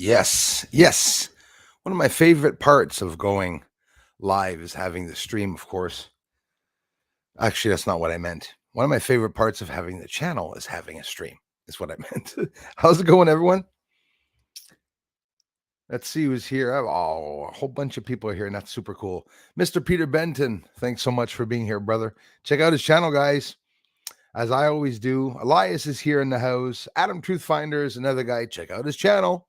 Yes, yes. One of my favorite parts of going live is having the stream, of course. Actually, that's not what I meant. One of my favorite parts of having the channel is having a stream, is what I meant. How's it going, everyone? Let's see who's here. Oh, a whole bunch of people are here, and that's super cool. Mr. Peter Benton, thanks so much for being here, brother. Check out his channel, guys. As I always do, Elias is here in the house. Adam Truthfinder is another guy. Check out his channel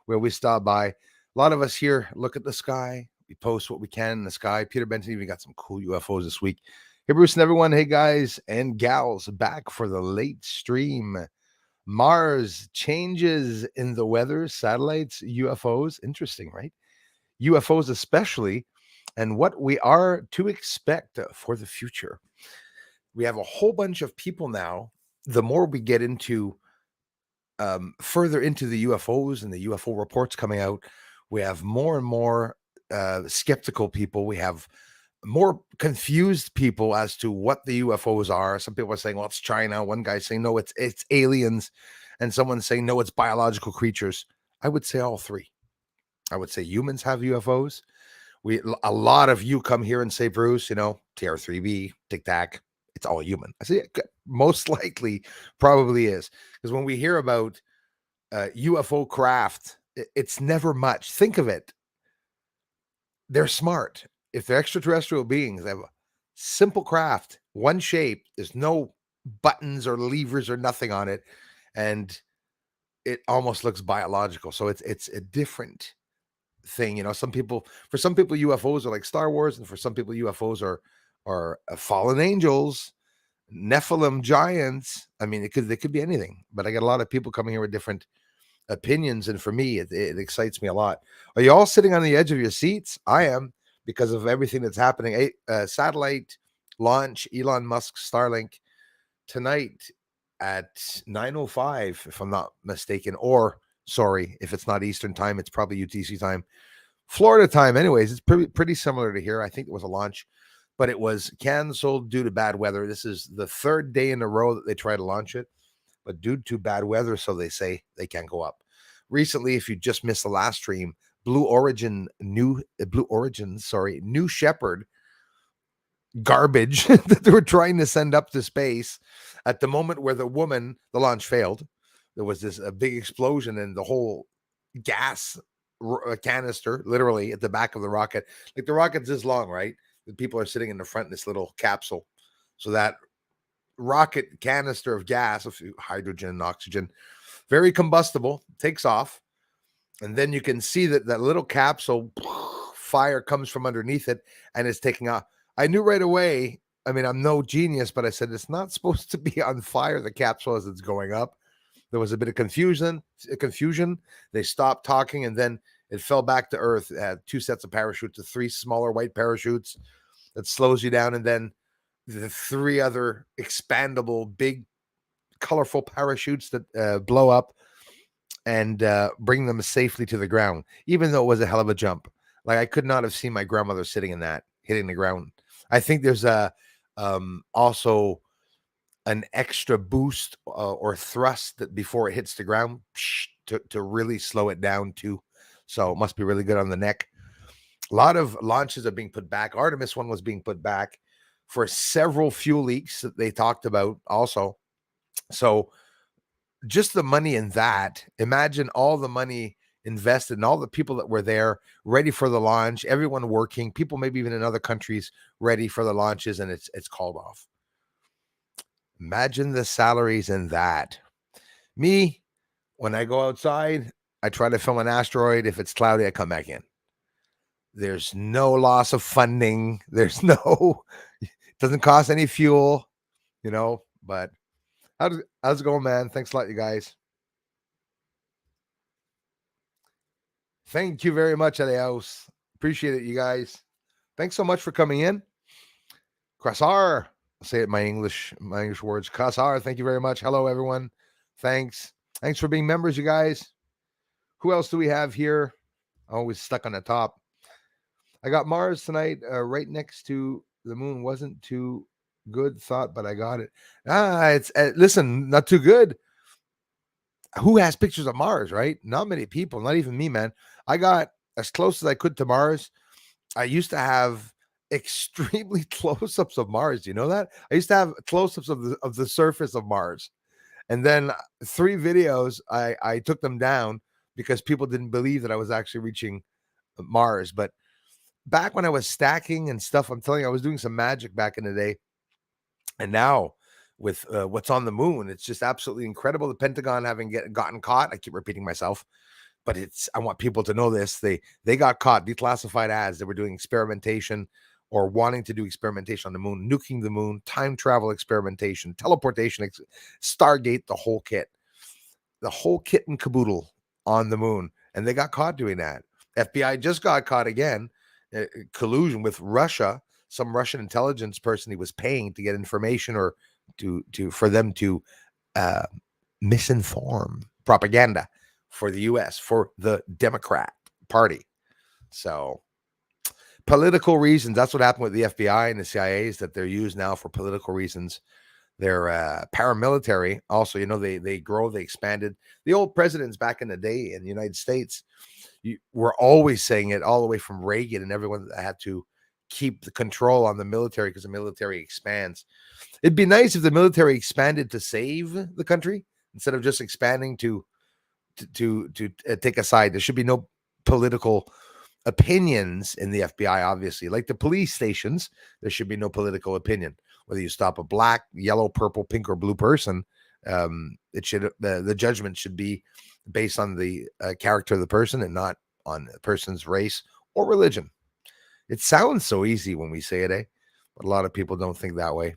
where we stop by. A lot of us here look at the sky. We post what we can in the sky. Peter Benton even got some cool UFOs this week. Hey, Bruce and everyone. Hey, guys and gals, back for the late stream. Mars changes in the weather, satellites, UFOs. Interesting, right? UFOs, especially, and what we are to expect for the future. We have a whole bunch of people now. The more we get into further into the UFOs and the UFO reports coming out, we have more and more skeptical people. We have more confused people as to what the UFOs are. Some people are saying, well, it's China. One guy saying, no, it's aliens. And someone saying, no, it's biological creatures. I would say all three. I would say humans have UFOs. A lot of you come here and say, Bruce, TR3B, Tic Tac, it's all human. I say, most likely probably is. Because when we hear about UFO craft, it's never much. Think of it. They're smart. If they're extraterrestrial beings, they have a simple craft, one shape. There's no buttons or levers or nothing on it. And it almost looks biological. So it's a different thing. For some people, UFOs are like Star Wars, and for some people, UFOs are fallen angels, Nephilim giants. I mean, they could be anything. But I got a lot of people coming here with different opinions, and for me, it excites me a lot. Are you all sitting on the edge of your seats? I am, because of everything that's happening. Satellite launch, Elon Musk Starlink tonight at 9:05, if I'm not mistaken, or sorry, if it's not Eastern time, it's probably UTC time, Florida time. Anyways, it's pretty similar to here. I think it was a launch, but it was canceled due to bad weather. This is the third day in a row that they try to launch it, but due to bad weather, so they say they can't go up. Recently, if you just missed the last stream, New Shepard garbage that they were trying to send up to space. At the moment where the launch failed, there was a big explosion, and the whole gas canister, literally at the back of the rocket, like the rocket's this long, right? The people are sitting in the front in this little capsule, so that rocket canister of gas, of hydrogen and oxygen, very combustible, takes off, and then you can see that little capsule, fire comes from underneath it, and it's taking off. I knew right away. I mean, I'm no genius, but I said it's not supposed to be on fire, the capsule, as it's going up. There was a bit of confusion. They stopped talking, and then it fell back to Earth. It had 2 sets of parachutes, the 3 smaller white parachutes that slows you down, and then the 3 other expandable, big, colorful parachutes that blow up and bring them safely to the ground, even though it was a hell of a jump. Like, I could not have seen my grandmother sitting in that, hitting the ground. I think there's also an extra boost or thrust that before it hits the ground to really slow it down too. So it must be really good on the neck. A lot of launches are being put back. Artemis one was being put back for several fuel leaks that they talked about also. So just the money in that, imagine all the money invested and all the people that were there ready for the launch, everyone working, people maybe even in other countries ready for the launches, and it's called off. Imagine the salaries in that. Me, when I go outside, I try to film an asteroid. If it's cloudy, I come back in. There's no loss of funding. It doesn't cost any fuel, but how's it going, man? Thanks a lot, you guys. Thank you very much, Elias. Appreciate it, you guys. Thanks so much for coming in. Krasar, I'll say it in my English words. Krasar, thank you very much. Hello, everyone. Thanks for being members, you guys. Who else do we have here? Always stuck on the top. I got Mars tonight, right next to the moon. Wasn't too good thought, but I got it. It's listen, not too good. who has pictures of Mars, right? Not many people, not even me, man. I got as close as I could to Mars. I used to have extremely close-ups of Mars. You know that? I used to have close-ups of the surface of Mars. And then 3 videos, I took them down because people didn't believe that I was actually reaching Mars. But back when I was stacking and stuff, I'm telling you, I was doing some magic back in the day. And now with what's on the moon, it's just absolutely incredible. The Pentagon having gotten caught. I keep repeating myself, but I want people to know this. They got caught, declassified as they were doing experimentation or wanting to do experimentation on the moon, nuking the moon, time travel experimentation, teleportation, Stargate, the whole kit and caboodle on the moon. And they got caught doing that. FBI just got caught again, collusion with Russia. Some Russian intelligence person he was paying to get information or for them to misinform propaganda for the US, for the Democrat Party. So political reasons, that's what happened with the FBI and the CIA, is that they're used now for political reasons. They're paramilitary. Also, they grow, they expanded. The old presidents back in the day in the United States, were always saying it, all the way from Reagan and everyone, that had to keep the control on the military because the military expands. It'd be nice if the military expanded to save the country instead of just expanding to take a side. There should be no political opinions in the FBI, obviously. Like the police stations, there should be no political opinion. Whether you stop a black, yellow, purple, pink, or blue person, the judgment should be based on the character of the person and not on the person's race or religion. It sounds so easy when we say it, but a lot of people don't think that way.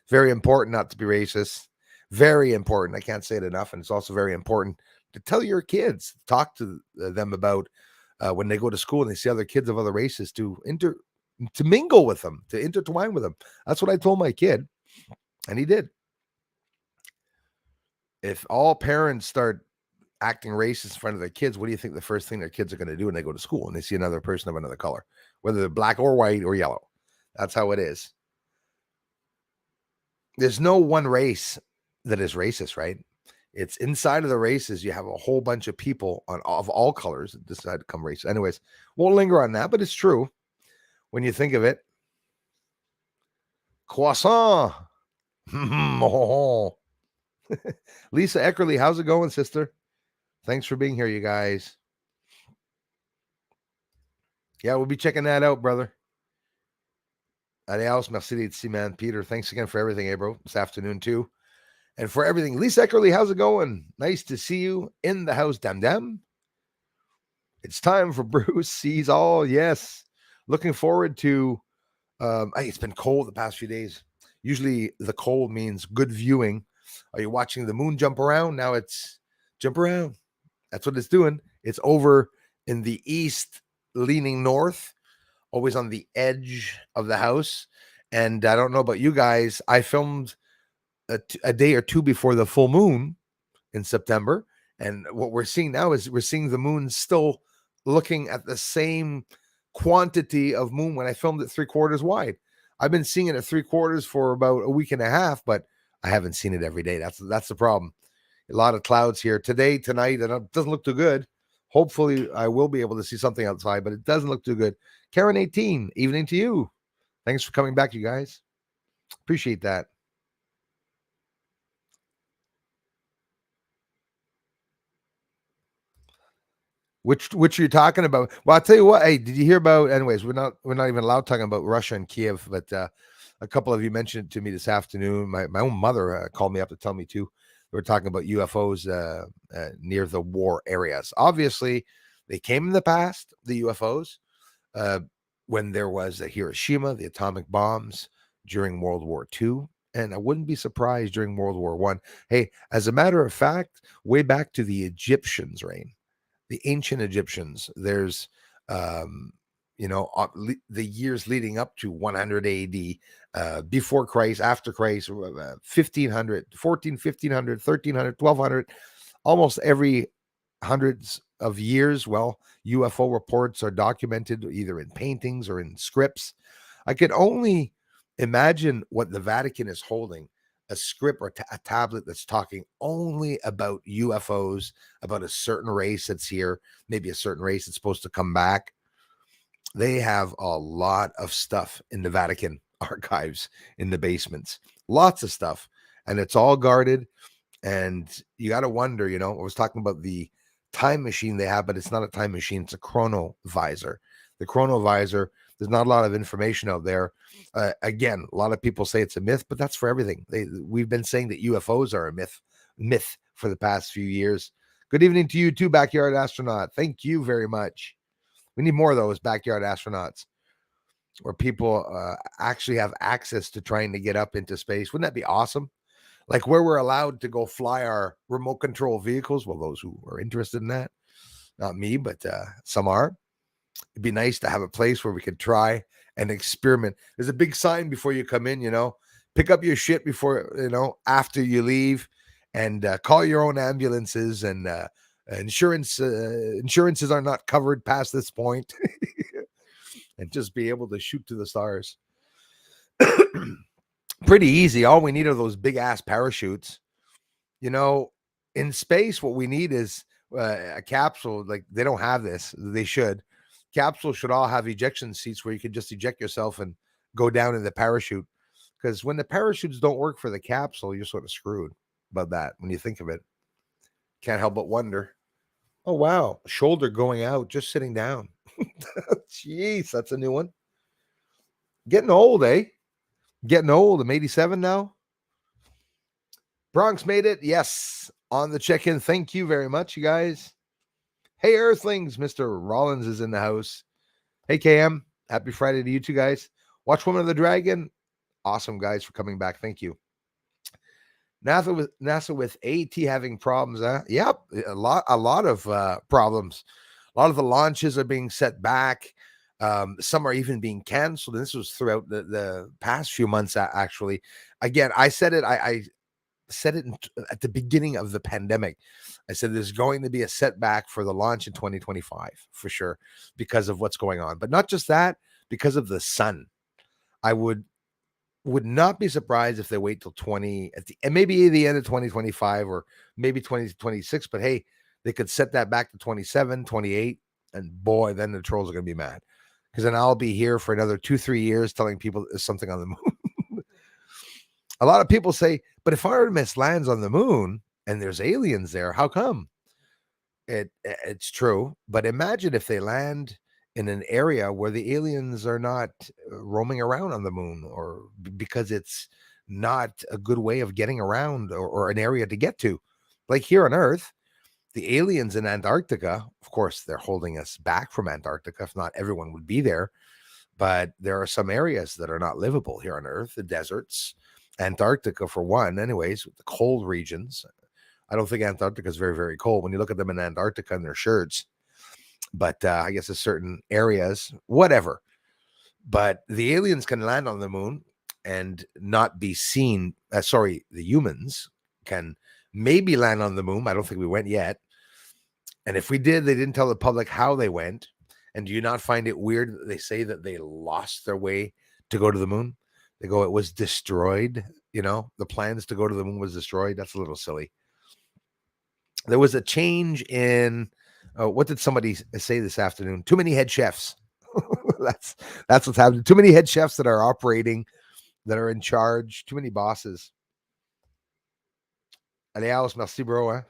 Very important not to be racist. Very important. I can't say it enough. And it's also very important to tell your kids, talk to them about when they go to school and they see other kids of other races, to mingle with them, to intertwine with them. That's what I told my kid, and he did. If all parents start acting racist in front of their kids, what do you think the first thing their kids are going to do when they go to school and they see another person of another color, whether they're black or white or yellow? That's how it is. There's no one race that is racist, right? It's inside of the races. You have a whole bunch of people of all colors that decide to come racist. Anyways, won't linger on that, but it's true when you think of it. Croissant. Lisa Eckerly, how's it going, sister? Thanks for being here, you guys. Yeah, we'll be checking that out, brother. Adios, merci d'être, man. Peter, thanks again for everything, bro, this afternoon too. And for everything. Lisa Eckerly, how's it going? Nice to see you in the house, Dam. It's time for Bruce Sees All. Yes. Looking forward to, it's been cold the past few days. Usually the cold means good viewing. Are you watching the moon jump around? Now it's jump around. That's what it's doing. It's over in the east, leaning north, always on the edge of the house. And I don't know about you guys. I filmed a day or two before the full moon in September. And what we're seeing now is we're seeing the moon still looking at the same quantity of moon when I filmed it 3/4 wide. I've been seeing it at 3/4 for about a week and a half, but I haven't seen it every day. That's the problem. A lot of clouds here today, tonight, and it doesn't look too good. Hopefully, I will be able to see something outside, but it doesn't look too good. Karen 18, evening to you. Thanks for coming back, you guys. Appreciate that. Which are you talking about? Well, I'll tell you what. Hey, did you hear about? Anyways, we're not even allowed talking about Russia and Kiev, but a couple of you mentioned it to me this afternoon. My own mother called me up to tell me too. We're talking about UFOs near the war areas. Obviously, they came in the past, the UFOs, when there was a Hiroshima, the atomic bombs during World War II. And I wouldn't be surprised during World War I. Hey, as a matter of fact, way back to the Egyptians' reign, the ancient Egyptians, there's, the years leading up to 100 AD, before Christ, after Christ, 1500, 1500, 1300, 1200, almost every hundreds of years. Well, UFO reports are documented either in paintings or in scripts. I could only imagine what the Vatican is holding. a script or a tablet that's talking only about UFOs, about a certain race that's here, maybe a certain race that's supposed to come back. They have a lot of stuff in the Vatican archives in the basements, lots of stuff, and it's all guarded. And you got to wonder, I was talking about the time machine they have, but it's not a time machine, it's a chronovisor. The chronovisor, there's not a lot of information out there. Again, a lot of people say it's a myth, but that's for everything. We've been saying that UFOs are a myth for the past few years. Good evening to you too, Backyard Astronaut. Thank you very much. We need more of those backyard astronauts where people actually have access to trying to get up into space. Wouldn't that be awesome? Like where we're allowed to go fly our remote control vehicles. Well, those who are interested in that, not me, but some are. It'd be nice to have a place where we could try and experiment. There's a big sign before you come in, pick up your shit before, after you leave, and call your own ambulances, and insurances are not covered past this point. And just be able to shoot to the stars. Pretty easy. All we need are those big ass parachutes. In space, what we need is a capsule. Like, they don't have this. They should. Capsules should all have ejection seats where you can just eject yourself and go down in the parachute. Because when the parachutes don't work for the capsule, you're sort of screwed about that when you think of it. Can't help but wonder. Oh, wow. Shoulder going out, just sitting down. Jeez, that's a new one. Getting old, eh? Getting old. I'm 87 now. Bronx made it. Yes. On the check-in. Thank you very much, you guys. Hey, Earthlings. Mr. Rollins is in the house. Hey, KM. Happy Friday to you two guys. Watch Woman of the Dragon. Awesome, guys, for coming back. Thank you. NASA with AT having problems, huh? Yep. A lot of problems. A lot of the launches are being set back. Some are even being canceled. And this was throughout the past few months, actually. Again, I said it. I said it at the beginning of the pandemic. I said there's going to be a setback for the launch in 2025 for sure because of what's going on. But not just that, because of the sun. I would not be surprised if they wait till and maybe the end of 2025 or maybe 2026. But hey, they could set that back to 27, 28. And boy, then the trolls are going to be mad. Because then I'll be here for another 2-3 years telling people there's something on the moon. A lot of people say, but if Artemis lands on the moon and there's aliens there, how come? It's true. But imagine if they land in an area where the aliens are not roaming around on the moon, or because it's not a good way of getting around, or an area to get to. Like here on Earth, the aliens in Antarctica, of course, they're holding us back from Antarctica. If not, everyone would be there. But there are some areas that are not livable here on Earth, the deserts, Antarctica for one, anyways, the cold regions. I don't think Antarctica is very, very cold when you look at them in Antarctica in their shirts. But I guess there's certain areas, whatever. But the aliens can land on the moon and not be seen. The humans can maybe land on the moon. I don't think we went yet. And if we did, they didn't tell the public how they went. And do you not find it weird that they say that they lost their way to go to the moon? They go, it was destroyed. The plans to go to the moon was destroyed. That's a little silly. There was a change in, what did somebody say this afternoon? Too many head chefs. That's what's happening. Too many head chefs that are operating, that are in charge. Too many bosses. Adios, merci, bro.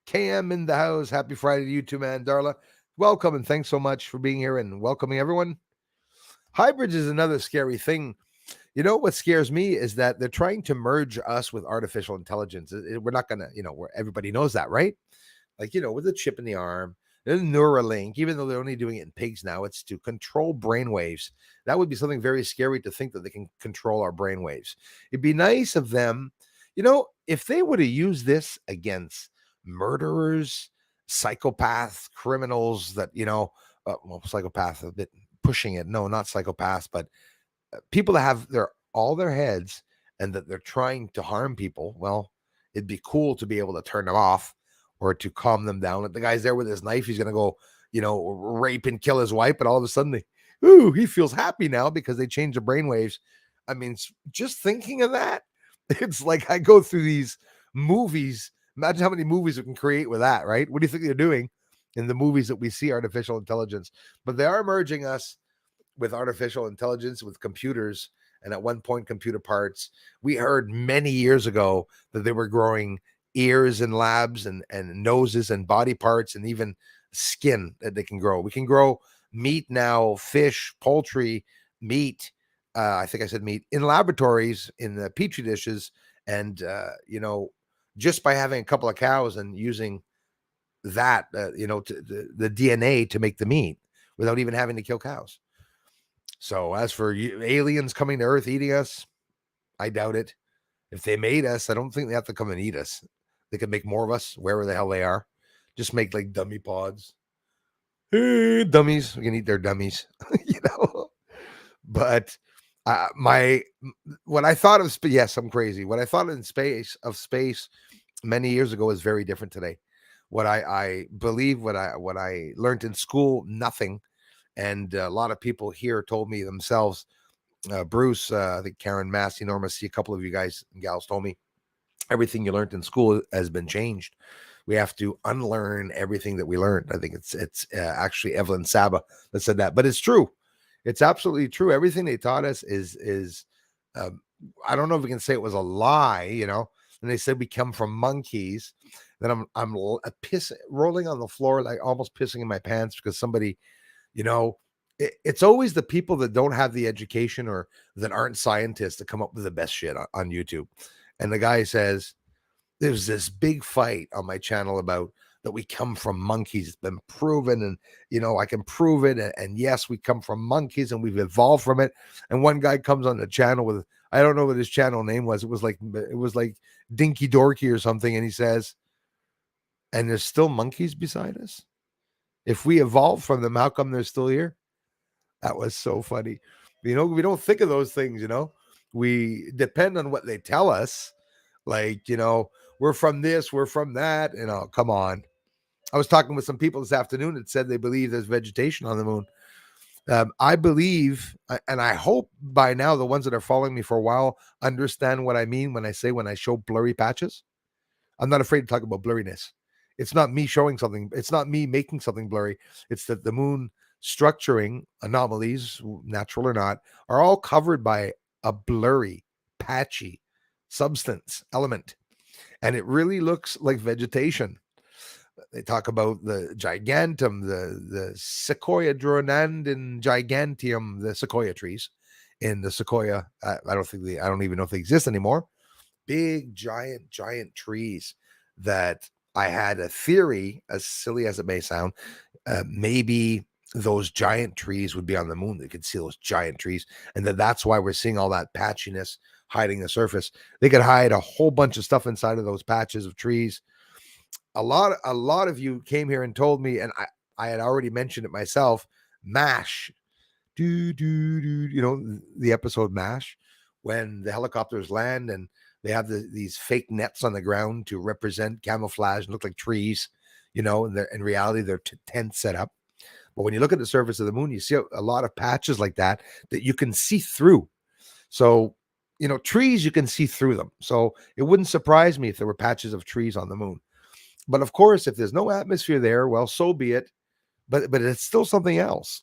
KM in the house. Happy Friday to you too, man. Darla, welcome, and thanks so much for being here and welcoming everyone. Hybrids is another scary thing. What scares me is that they're trying to merge us with artificial intelligence. We're not going to, where everybody knows that, right? Like, with a chip in the arm, the Neuralink, even though they're only doing it in pigs now, it's to control brainwaves. That would be something very scary to think that they can control our brainwaves. It'd be nice of them, if they would have used this against murderers, psychopaths, criminals that, psychopath, a bit pushing it. No, not psychopaths, but people that have all their heads and that they're trying to harm people. Well, it'd be cool to be able to turn them off or to calm them down. If the guy's there with his knife, he's going to go, rape and kill his wife. But all of a sudden, he feels happy now because they changed the brainwaves. I mean, just thinking of that, It's like I go through these movies. Imagine how many movies we can create with that, right? What do you think they're doing in the movies that we see artificial intelligence? But they are merging us with artificial intelligence, with computers, and at one point, computer parts. We heard many years ago that they were growing ears in labs and noses and body parts and even skin that they can grow. We can grow meat now, fish, poultry, meat. I think I said meat in laboratories in the petri dishes, and just by having a couple of cows and using that, the DNA to make the meat without even having to kill cows. So as for aliens coming to Earth eating us, I doubt it. If they made us, I don't think they have to come and eat us. They could make more of us wherever the hell they are. Just make like dummy pods. Hey, dummies. We can eat their dummies, But what I thought of yes, I'm crazy. What I thought in space many years ago is very different today. What I believe, what I learned in school, nothing. And a lot of people here told me themselves, Bruce, I think Karen Massey, Norma C, a couple of you guys and gals told me everything you learned in school has been changed. We have to unlearn everything that we learned. I think it's actually Evelyn Saba that said that, but it's true. It's absolutely true. Everything they taught us is I don't know if we can say it was a lie, And they said we come from monkeys. Then I'm rolling on the floor, like almost pissing in my pants because somebody, it's always the people that don't have the education or that aren't scientists that come up with the best shit on YouTube. And the guy says, there's this big fight on my channel about that we come from monkeys. It's been proven, and I can prove it. And yes, we come from monkeys and we've evolved from it. And one guy comes on the channel with, I don't know what his channel name was. It was like Dinky Dorky or something. And he says, and there's still monkeys beside us. If we evolved from them, how come they're still here? That was so funny. We don't think of those things, We depend on what they tell us. Like, we're from this, we're from that. Come on. I was talking with some people this afternoon that said they believe there's vegetation on the moon. I believe, and I hope by now the ones that are following me for a while understand what I mean when I show blurry patches. I'm not afraid to talk about blurriness. It's not me showing something. It's not me making something blurry. It's that the moon structuring anomalies, natural or not, are all covered by a blurry, patchy substance element. And it really looks like vegetation. They talk about the gigantum, the Sequoia Dronandon giganteum, the sequoia trees in the sequoia. I don't even know if they exist anymore. Big, giant trees that I had a theory, as silly as it may sound, maybe those giant trees would be on the moon. They could see those giant trees, and that's why we're seeing all that patchiness hiding the surface. They could hide a whole bunch of stuff inside of those patches of trees. A lot of you came here and told me, and I had already mentioned it myself. MASH, the episode MASH, when the helicopters land and they have these fake nets on the ground to represent camouflage and look like trees, and in reality they're tents set up. But when you look at the surface of the moon, you see a lot of patches like that you can see through. So, trees, you can see through them. So it wouldn't surprise me if there were patches of trees on the moon. But of course, if there's no atmosphere there, well, so be it. But it's still something else.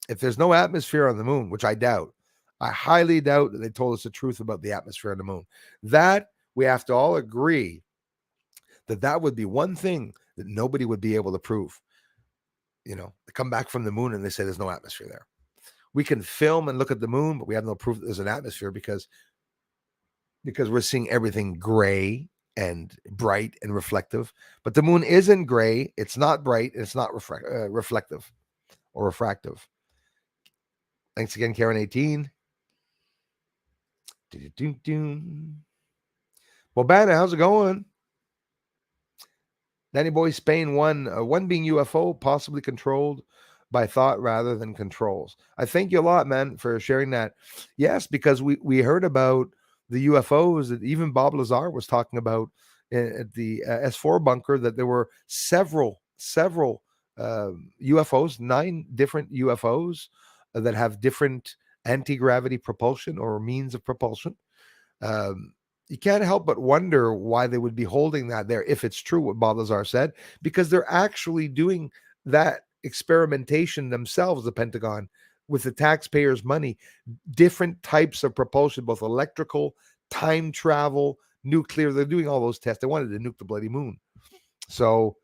If there's no atmosphere on the moon, which I doubt, I highly doubt that they told us the truth about the atmosphere on the moon. That we have to all agree that would be one thing that nobody would be able to prove. They come back from the moon and they say there's no atmosphere there. We can film and look at the moon, but we have no proof that there's an atmosphere because we're seeing everything gray and bright and reflective. But the moon isn't gray. It's not bright. It's not reflective or refractive. Thanks again, Karen 18. Well, Banna, how's it going? Danny Boy, Spain, one being UFO, possibly controlled by thought rather than controls. I thank you a lot, man, for sharing that. Yes, because we heard about the UFOs that even Bob Lazar was talking about at the S4 bunker, that there were several UFOs, 9 different UFOs that have different anti-gravity propulsion or means of propulsion. you can't help but wonder why they would be holding that there if it's true what Balthazar said, because they're actually doing that experimentation themselves, the Pentagon, with the taxpayers' money, different types of propulsion, both electrical, time travel, nuclear. They're doing all those tests. They wanted to nuke the bloody moon. So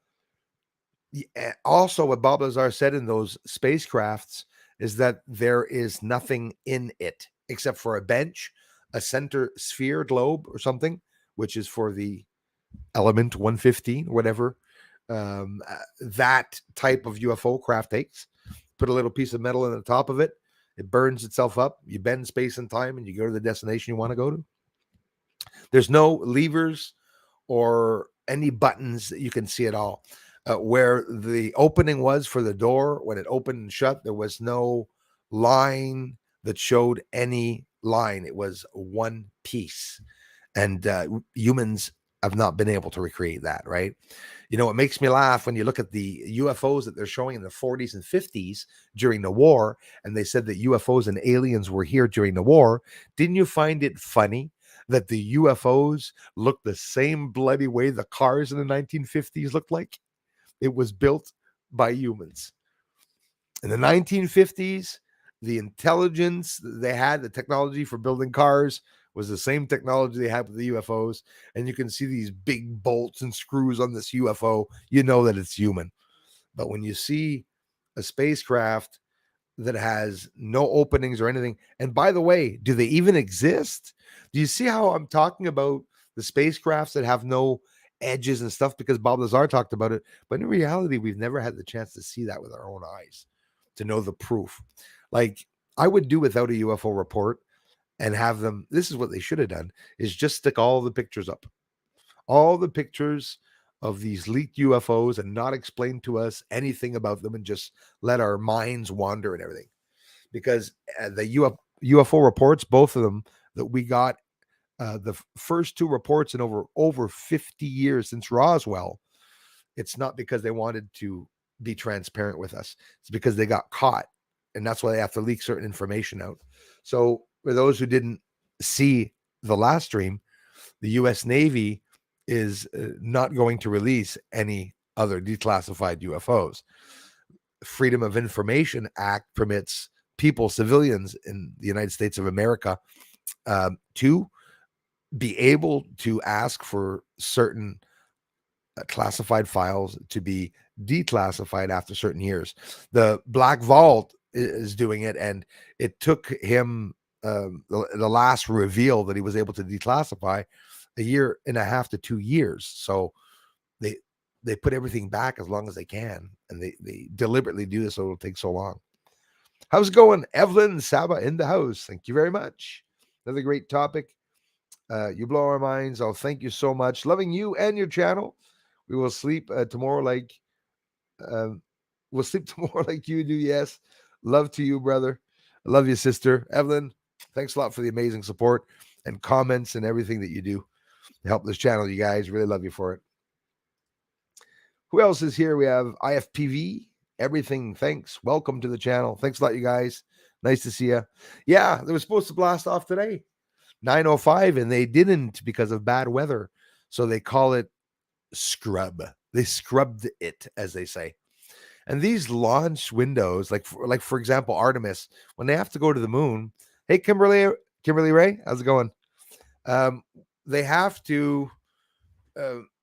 also what Balthazar said in those spacecrafts is that there is nothing in it except for a bench, a center sphere globe or something, which is for the element 115, whatever that type of UFO craft takes. Put a little piece of metal in the top of it. It burns itself up. You bend space and time and you go to the destination you want to go to. There's no levers or any buttons that you can see at all. Where the opening was for the door, when it opened and shut, there was no line that showed any line. It was one piece. And humans have not been able to recreate that, right? You know, it makes me laugh when you look at the UFOs that they're showing in the 40s and 50s during the war, and they said that UFOs and aliens were here during the war. Didn't you find it funny that the UFOs look the same bloody way the cars in the 1950s looked like? It was built by humans. In the 1950s, the intelligence they had, the technology for building cars, was the same technology they had with the UFOs. And you can see these big bolts and screws on this UFO. You know that it's human. But when you see a spacecraft that has no openings or anything, and by the way, do they even exist? Do you see how I'm talking about the spacecrafts that have no edges and stuff? Because Bob Lazar talked about it. But in reality, we've never had the chance to see that with our own eyes, to know the proof. Like, I would do without a UFO report and have them. This is what they should have done, is just stick all the pictures up, all the pictures of these leaked UFOs, and not explain to us anything about them, and just let our minds wander and everything. Because the UFO reports, both of them that we got, the first two reports in over 50 years since Roswell, it's not because they wanted to be transparent with us. It's because they got caught, and that's why they have to leak certain information out. So for those who didn't see the last stream, the U.S. Navy is not going to release any other declassified UFOs. Freedom of Information Act permits people, civilians in the United States of America, to be able to ask for certain classified files to be declassified after certain years. The Black Vault is doing it, and it took him the last reveal that he was able to declassify 1.5 to 2 years. So they put everything back as long as they can, and they deliberately do this so it'll take so long. How's it going, Evelyn Saba in the house? Thank you very much. Another great topic. You blow our minds. Oh, thank you so much. Loving you and your channel. We will sleep tomorrow like we'll sleep tomorrow like you do. Yes. Love to you, brother. I love you, sister. Evelyn, thanks a lot for the amazing support and comments and everything that you do to help this channel, you guys. Really love you for it. Who else is here? We have IFPV. Everything. Thanks. Welcome to the channel. Thanks a lot, you guys. Nice to see you. Yeah, they were supposed to blast off today, 9:05, and they didn't because of bad weather. So they call it scrub. They scrubbed it, as they say. And these launch windows, like for example, Artemis, when they have to go to the moon. Hey, Kimberly Ray, how's it going? They have to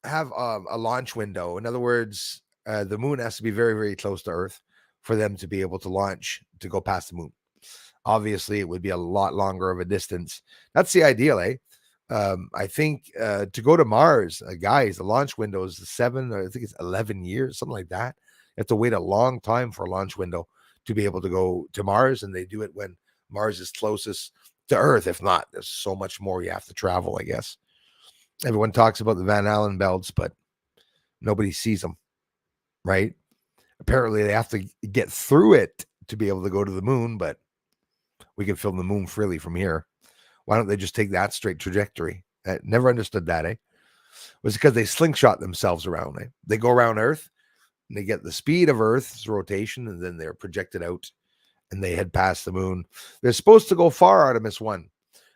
have a launch window. In other words, the moon has to be very, very close to Earth for them to be able to launch to go past the moon. Obviously, it would be a lot longer of a distance. That's the ideal, eh? I think to go to Mars, guys, the launch window is 7, or I think it's 11 years, something like that. You have to wait a long time for a launch window to be able to go to Mars, and they do it when Mars is closest to Earth. If not, there's so much more you have to travel, I guess. Everyone talks about the Van Allen belts, but nobody sees them, right? Apparently, they have to get through it to be able to go to the moon, but we can film the moon freely from here. Why don't they just take that straight trajectory? I never understood that, eh? It was because they slingshot themselves around, eh? They go around Earth, and they get the speed of Earth's rotation, and then they're projected out, and they head past the moon. They're supposed to go far, Artemis 1.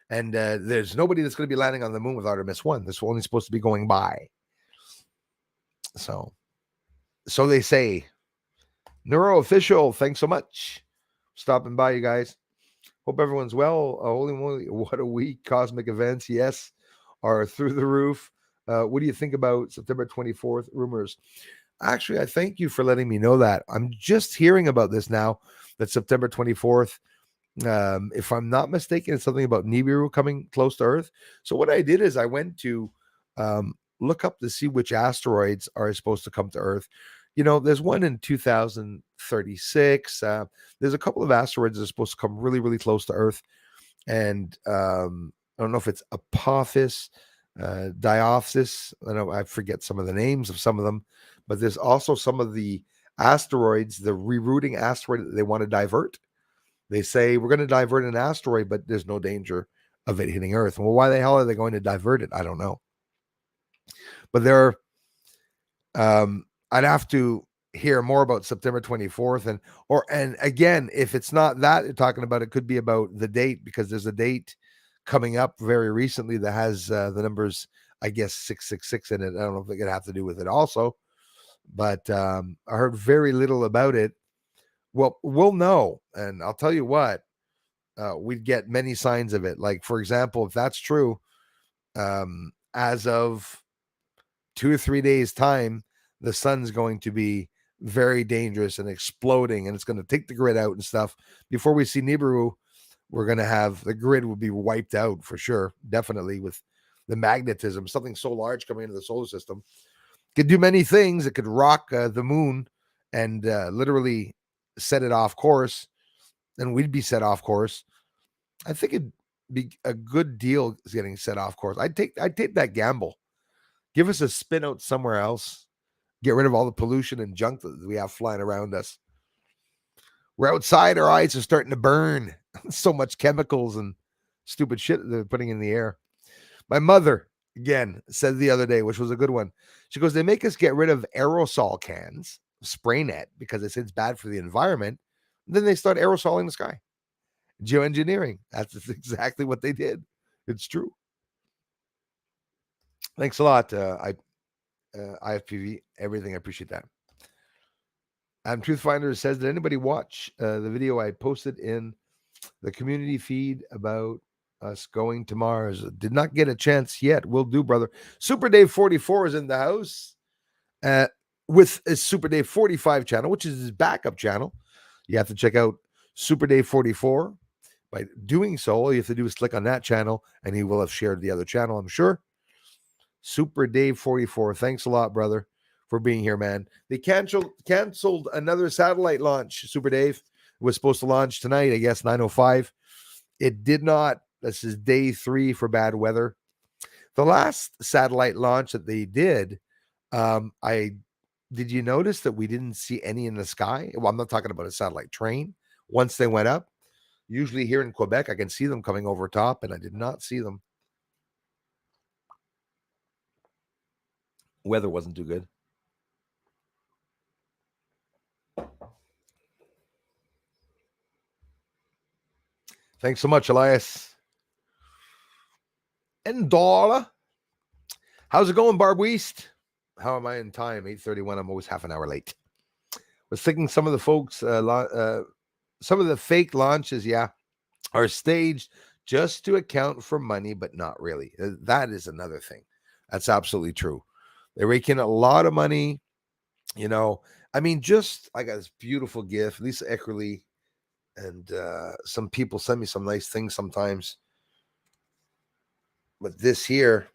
And there's nobody that's going to be landing on the moon with Artemis 1. This is only supposed to be going by. So they say. Neuro Official, thanks so much. Stopping by, you guys. Hope everyone's well. Holy moly, what a week. Cosmic events, yes, are through the roof. What do you think about September 24th rumors? Actually, I thank you for letting me know that. I'm just hearing about this now, that September 24th, if I'm not mistaken, it's something about Nibiru coming close to Earth. So what I did is I went to look up to see which asteroids are supposed to come to Earth. There's one in 2036. There's a couple of asteroids that are supposed to come really, really close to Earth. And I don't know if it's Apophis, Diopsis. I forget some of the names of some of them. But there's also some of the asteroids, the rerouting asteroid that they want to divert. They say, we're going to divert an asteroid, but there's no danger of it hitting Earth. Well, why the hell are they going to divert it? I don't know. But I'd have to hear more about September 24th. And again, if it's not that you're talking about, it could be about the date, because there's a date coming up very recently that has the numbers, I guess, 666 in it. I don't know if they could have to do with it also. But I heard very little about it. Well, we'll know. And I'll tell you what, we'd get many signs of it. Like, for example, if that's true, as of 2 or 3 days' time, the sun's going to be very dangerous and exploding, and it's going to take the grid out and stuff. Before we see Nibiru, we're going to have the grid will be wiped out for sure, definitely, with the magnetism. Something so large coming into the solar system could do many things. It could rock the moon and literally set it off course, and we'd be set off course. I think it'd be a good deal getting set off course. I'd take that gamble. Give us a spin out somewhere else. Get rid of all the pollution and junk that we have flying around us. We're outside, our eyes are starting to burn. So much chemicals and stupid shit that they're putting in the air. My mother, again, said the other day, which was a good one. She goes, they make us get rid of aerosol cans, spray net, because they say it's bad for the environment. Then they start aerosoling the sky. Geoengineering. That's exactly what they did. It's true. Thanks a lot, IFPV, everything. I appreciate that. Truthfinder says, did anybody watch the video I posted in the community feed about us going to Mars? Did not get a chance yet. Will do, brother. Super Dave 44 is in the house with a Super Dave 45 channel, which is his backup channel. You have to check out Super Dave 44. By doing so, all you have to do is click on that channel, and he will have shared the other channel, I'm sure. Super Dave 44. Thanks a lot, brother, for being here, man. They canceled another satellite launch, Super Dave. It was supposed to launch tonight, I guess, 9:05. It did not. This is day 3 for bad weather. The last satellite launch that they did, did you notice that we didn't see any in the sky? Well, I'm not talking about a satellite train. Once they went up, usually here in Quebec, I can see them coming over top, and I did not see them. Weather wasn't too good. Thanks so much, Elias. And Dala. How's it going, Barb Weast? How am I in time? 8:31. I'm always half an hour late. Was thinking some of the folks, some of the fake launches, are staged just to account for money, but not really. That is another thing. That's absolutely true. They rake in a lot of money. I mean, just I got this beautiful gift, Lisa Eckerly, and some people send me some nice things sometimes. But this here,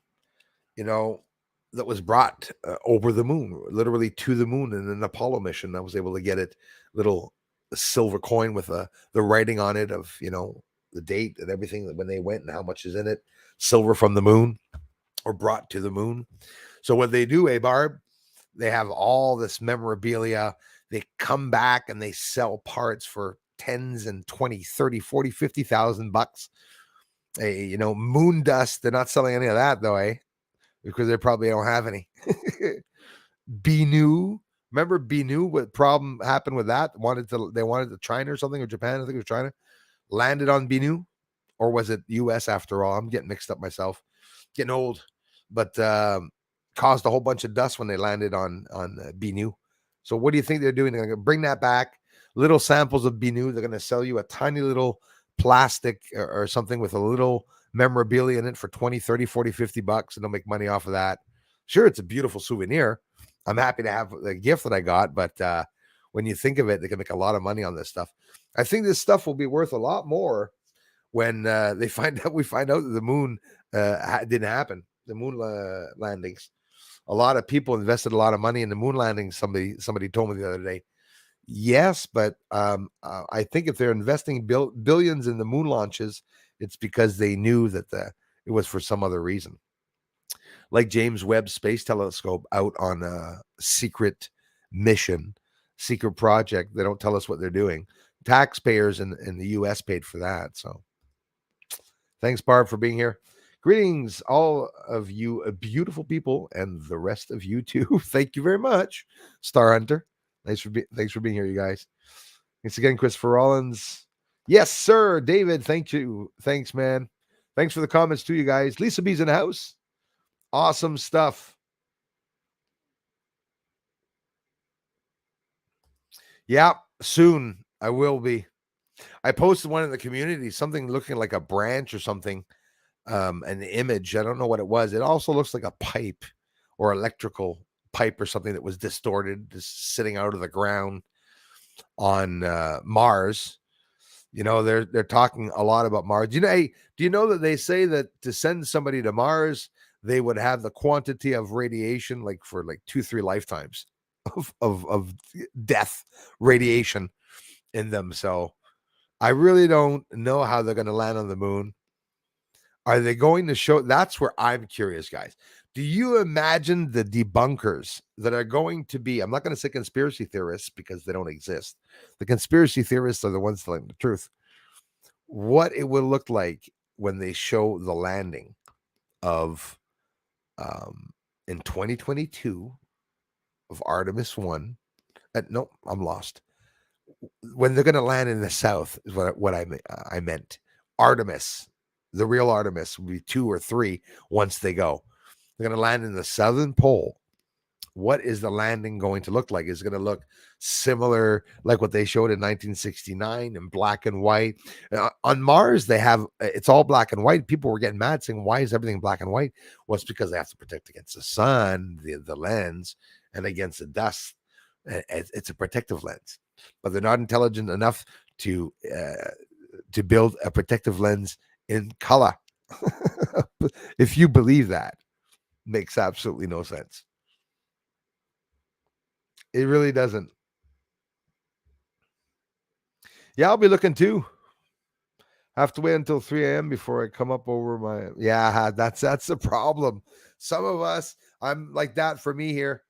that was brought over the moon, literally to the moon in an Apollo mission. I was able to get it, little silver coin with the writing on it of, the date and everything when they went and how much is in it. Silver from the moon, or brought to the moon. So what they do, Barb, they have all this memorabilia. They come back and they sell parts for tens and 20, 30, 40, 50,000 bucks. Moon dust. They're not selling any of that though, because they probably don't have any. Bennu. Remember Bennu? What problem happened with that? They wanted to China or something, or Japan, I think it was China, landed on Bennu or was it US after all? I'm getting mixed up myself, getting old, but caused a whole bunch of dust when they landed on Bennu. So what do you think they're doing? They're going to bring that back, little samples of Bennu. They're going to sell you a tiny little plastic or something with a little memorabilia in it for 20, 30, 40, 50 bucks, and they'll make money off of that. Sure, it's a beautiful souvenir. I'm happy to have the gift that I got, but when you think of it, they can make a lot of money on this stuff. I think this stuff will be worth a lot more when we find out that the moon didn't happen, the moon landings. A lot of people invested a lot of money in the moon landings. Somebody told me the other day. Yes, but I think if they're investing billions in the moon launches, it's because they knew that it was for some other reason. Like James Webb Space Telescope out on a secret mission, secret project. They don't tell us what they're doing. Taxpayers in the US paid for that. So thanks, Barb, for being here. Greetings, all of you beautiful people, and the rest of you too. Thank you very much, Star Hunter. Thanks for being here, you guys. Thanks again, Christopher Rollins. Yes, sir, David. Thank you. Thanks, man. Thanks for the comments too, you guys. Lisa B's in the house. Awesome stuff. Yeah, soon I will be. I posted one in the community, something looking like a branch or something, an image. I don't know what it was. It also looks like a pipe or electrical pipe or something that was distorted, just sitting out of the ground on Mars. You know, they're talking a lot about Mars. Do you know that they say that to send somebody to Mars, they would have the quantity of radiation like for like 2-3 lifetimes of death radiation in them. So I really don't know how they're going to land on the moon. Are they going to show? That's where I'm curious, guys. Do you imagine the debunkers that are going to be? I'm not going to say conspiracy theorists because they don't exist. The conspiracy theorists are the ones telling the truth. What it will look like when they show the landing of in 2022 of Artemis 1. No, I'm lost. When they're going to land in the south is what I meant. Artemis, the real Artemis, will be 2 or 3 once they go. They're going to land in the southern pole. What is the landing going to look like? Is it going to look similar like what they showed in 1969 in black and white? On Mars, it's all black and white. People were getting mad saying, why is everything black and white? Well, it's because they have to protect against the sun, the lens, and against the dust. It's a protective lens, but they're not intelligent enough to build a protective lens in color. If you believe that, makes absolutely no sense. It really doesn't. Yeah, I'll be looking too. I have to wait until 3 a.m. before I come up over my. Yeah, that's the problem. Some of us, I'm like that for me here.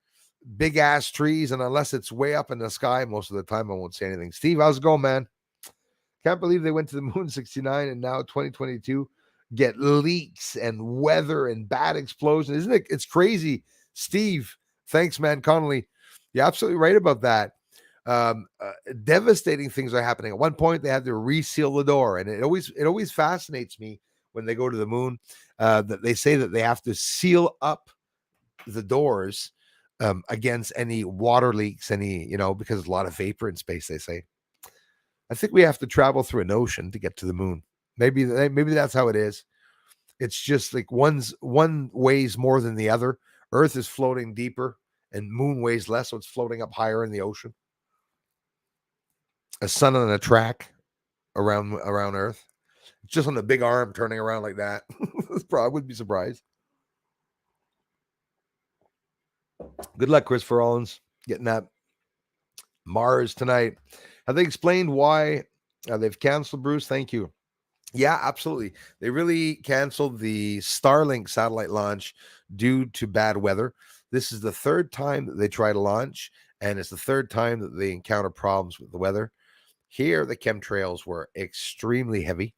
Big ass trees, and unless it's way up in the sky, most of the time I won't say anything. Steve, how's it going, man? Can't believe they went to the moon 69 and now 2022 get leaks and weather and bad explosions. Isn't it? It's crazy. Steve, thanks, man. Connolly, you're absolutely right about that. Devastating things are happening. At one point, they had to reseal the door, and it always fascinates me when they go to the moon that they say that they have to seal up the doors against any water leaks, because there's a lot of vapor in space, they say. I think we have to travel through an ocean to get to the moon. Maybe that's how it is. It's just like one weighs more than the other. Earth is floating deeper and moon weighs less, so it's floating up higher in the ocean. A sun on a track around Earth. It's just on a big arm turning around like that. I wouldn't be surprised. Good luck, Christopher Rollins, getting that Mars tonight. Have they explained why they've canceled, Bruce? Thank you. Yeah, absolutely. They really canceled the Starlink satellite launch due to bad weather. This is the 3rd time that they try to launch, and it's the 3rd time that they encounter problems with the weather. Here, the chemtrails were extremely heavy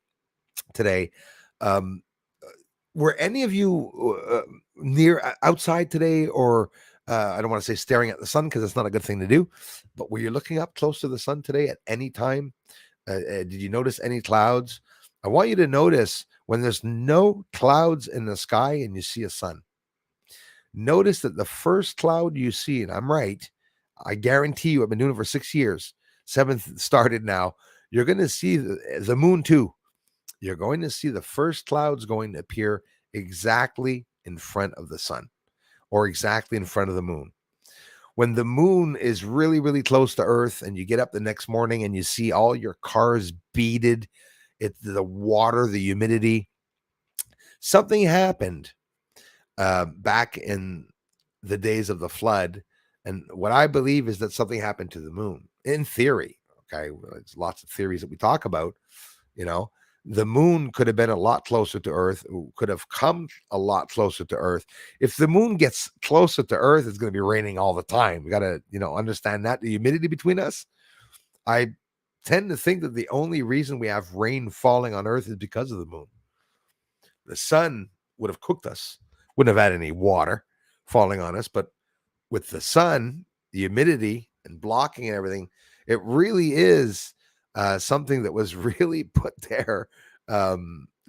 today. Were any of you near outside today, or I don't want to say staring at the sun because it's not a good thing to do, but were you looking up close to the sun today at any time? Did you notice any clouds? I want you to notice when there's no clouds in the sky and you see a sun. Notice that the first cloud you see, and I'm right, I guarantee you, I've been doing it for 6 years. Seventh started now. You're going to see the moon too. You're going to see the first clouds going to appear exactly in front of the sun or exactly in front of the moon. When the moon is really, really close to Earth and you get up the next morning and you see all your cars beaded, the water, the humidity, something happened back in the days of the flood. And what I believe is that something happened to the moon in theory. Okay. There's lots of theories that we talk about, you know. The moon could have been a lot closer to Earth, could have come a lot closer to Earth. If the moon gets closer to Earth, it's going to be raining all the time. We got to, understand that the humidity between us. I tend to think that the only reason we have rain falling on Earth is because of the moon. The sun would have cooked us, wouldn't have had any water falling on us, but with the sun, the humidity and blocking and everything, it really is something that was really put there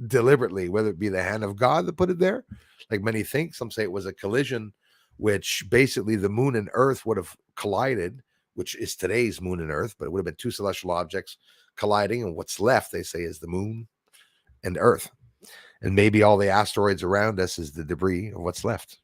deliberately, whether it be the hand of God that put it there, like many think. Some say it was a collision, which basically the moon and Earth would have collided, which is today's moon and Earth, but it would have been two celestial objects colliding. And what's left, they say, is the moon and Earth. And maybe all the asteroids around us is the debris of what's left.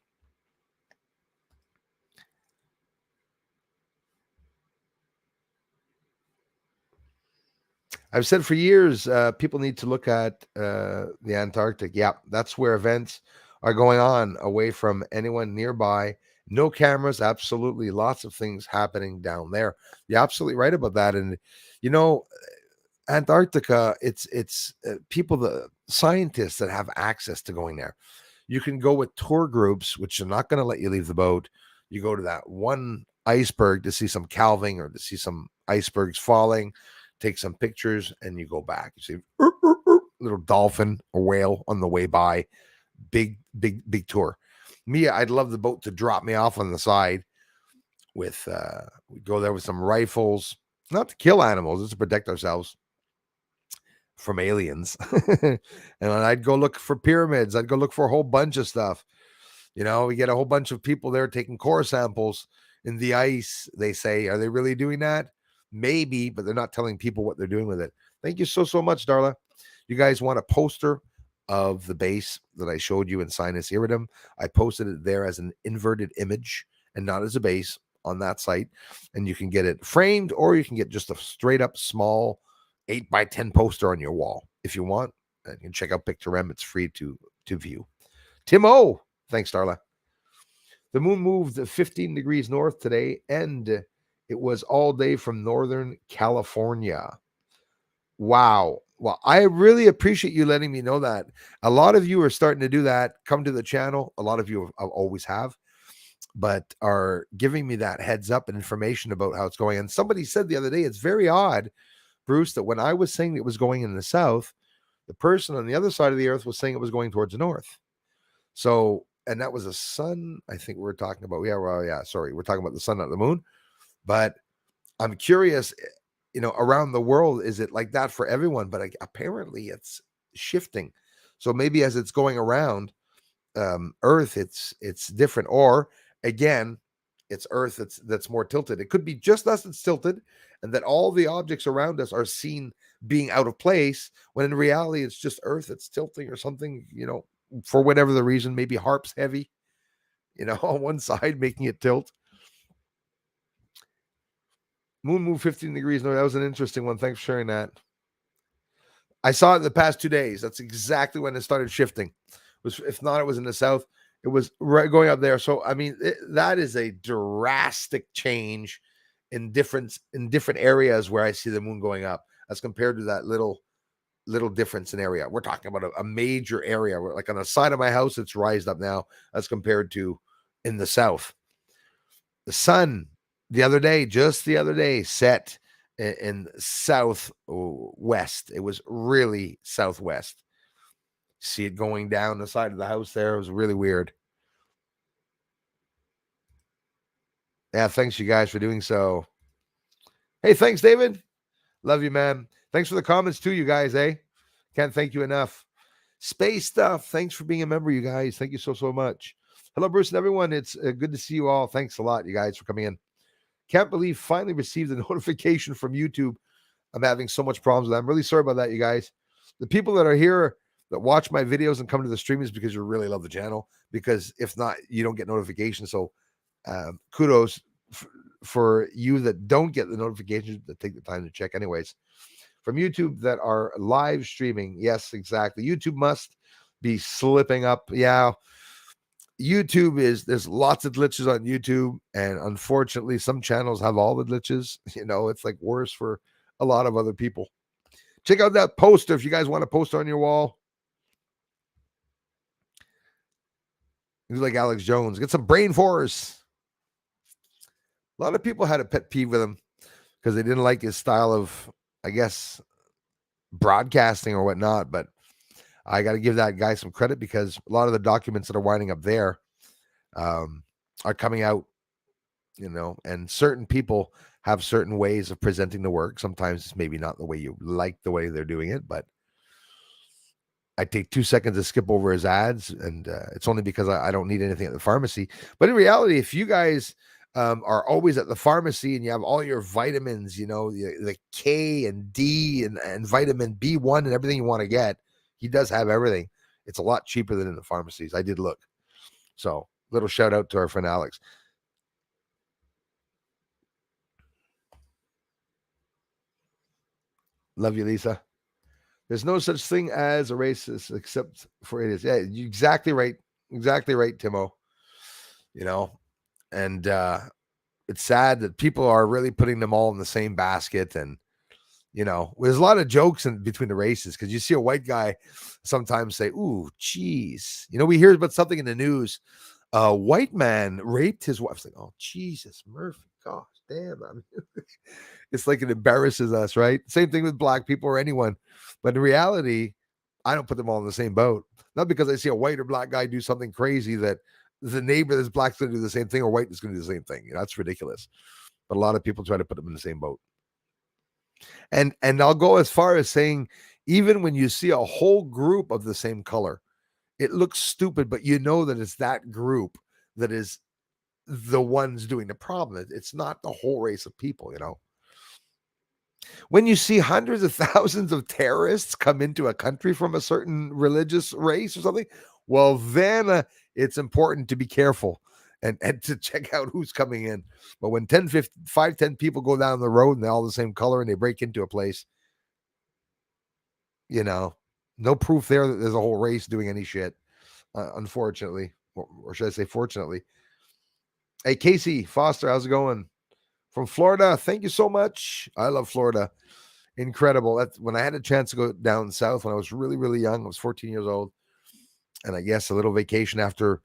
I've said for years, people need to look at the Antarctic. Yeah, that's where events are going on away from anyone nearby. No cameras, absolutely. Lots of things happening down there. You're absolutely right about that. And, Antarctica, it's people, the scientists that have access to going there. You can go with tour groups, which are not going to let you leave the boat. You go to that one iceberg to see some calving or to see some icebergs falling, take some pictures, and you go back. You see little dolphin or whale on the way by. Big tour. Me, I'd love the boat to drop me off on the side with, we go there with some rifles, not to kill animals, it's to protect ourselves from aliens. And I'd go look for pyramids. I'd go look for a whole bunch of stuff. We get a whole bunch of people there taking core samples in the ice. They say, are they really doing that? Maybe, but they're not telling people what they're doing with it. Thank you so much, Darla. You guys want a poster of the base that I showed you in Sinus Iridum? I posted it there as an inverted image and not as a base on that site. And you can get it framed, or you can get just a straight up small 8x10 poster on your wall if you want. And you can check out Pictorem. It's free to view. Tim O, thanks, Darla. The moon moved 15 degrees north today, and it was all day from Northern California. Wow. Well, I really appreciate you letting me know that. A lot of you are starting to do that. Come to the channel. A lot of you always have, but are giving me that heads up and information about how it's going. And somebody said the other day, it's very odd, Bruce, that when I was saying it was going in the south, the person on the other side of the earth was saying it was going towards the north. So, and that was a sun, I think we were talking about. Sorry, we're talking about the sun, not the moon. But I'm curious, around the world, is it like that for everyone? But apparently it's shifting. So maybe as it's going around Earth, it's different. Or again, it's Earth that's more tilted. It could be just us that's tilted, and that all the objects around us are seen being out of place, when in reality it's just Earth that's tilting or something, for whatever the reason. Maybe HAARP's heavy, on one side, making it tilt. Moon moved 15 degrees. No, that was an interesting one. Thanks for sharing that. I saw it in the past 2 days. That's exactly when it started shifting. If not, it was in the south. It was right going up there. So, I mean, that is a drastic change in different areas where I see the moon going up as compared to that little difference in area. We're talking about a major area. Like on the side of my house, it's rised up now as compared to in the south. The sun just the other day, set in southwest. It was really southwest. See it going down the side of the house there. It was really weird. Yeah, thanks you guys for doing so. Hey, thanks, David. Love you, man. Thanks for the comments too, you guys, eh? Can't thank you enough. Space Stuff, thanks for being a member, you guys. Thank you so much. Hello, Bruce and everyone. It's good to see you all. Thanks a lot, you guys, for coming in. Can't believe finally received a notification from YouTube. I'm having so much problems with that. I'm really sorry about that, you guys. The people that are here that watch my videos and come to the stream is because you really love the channel. Because if not, you don't get notifications. So kudos for you that don't get the notifications that take the time to check anyways. From YouTube that are live streaming. Yes, exactly. YouTube must be slipping up. Yeah. There's lots of glitches on YouTube. And unfortunately, some channels have all the glitches. It's like worse for a lot of other people. Check out that poster if you guys want to post on your wall. He's like Alex Jones. Get some brain force. A lot of people had a pet peeve with him because they didn't like his style of, I guess, broadcasting or whatnot. But I got to give that guy some credit because a lot of the documents that are winding up there are coming out, and certain people have certain ways of presenting the work. Sometimes it's maybe not the way you like the way they're doing it, but I take 2 seconds to skip over his ads, and it's only because I don't need anything at the pharmacy. But in reality, if you guys are always at the pharmacy and you have all your vitamins, the K and D and vitamin B1 and everything you want to get, he does have everything. It's a lot cheaper than in the pharmacies. I did look. So little shout out to our friend Alex. Love you, Lisa. There's no such thing as a racist except for it is. Yeah, you're exactly right. Exactly right, Timo. And it's sad that people are really putting them all in the same basket. And, there's a lot of jokes in between the races because you see a white guy sometimes say, ooh, geez. We hear about something in the news. A white man raped his wife. It's like, oh, Jesus, Murphy. Gosh, damn. I mean, it's like it embarrasses us, right? Same thing with black people or anyone. But in reality, I don't put them all in the same boat. Not because I see a white or black guy do something crazy that the neighbor that's black is going to do the same thing or white is going to do the same thing. That's ridiculous. But a lot of people try to put them in the same boat. And I'll go as far as saying, even when you see a whole group of the same color, it looks stupid, but that it's that group that is the ones doing the problem. It's not the whole race of people, When you see hundreds of thousands of terrorists come into a country from a certain religious race or something, well, then it's important to be careful and to check out who's coming in. But when 10 people go down the road and they're all the same color and they break into a place, no proof there that there's a whole race doing any shit, unfortunately. Or should I say fortunately. Hey, Casey Foster, how's it going? From Florida, thank you so much. I love Florida. Incredible. That's when I had a chance to go down south when I was really, really young. I was 14 years old. And I guess a little vacation after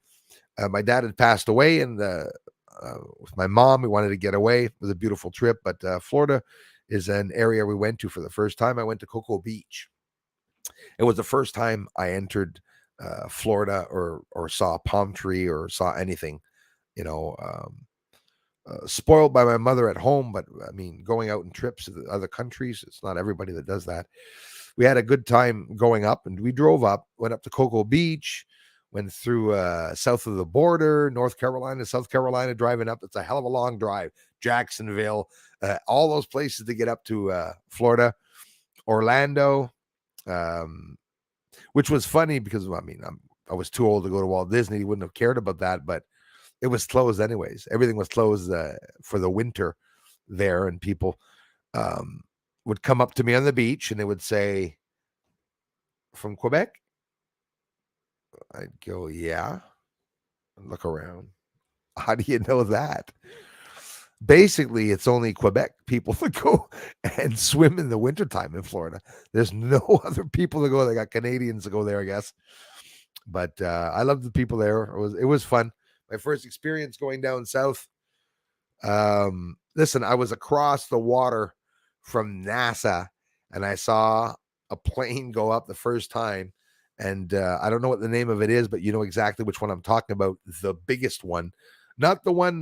my dad had passed away. And with my mom, we wanted to get away. It was a beautiful trip. But Florida is an area we went to for the first time. I went to Cocoa Beach. It was the first time I entered Florida or saw a palm tree or saw anything, spoiled by my mother at home, but I mean, going out in trips to the other countries, it's not everybody that does that. We had a good time going up, and we drove up, went up to Cocoa Beach, went through south of the border, North Carolina, South Carolina, driving up. It's a hell of a long drive. Jacksonville, all those places to get up to Florida, Orlando, which was funny because I was too old to go to Walt Disney. He wouldn't have cared about that, but it was closed anyways. Everything was closed for the winter there, and people would come up to me on the beach and they would say, "From Quebec?" I'd go, "Yeah." And look around. How do you know that? Basically, it's only Quebec people that go and swim in the wintertime in Florida. There's no other people that go. They got Canadians that go there, I guess. But I love the people there. It was fun. My first experience going down south. Listen, I was across the water from NASA and I saw a plane go up the first time. And I don't know what the name of it is, but you know exactly which one I'm talking about. The biggest one, not the one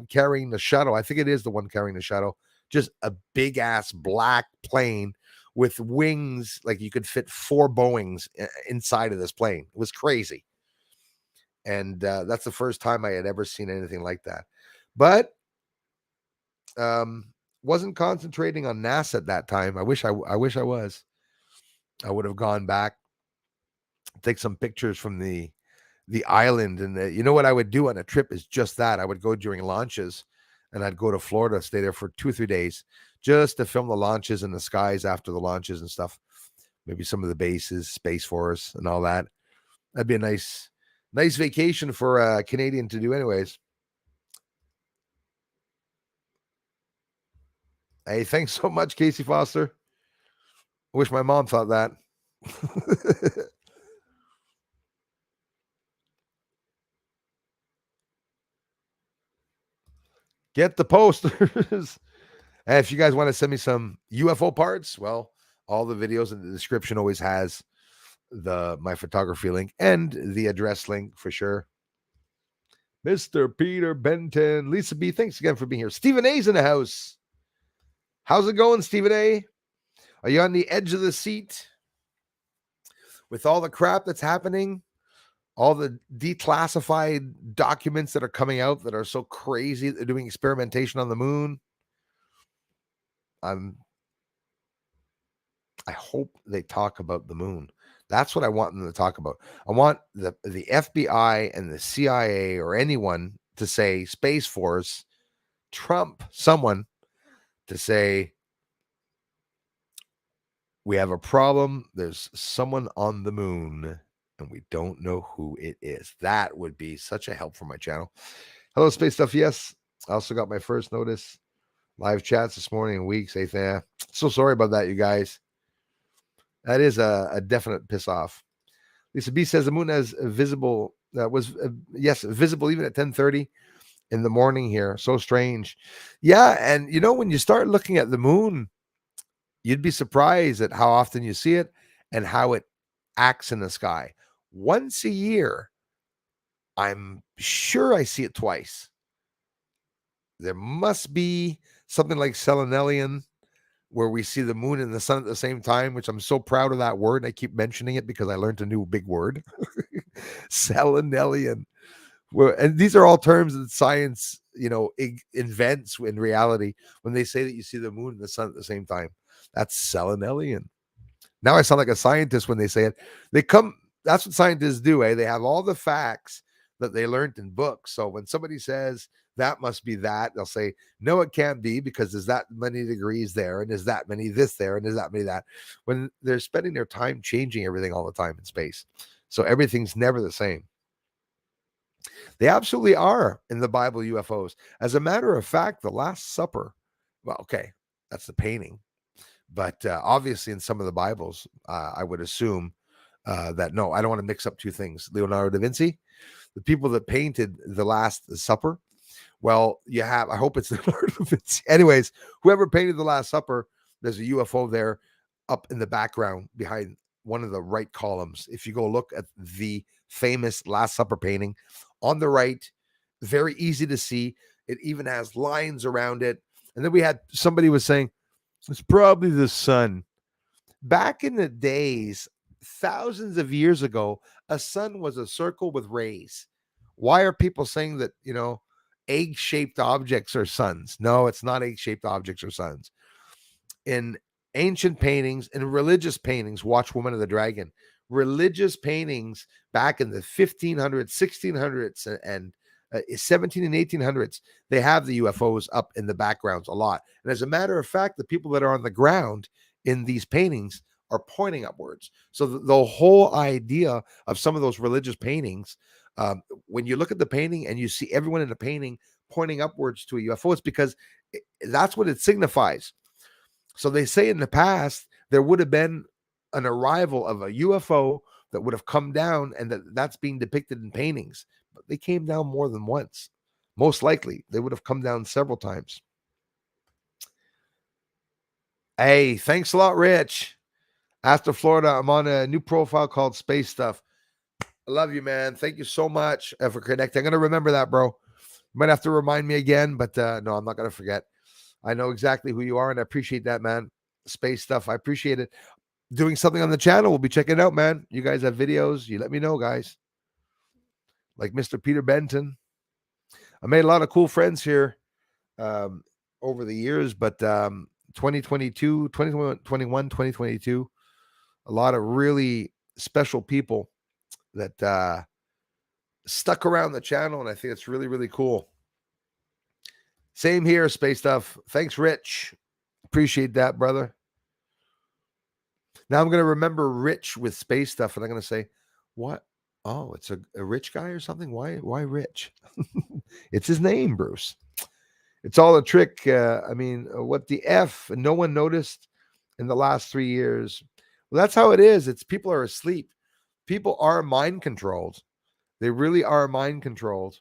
carrying the shuttle. I think it is the one carrying the shuttle. Just a big ass black plane with wings. Like you could fit 4 Boeings inside of this plane. It was crazy. And that's the first time I had ever seen anything like that. But wasn't concentrating on NASA at that time. I wish I was. I would have gone back, take some pictures from the island, and you know what I would do on a trip is just that. I would go during launches, and I'd go to Florida, stay there for 2 or 3 days, just to film the launches and the skies after the launches and stuff. Maybe some of the bases, Space Force, and all that. That'd be a nice vacation for a Canadian to do, anyways. Hey, thanks so much, Casey Foster. I wish my mom thought that. Get the posters. And if you guys want to send me some UFO parts, well, all the videos in the description always has my photography link and the address link for sure. Mr. Peter Benton, Lisa B, thanks again for being here. Stephen A's in the house. How's it going, Stephen A? Are you on the edge of the seat with all the crap that's happening? All the declassified documents that are coming out that are so crazy. They're doing experimentation on the moon. I hope they talk about the moon. That's what I want them to talk about. I want the FBI and the CIA or anyone to say, Space Force, Trump, someone to say, we have a problem. There's someone on the moon and we don't know who it is. That would be such a help for my channel. Hello, Space Stuff. Yes, I also got my first notice. Live chats this morning in weeks. So sorry about that, you guys. That is a definite piss off. Lisa B says the moon has visible, yes, visible even at 10:30 in the morning here. So strange. Yeah, and when you start looking at the moon, you'd be surprised at how often you see it and how it acts in the sky. Once a year, I'm sure I see it twice. There must be something like selenelian, where we see the moon and the sun at the same time, which I'm so proud of that word. I keep mentioning it because I learned a new big word. Selenelian. And these are all terms that science, invents in reality when they say that you see the moon and the sun at the same time. That's selenelian. Now I sound like a scientist when they say it. That's what scientists do, eh? They have all the facts that they learned in books. So when somebody says that must be that, they'll say, no, it can't be because there's that many degrees there and there's that many this there and there's that many that. When they're spending their time changing everything all the time in space. So everything's never the same. They absolutely are in the Bible, UFOs. As a matter of fact, the Last Supper, well, okay, that's the painting. But obviously in some of the Bibles, I would assume that, no, I don't want to mix up two things. Leonardo da Vinci, the people that painted the Last Supper, well, I hope it's Leonardo da Vinci. Anyways, whoever painted the Last Supper, there's a UFO there up in the background behind one of the right columns. If you go look at the famous Last Supper painting on the right, very easy to see. It even has lines around it. And then we had somebody was saying, it's probably the sun. Back in the days, thousands of years ago, a sun was a circle with rays. Why are people saying that, egg-shaped objects are suns? No, it's not egg-shaped objects or suns. In ancient paintings and religious paintings, watch Woman of the Dragon, religious paintings back in the 1500s, 1600s, and 17 and 1800s, they have the UFOs up in the backgrounds a lot. And as a matter of fact, the people that are on the ground in these paintings are pointing upwards. So the whole idea of some of those religious paintings, when you look at the painting and you see everyone in the painting pointing upwards to a UFO, it's because that's what it signifies. So they say in the past, there would have been an arrival of a UFO that would have come down, and that's being depicted in paintings. But they came down more than once. Most likely, they would have come down several times. Hey, thanks a lot, Rich. After Florida, I'm on a new profile called Space Stuff. I love you, man. Thank you so much for connecting. I'm going to remember that, bro. You might have to remind me again, but no, I'm not going to forget. I know exactly who you are, and I appreciate that, man. space stuff. I appreciate it. Doing something on the channel. We'll be checking it out, man. You guys have videos. You let me know, guys. Like Mr. Peter Benton. I made a lot of cool friends here over the years, but 2022, 2021, 2022, a lot of really special people that stuck around the channel, and I think it's really, really cool. Same here, space stuff. Thanks, Rich. Appreciate that, brother. Now I'm going to remember Rich with space stuff, and I'm going to say, what? Oh, it's a rich guy or something? Why Rich? It's his name, Bruce. It's all a trick. I mean, what the F? No one noticed in the last 3 years. Well, that's how it is. It's people are asleep. People are mind controlled. They really are mind controlled.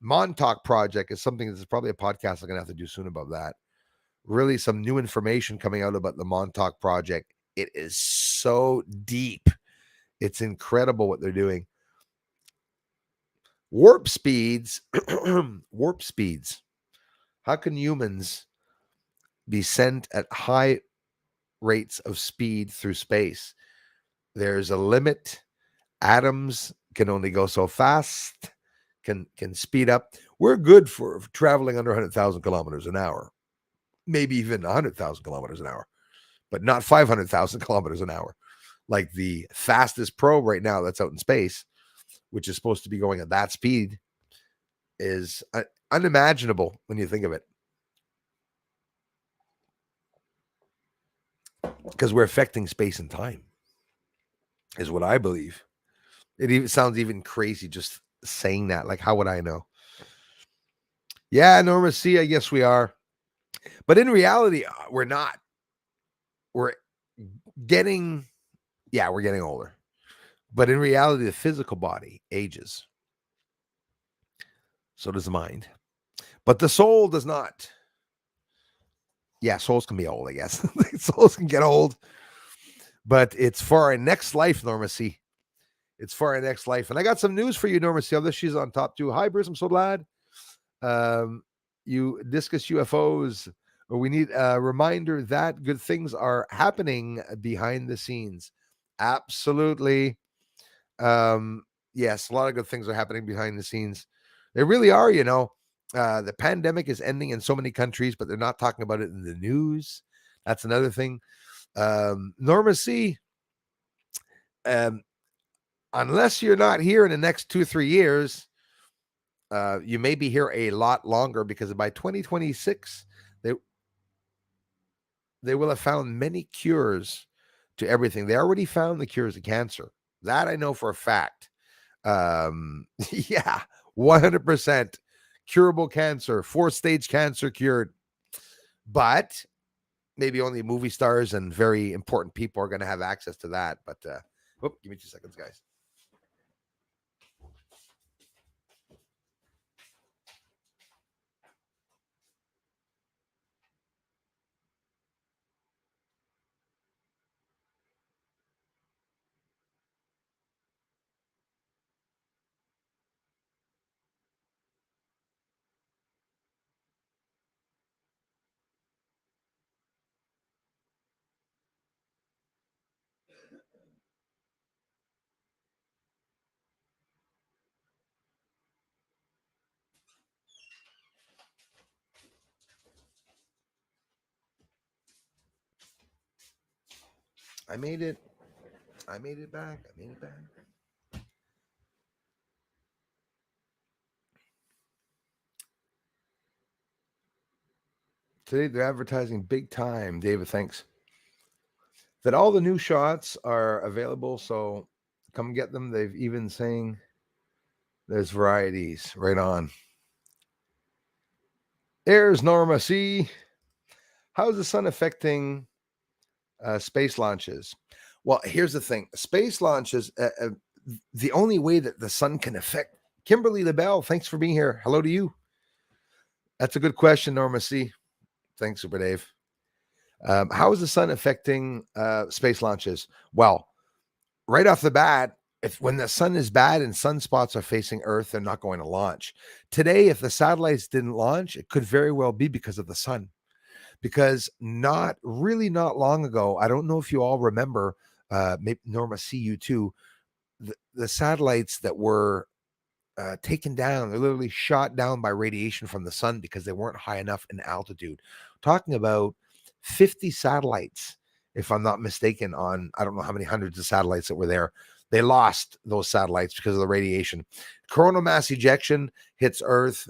Montauk Project is something that's probably a podcast I'm going to have to do soon about that. Really some new information coming out about the Montauk Project. It is so deep. It's incredible what they're doing. Warp speeds. Warp speeds. How can humans be sent at high rates of speed through space? There's a limit. Atoms can only go so fast, can speed up. We're good for traveling under 100,000 kilometers an hour, maybe even 100,000 kilometers an hour, but not 500,000 kilometers an hour. Like the fastest probe right now that's out in space, which is supposed to be going at that speed, is unimaginable when you think of it. Because we're affecting space and time, is what I believe. It even sounds even crazy just saying that. Like, how would I know? Yeah, Norma C, I guess we are. But in reality, we're not. We're getting older. But in reality, the physical body ages. So does the mind. But the soul does not. Yeah, souls can be old, I guess. Souls can get old. But it's for our next life, Norma C. It's for our next life. And I got some news for you, Norma C. She's on top too. Hi, Bruce. I'm so glad. You discuss UFOs. We need a reminder that good things are happening behind the scenes. Absolutely. Yes, a lot of good things are happening behind the scenes. They really are, you know. The pandemic is ending in so many countries, but they're not talking about it in the news. That's another thing. Norma C, unless you're not here in the next 2 or 3 years, you may be here a lot longer, because by 2026, they will have found many cures to everything. They already found the cures to cancer. That I know for a fact. Yeah, 100% curable cancer, 4-stage cancer cured. But maybe only movie stars and very important people are going to have access to that. But give me 2 seconds, guys. I made it back. Today they're advertising big time. David, thanks. That all the new shots are available, so come get them. They've even saying there's varieties. Right on. There's Norma C. How's the sun affecting space launches? Well, here's the thing. Space launches, the only way that the sun can affect... Kimberly LaBelle, thanks for being here. Hello to you. That's a good question, Norma C. Thanks, Super Dave. How is the sun affecting space launches? Well, right off the bat, when the sun is bad and sunspots are facing Earth, they're not going to launch. Today, if the satellites didn't launch, it could very well be because of the sun. because not long ago, I don't know if you all remember, maybe Norma, see you too, the satellites that were taken down, they're literally shot down by radiation from the sun because they weren't high enough in altitude. Talking about 50 satellites, if I'm not mistaken, on I don't know how many hundreds of satellites that were there. They lost those satellites because of the radiation. Coronal mass ejection hits Earth,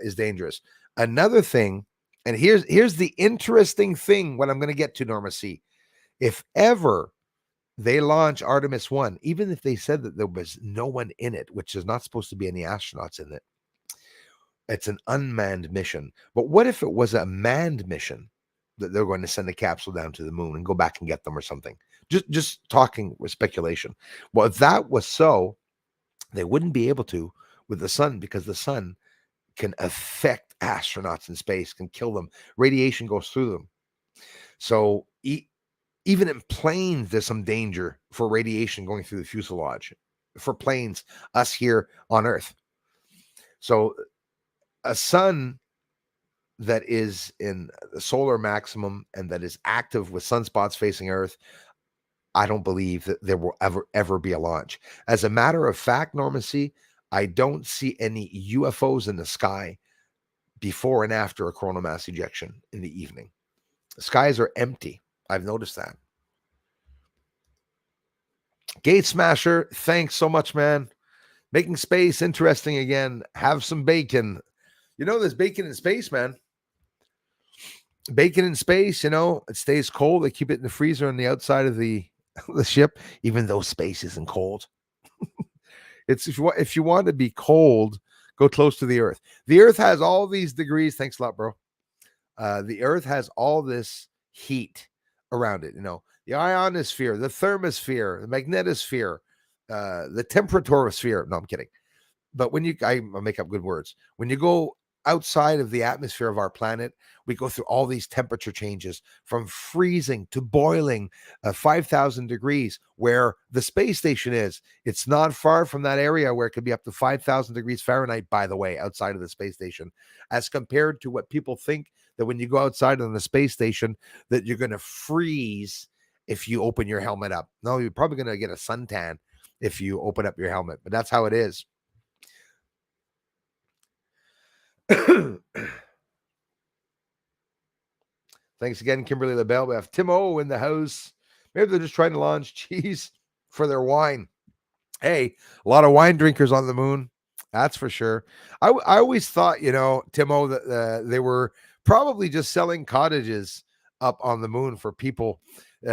is dangerous. Another thing, and here's the interesting thing, what I'm going to get to, Norma C. If ever they launch Artemis 1, even if they said that there was no one in it, which is not supposed to be any astronauts in it, it's an unmanned mission. But what if it was a manned mission that they're going to send a capsule down to the moon and go back and get them or something? Just talking with speculation. Well, if that was so, they wouldn't be able to with the sun, because the sun can affect astronauts in space, can kill them. Radiation goes through them. So even in planes, there's some danger for radiation going through the fuselage for planes, us here on Earth. So a sun that is in the solar maximum and that is active with sunspots facing Earth, I don't believe that there will ever be a launch. As a matter of fact, Norma C, I don't see any UFOs in the sky before and after a coronal mass ejection in the evening. The skies are empty. I've noticed that. Gate Smasher, thanks so much, man. Making space interesting again. Have some bacon. You know, there's bacon in space, man. Bacon in space, you know, it stays cold. They keep it in the freezer on the outside of the ship, even though space isn't cold. It's if you want to be cold, go close to the Earth. The Earth has all these degrees. Thanks a lot, bro. The Earth has all this heat around it. You know, the ionosphere, the thermosphere, the magnetosphere, the temperatorosphere. No, I'm kidding. But when I make up good words. When you go outside of the atmosphere of our planet, we go through all these temperature changes from freezing to boiling, 5,000 degrees, where the space station is. It's not far from that area where it could be up to 5,000 degrees Fahrenheit, by the way, outside of the space station, as compared to what people think that when you go outside on the space station, that you're going to freeze if you open your helmet up. No, you're probably going to get a suntan if you open up your helmet, but that's how it is. Thanks again, Kimberly LaBelle. We have Tim O in the house. Maybe they're just trying to launch cheese for their wine. Hey, a lot of wine drinkers on the moon. That's for sure. I always thought, you know, Tim O, that they were probably just selling cottages up on the moon for people, you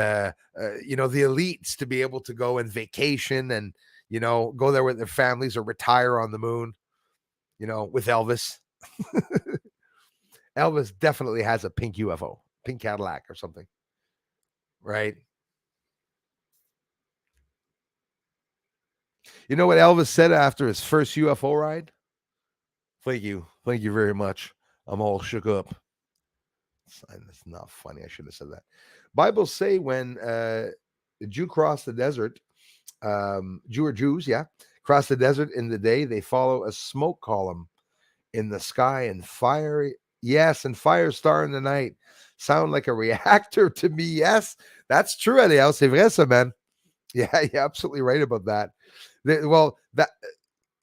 know, the elites to be able to go and vacation and, you know, go there with their families or retire on the moon, you know, with Elvis. Elvis definitely has a pink UFO, pink Cadillac or something, right? You know what Elvis said after his first UFO ride? Thank you very much. I'm all shook up. That's not funny. I should have said that. Bibles say when the Jew crossed the desert, Jew or Jews, yeah, cross the desert in the day, they follow a smoke column in the sky and fire. Yes, and fire star in the night. Sound like a reactor to me. Yes, that's true, Eliel. C'est vrai, ça, man. Yeah, you're absolutely right about that. Well, that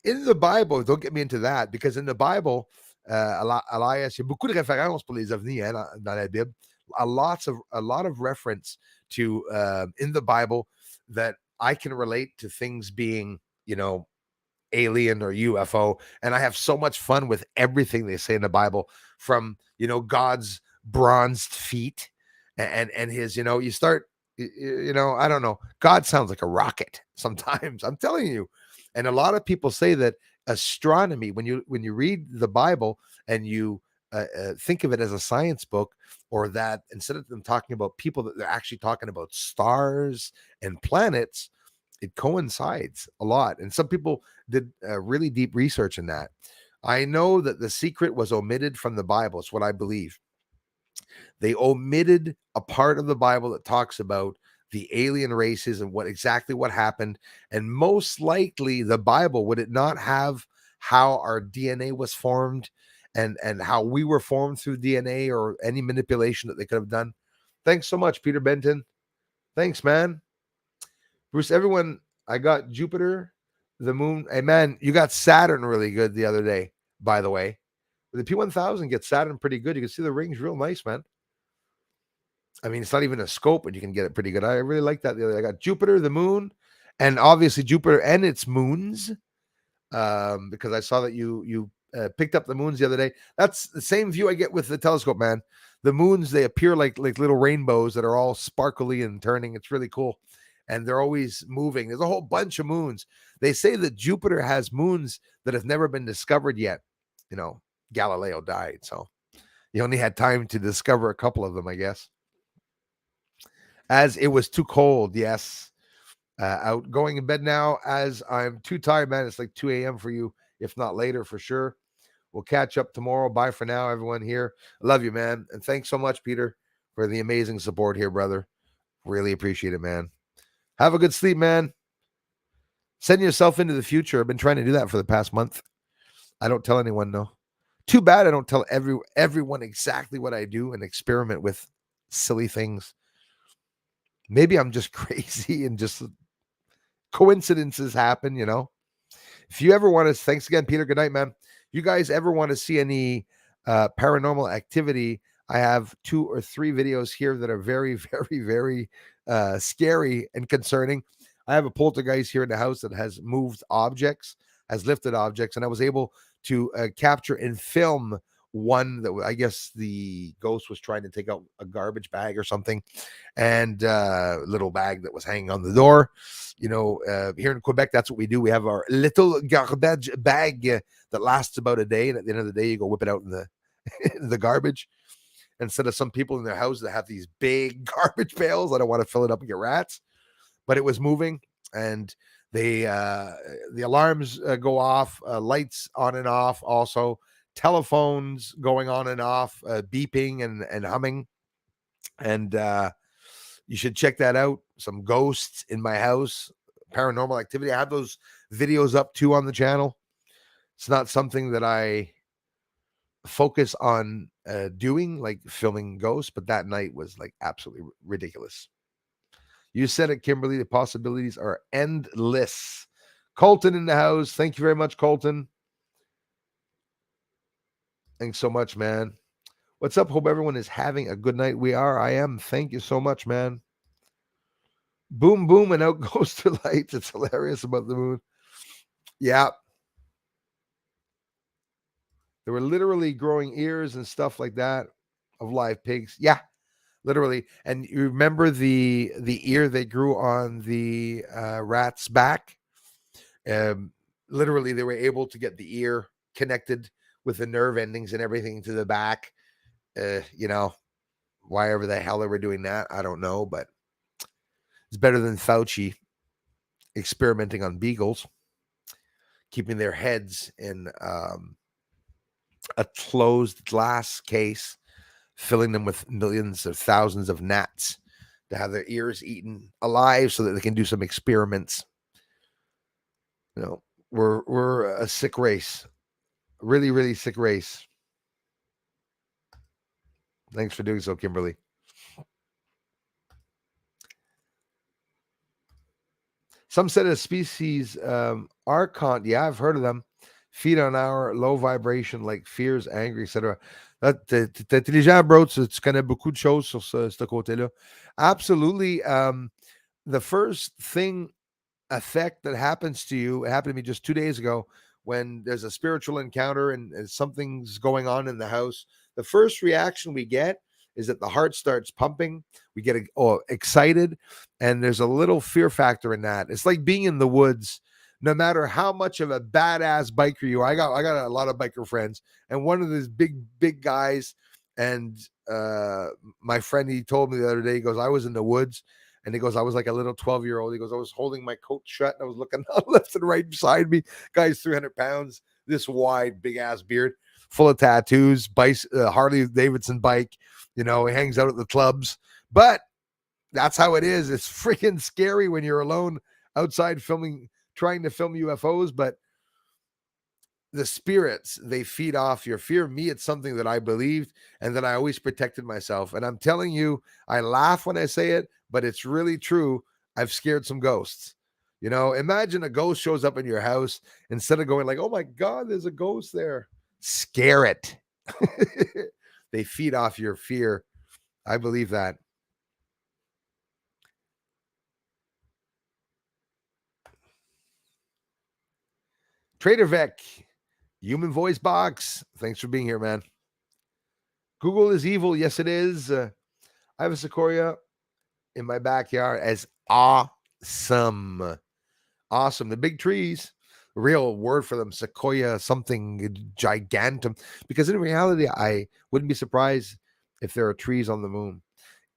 in the Bible, don't get me into that, because in the Bible, Elias, il y a beaucoup de références pour les ovnis dans la Bible. A lot of reference to in the Bible that I can relate to things being, you know, alien or UFO, and I have so much fun with everything they say in the Bible, from, you know, God's bronzed feet and his, you know, you start, you know, I don't know, God sounds like a rocket sometimes, I'm telling you. And a lot of people say that astronomy, when you read the Bible and you think of it as a science book, or that instead of them talking about people, that they're actually talking about stars and planets, it coincides a lot. And some people did really deep research in that. I know that the secret was omitted from the Bible. It's what I believe. They omitted a part of the Bible that talks about the alien races and exactly what happened. And most likely the Bible, would it not have how our DNA was formed and how we were formed through DNA or any manipulation that they could have done. Thanks so much, Peter Benton. Thanks, man. Bruce, everyone, I got Jupiter, the moon. Hey, man, you got Saturn really good the other day, by the way. The P1000 gets Saturn pretty good. You can see the rings real nice, man. I mean, it's not even a scope, but you can get it pretty good. I really like that the other day. I got Jupiter, the moon, and obviously Jupiter and its moons, because I saw that you picked up the moons the other day. That's the same view I get with the telescope, man. The moons, they appear like little rainbows that are all sparkly and turning. It's really cool. And they're always moving. There's a whole bunch of moons. They say that Jupiter has moons that have never been discovered yet. You know, Galileo died, so he only had time to discover a couple of them, I guess. As it was too cold, yes. Out going in bed now as I'm too tired, man. It's like 2 a.m. for you, if not later for sure. We'll catch up tomorrow. Bye for now, everyone here. I love you, man. And thanks so much, Peter, for the amazing support here, brother. Really appreciate it, man. Have a good sleep, man. Send yourself into the future. I've been trying to do that for the past month. I don't tell anyone, no. Too bad I don't tell everyone exactly what I do and experiment with silly things. Maybe I'm just crazy and just coincidences happen, you know. If you ever want to, thanks again, Peter. Good night, man. You guys ever want to see any paranormal activity? I have 2 or 3 videos here that are very, very, very scary and concerning. I have a poltergeist here in the house that has moved objects, has lifted objects, and I was able to capture and film one that I guess the ghost was trying to take out a garbage bag or something, and little bag that was hanging on the door. You know, here in Quebec, that's what we do. We have our little garbage bag that lasts about a day, and at the end of the day, you go whip it out in the in the garbage. Instead of some people in their house that have these big garbage pails, I don't want to fill it up and get rats. But it was moving, and they the alarms go off, lights on and off, also telephones going on and off, beeping and humming. And you should check that out. Some ghosts in my house, paranormal activity. I have those videos up too on the channel. It's not something that I focus on doing, like filming ghosts, but that night was like absolutely ridiculous. You said it, Kimberly. The possibilities are endless. Colton in the house. Thank you very much, Colton. Thanks so much, man. What's up? Hope everyone is having a good night. We are. I am. Thank you so much, man. Boom, boom, and out goes the lights. It's hilarious about the moon. Yeah. There were literally growing ears and stuff like that of live pigs. Yeah, literally. And you remember the ear they grew on the rat's back? Literally, they were able to get the ear connected with the nerve endings and everything to the back. You know, why ever the hell they were doing that, I don't know, but it's better than Fauci experimenting on beagles, keeping their heads in a closed glass case, filling them with millions or thousands of gnats to have their ears eaten alive so that they can do some experiments. You know, we're a sick race, really, really sick race. Thanks for doing so, Kimberly. Some said a species archon. Yeah, I've heard of them. Feed on our low vibration, like fears, angry, etc. T'es intelligent, bro. Tu connais beaucoup de choses sur ce côté-là. Absolutely. The first thing, effect that happens to you, it happened to me just 2 days ago when there's a spiritual encounter and something's going on in the house. The first reaction we get is that the heart starts pumping. We get excited, and there's a little fear factor in that. It's like being in the woods. No matter how much of a badass biker you are, I got a lot of biker friends, and one of these big guys, and my friend, he told me the other day, he goes, I was in the woods, and he goes, I was like a little 12-year-old. He goes, I was holding my coat shut, and I was looking left and right beside me. Guy's 300 pounds, this wide, big ass beard, full of tattoos, Harley Davidson bike. You know, he hangs out at the clubs, but that's how it is. It's freaking scary when you're alone outside trying to film UFOs, but the spirits, they feed off your fear. Me, it's something that I believed and that I always protected myself. And I'm telling you, I laugh when I say it, but it's really true. I've scared some ghosts. You know, imagine a ghost shows up in your house. Instead of going like, oh my God, there's a ghost there, scare it. They feed off your fear. I believe that. Trader Vec, Human Voice Box. Thanks for being here, man. Google is evil. Yes, it is. I have a sequoia in my backyard as awesome. Awesome. The big trees, real word for them, sequoia, something gigantum. Because in reality, I wouldn't be surprised if there are trees on the moon.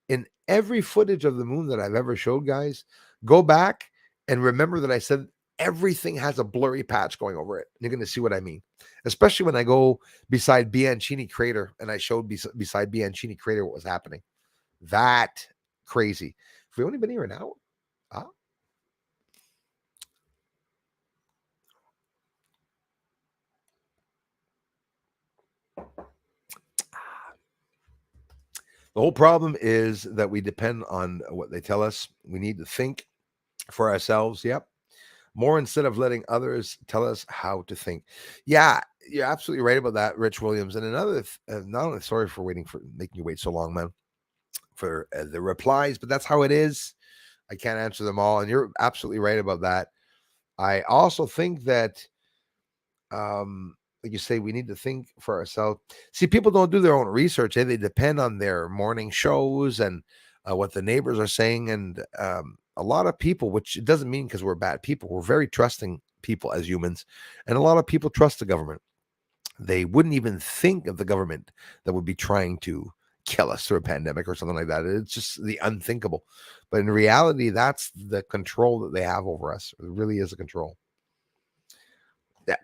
In every footage of the moon that I've ever showed, guys, go back and remember that I said everything has a blurry patch going over it. You're going to see what I mean. Especially when I go beside Bianchini Crater and I showed beside Bianchini Crater what was happening. That crazy. Have we only been here an hour? Ah. The whole problem is that we depend on what they tell us. We need to think for ourselves. Yep. More instead of letting others tell us how to think. Yeah, you're absolutely right about that, Rich Williams. And another, not only sorry for making you wait so long, man, for the replies, but that's how it is. I can't answer them all. And you're absolutely right about that. I also think that, like you say, we need to think for ourselves. See, people don't do their own research. They depend on their morning shows and what the neighbors are saying. And a lot of people, which it doesn't mean because we're bad people, we're very trusting people as humans. And a lot of people trust the government. They wouldn't even think of the government that would be trying to kill us through a pandemic or something like that. It's just the unthinkable. But in reality, that's the control that they have over us. It really is a control. Yeah,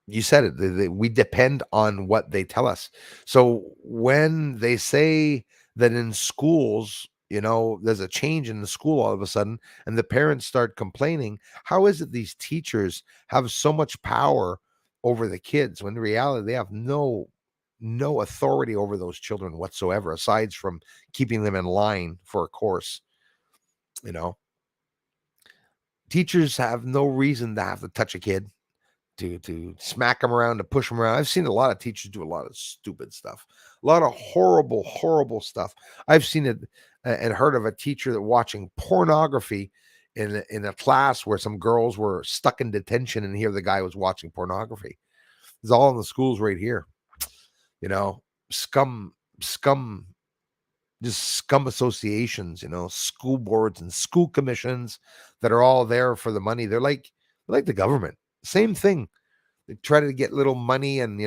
you said it. We depend on what they tell us. So when they say that in schools, there's a change in the school all of a sudden, and the parents start complaining, how is it these teachers have so much power over the kids when in reality they have no authority over those children whatsoever, aside from keeping them in line for a course? You know, teachers have no reason to have to touch a kid, to smack them around, to push them around. I've seen a lot of teachers do a lot of stupid stuff, a lot of horrible stuff. I've seen it and heard of a teacher that watching pornography in a class where some girls were stuck in detention, and here the guy was watching pornography. It's all in the schools right here. Scum, scum, just scum associations. School boards and school commissions that are all there for the money. They're like the government. Same thing. They try to get little money and,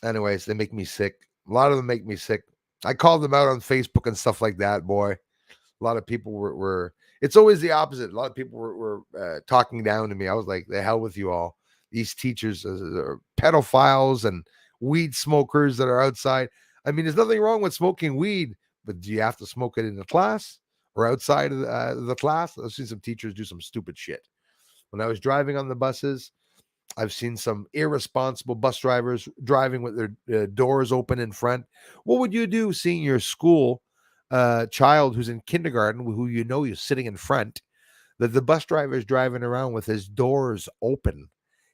anyways, they make me sick. A lot of them make me sick. I called them out on Facebook and stuff like that, boy. A lot of people were it's always the opposite. A lot of people were talking down to me. I was like, the hell with you all. These teachers are pedophiles and weed smokers that are outside. I mean, there's nothing wrong with smoking weed, but do you have to smoke it in the class or outside of the class? I've seen some teachers do some stupid shit. When I was driving on the buses, I've seen some irresponsible bus drivers driving with their doors open in front. What would you do seeing your school child who's in kindergarten, who is sitting in front, that the bus driver is driving around with his doors open?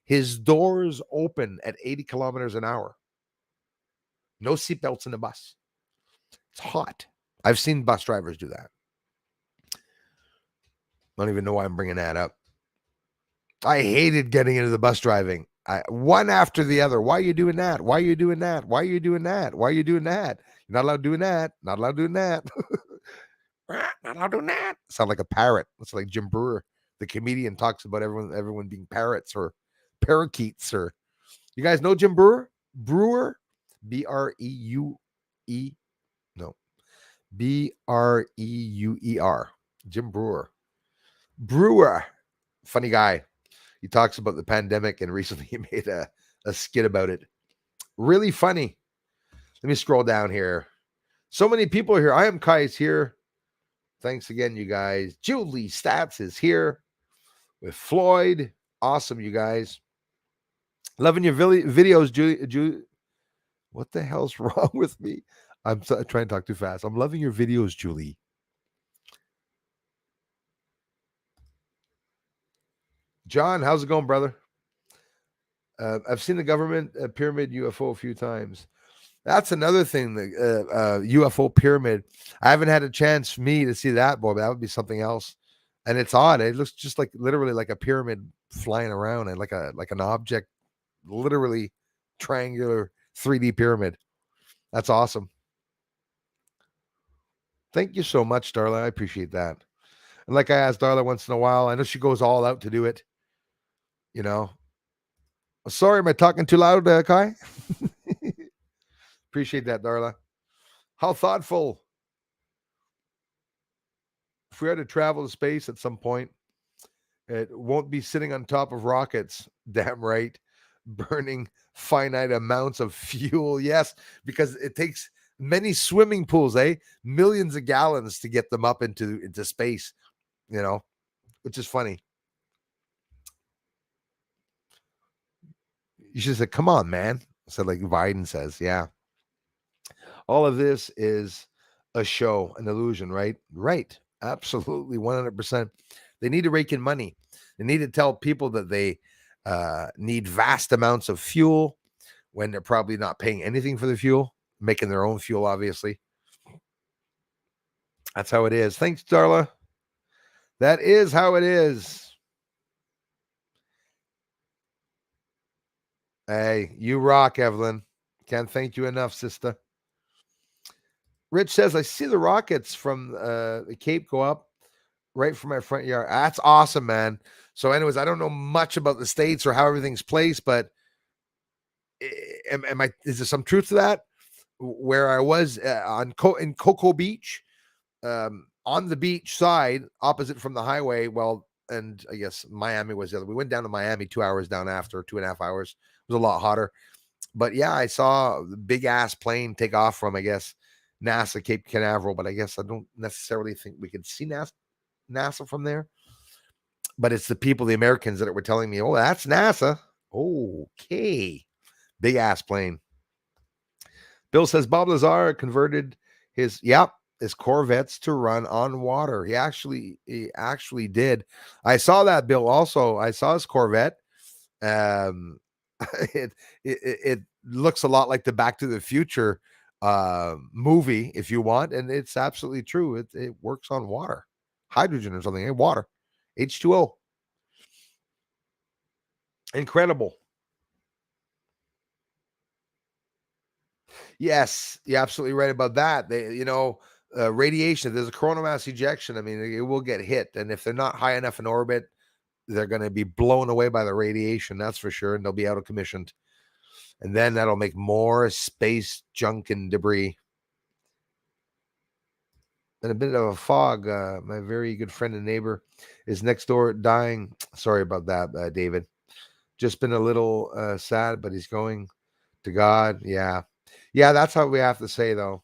His doors open at 80 kilometers an hour. No seatbelts in the bus. It's hot. I've seen bus drivers do that. I don't even know why I'm bringing that up. I hated getting into the bus driving. One after the other. Why are you doing that? Why are you doing that? Why are you doing that? Why are you doing that? You're not allowed doing that. Not allowed doing that. Not allowed doing that. Sound like a parrot. It's like Jim Brewer, the comedian, talks about everyone being parrots or parakeets. Or you guys know Jim Brewer? Brewer, B-R-E-U-E. No, Breuer. Jim Brewer. Brewer, funny guy. He talks about the pandemic, and recently he made a skit about it. Really funny. Let me scroll down here. So many people are here. I am Kai's here. Thanks again, you guys. Julie Stats is here with Floyd. Awesome, you guys. Loving your videos, Julie. What the hell's wrong with me? I'm trying to talk too fast. I'm loving your videos, Julie. John, how's it going, brother? I've seen the government pyramid UFO a few times. That's another thing. The UFO pyramid. I haven't had a chance for me to see that, boy. But that would be something else. And it's odd. It looks just like literally like a pyramid flying around and like an object, literally triangular 3D pyramid. That's awesome. Thank you so much, Darla. I appreciate that. And like I ask Darla once in a while, I know she goes all out to do it. You know. Sorry, am I talking too loud, Kai? Appreciate that, Darla. How thoughtful. If we had to travel to space at some point, it won't be sitting on top of rockets. Damn right. Burning finite amounts of fuel. Yes, because it takes many swimming pools, millions of gallons to get them up into space, which is funny. You should say, come on, man. So like Biden says, yeah. All of this is a show, an illusion, right? Right. Absolutely. 100%. They need to rake in money. They need to tell people that they need vast amounts of fuel when they're probably not paying anything for the fuel, making their own fuel, obviously. That's how it is. Thanks, Darla. That is how it is. Hey, you rock, Evelyn. Can't thank you enough, sister. Rich says, I see the rockets from the Cape go up right from my front yard. That's awesome, man. So, anyways, I don't know much about the States or how everything's placed, but is there some truth to that? Where I was in Cocoa Beach, on the beach side, opposite from the highway. Well, and I guess Miami was the other. We went down to Miami 2 hours down after 2.5 hours. It was a lot hotter. But yeah, I saw the big ass plane take off from, I guess, NASA Cape Canaveral. But I guess I don't necessarily think we could see NASA from there. But it's the people, the Americans, that were telling me, oh, that's NASA. Okay. Big ass plane. Bill says Bob Lazar converted his Corvettes to run on water. He actually did. I saw that, Bill. Also, I saw his Corvette. It looks a lot like the Back to the Future movie, if you want, and it's absolutely true. It works on water, hydrogen or something. Water, H2O. Incredible. Yes, you're absolutely right about that. Radiation. If there's a coronal mass ejection, I mean, it will get hit, and if they're not high enough in orbit, they're going to be blown away by the radiation. That's for sure, and they'll be out of commission. And then that'll make more space junk and debris. And a bit of a fog. My very good friend and neighbor is next door dying. Sorry about that, David. Just been a little sad, but he's going to God. Yeah. That's how we have to say, though.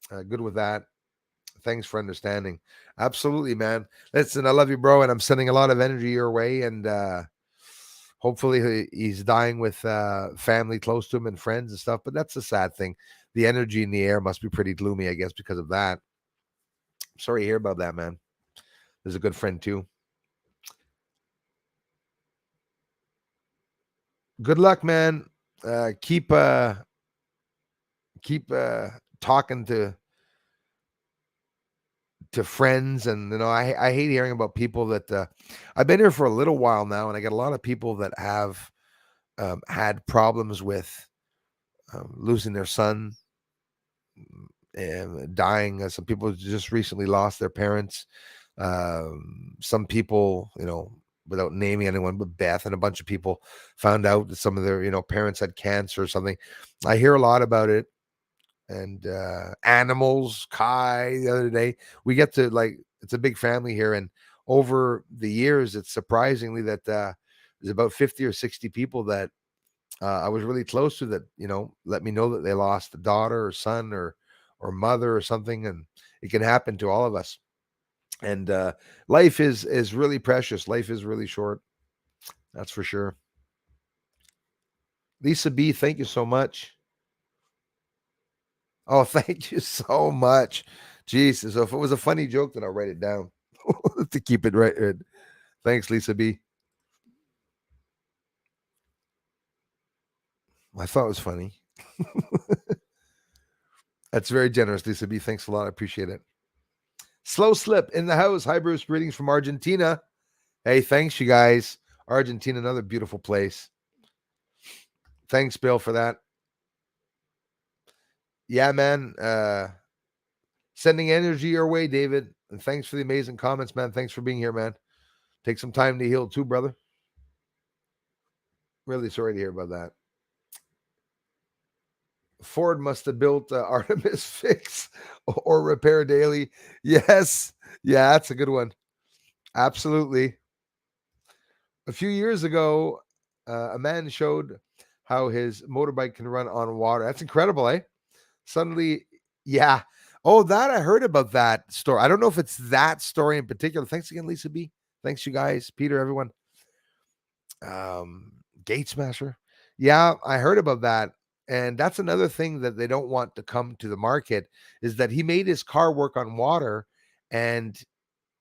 Good with that. Thanks for understanding. Absolutely, man. Listen, I love you, bro, and I'm sending a lot of energy your way, and hopefully he's dying with family close to him and friends and stuff. But that's a sad thing. The energy in the air must be pretty gloomy, I guess, because of that. Sorry to hear about that, man. There's a good friend too. Good luck, man. Keep talking to friends, and I hate hearing about people that I've been here for a little while now, and I get a lot of people that have had problems with losing their son and dying. Some people just recently lost their parents. Some people, without naming anyone, but Beth and a bunch of people found out that some of their parents had cancer or something. I hear a lot about it. And animals, Kai, the other day, we get to, like, it's a big family here, and over the years, it's surprisingly that there's about 50 or 60 people that I was really close to that, let me know that they lost a daughter or son or mother or something, and it can happen to all of us. And life is really precious. Life is really short. That's for sure. Lisa B, thank you so much. Oh, thank you so much. Jesus, so if it was a funny joke, then I'll write it down to keep it right. Thanks, Lisa B. I thought it was funny. That's very generous, Lisa B. Thanks a lot. I appreciate it. Slow Slip in the house. Hi, Bruce. Greetings from Argentina. Hey, thanks, you guys. Argentina, another beautiful place. Thanks, Bill, for that. Yeah, man. Sending energy your way, David. And thanks for the amazing comments, man. Thanks for being here, man. Take some time to heal too, brother. Really sorry to hear about that. Ford must have built Artemis fix or repair daily. Yes. Yeah, that's a good one. Absolutely. A few years ago, a man showed how his motorbike can run on water. That's incredible, eh? Suddenly, yeah. Oh, that I heard about that story. I don't know if it's that story in particular. Thanks again, Lisa B. Thanks, you guys, Peter, everyone. Gate Smasher. Yeah, I heard about that. And that's another thing that they don't want to come to the market is that he made his car work on water and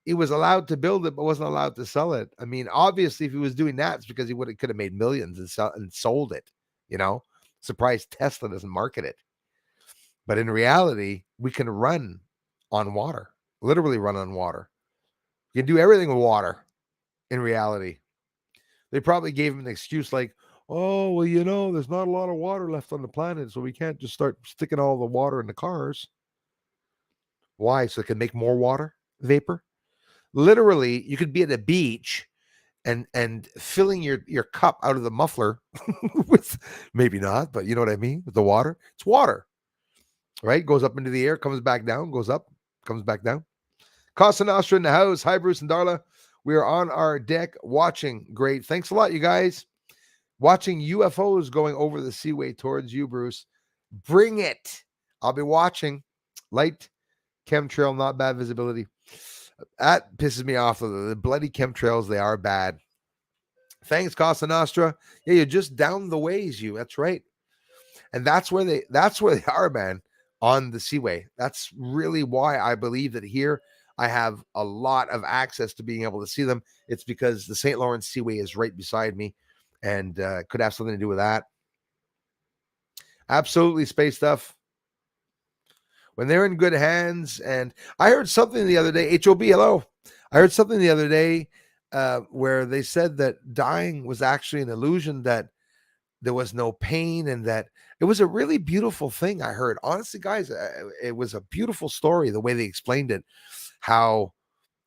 he was allowed to build it, but wasn't allowed to sell it. I mean, obviously, if he was doing that, it's because he could have made millions and sold it. You know, surprised Tesla doesn't market it. But in reality, we can run on water, literally run on water. You can do everything with water in reality. They probably gave him an excuse like, oh, well, there's not a lot of water left on the planet, so we can't just start sticking all the water in the cars. Why? So it can make more water vapor? Literally, you could be at a beach and filling your cup out of the muffler with, maybe not, but you know what I mean, with the water. It's water, right? Goes up into the air, comes back down, goes up, comes back down. Costa Nostra in the house. Hi, Bruce and Darla. We are on our deck watching. Great. Thanks a lot, you guys. Watching UFOs going over the seaway towards you, Bruce. Bring it. I'll be watching. Light chemtrail, not bad visibility. That pisses me off. The bloody chemtrails, they are bad. Thanks, Costa Nostra. Yeah, you're just down the ways, you. That's right. And that's where they are, man, on the seaway. That's really why I believe that here I have a lot of access to being able to see them. It's because the St. Lawrence Seaway is right beside me and could have something to do with that. Absolutely, space stuff. When they're in good hands. And I heard something the other day, HOB, hello. I heard something the other day where they said that dying was actually an illusion, that there was no pain, and that it was a really beautiful thing. I heard, honestly, guys, it was a beautiful story, the way they explained it, how,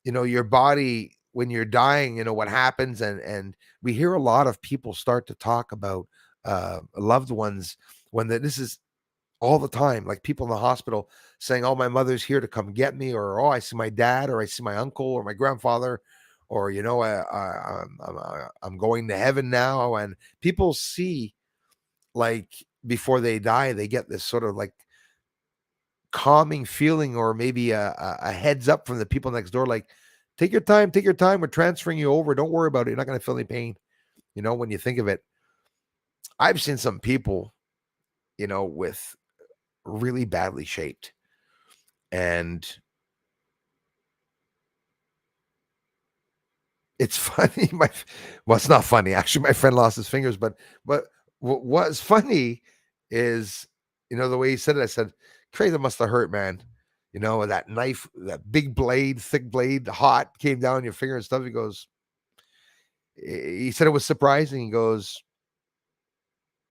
your body, when you're dying, what happens. And we hear a lot of people start to talk about loved ones when this is all the time, like people in the hospital saying, oh, my mother's here to come get me, or, oh, I see my dad, or I see my uncle or my grandfather, or, I'm going to heaven now. And people see, like, before they die, they get this sort of like calming feeling, or maybe a heads up from the people next door, like, take your time, we're transferring you over, don't worry about it, you're not going to feel any pain. When you think of it, I've seen some people, with really badly shaped, and it's funny. Well, it's not funny, actually. My friend lost his fingers, but what's funny is, the way he said it. I said, Crazy, that must have hurt, man. That knife, that big blade, thick blade, hot, came down your finger and stuff. He said it was surprising. He goes,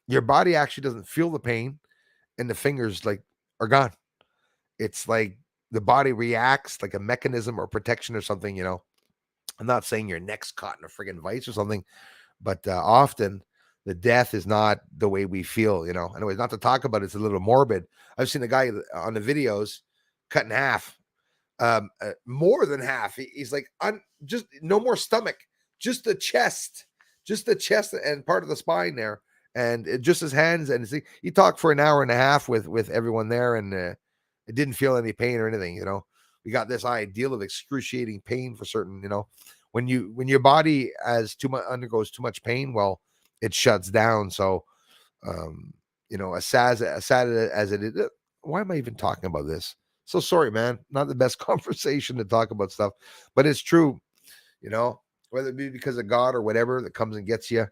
your body actually doesn't feel the pain, and the fingers like are gone. It's like the body reacts like a mechanism or protection or something. I'm not saying your neck's caught in a friggin' vice or something, but often the death is not the way we feel. Anyways, not to talk about it, it's a little morbid. I've seen a guy on the videos cut in half, more than half. He's like, just no more stomach, just the chest and part of the spine there, and just his hands. And he talked for an hour and a half with everyone there, and it didn't feel any pain or anything. We got this ideal of excruciating pain for certain. When your body undergoes too much pain, well, it shuts down. So As sad as it is. Why am I even talking about this? So sorry, man. Not the best conversation to talk about stuff, but it's true. Whether it be because of God or whatever that comes and gets you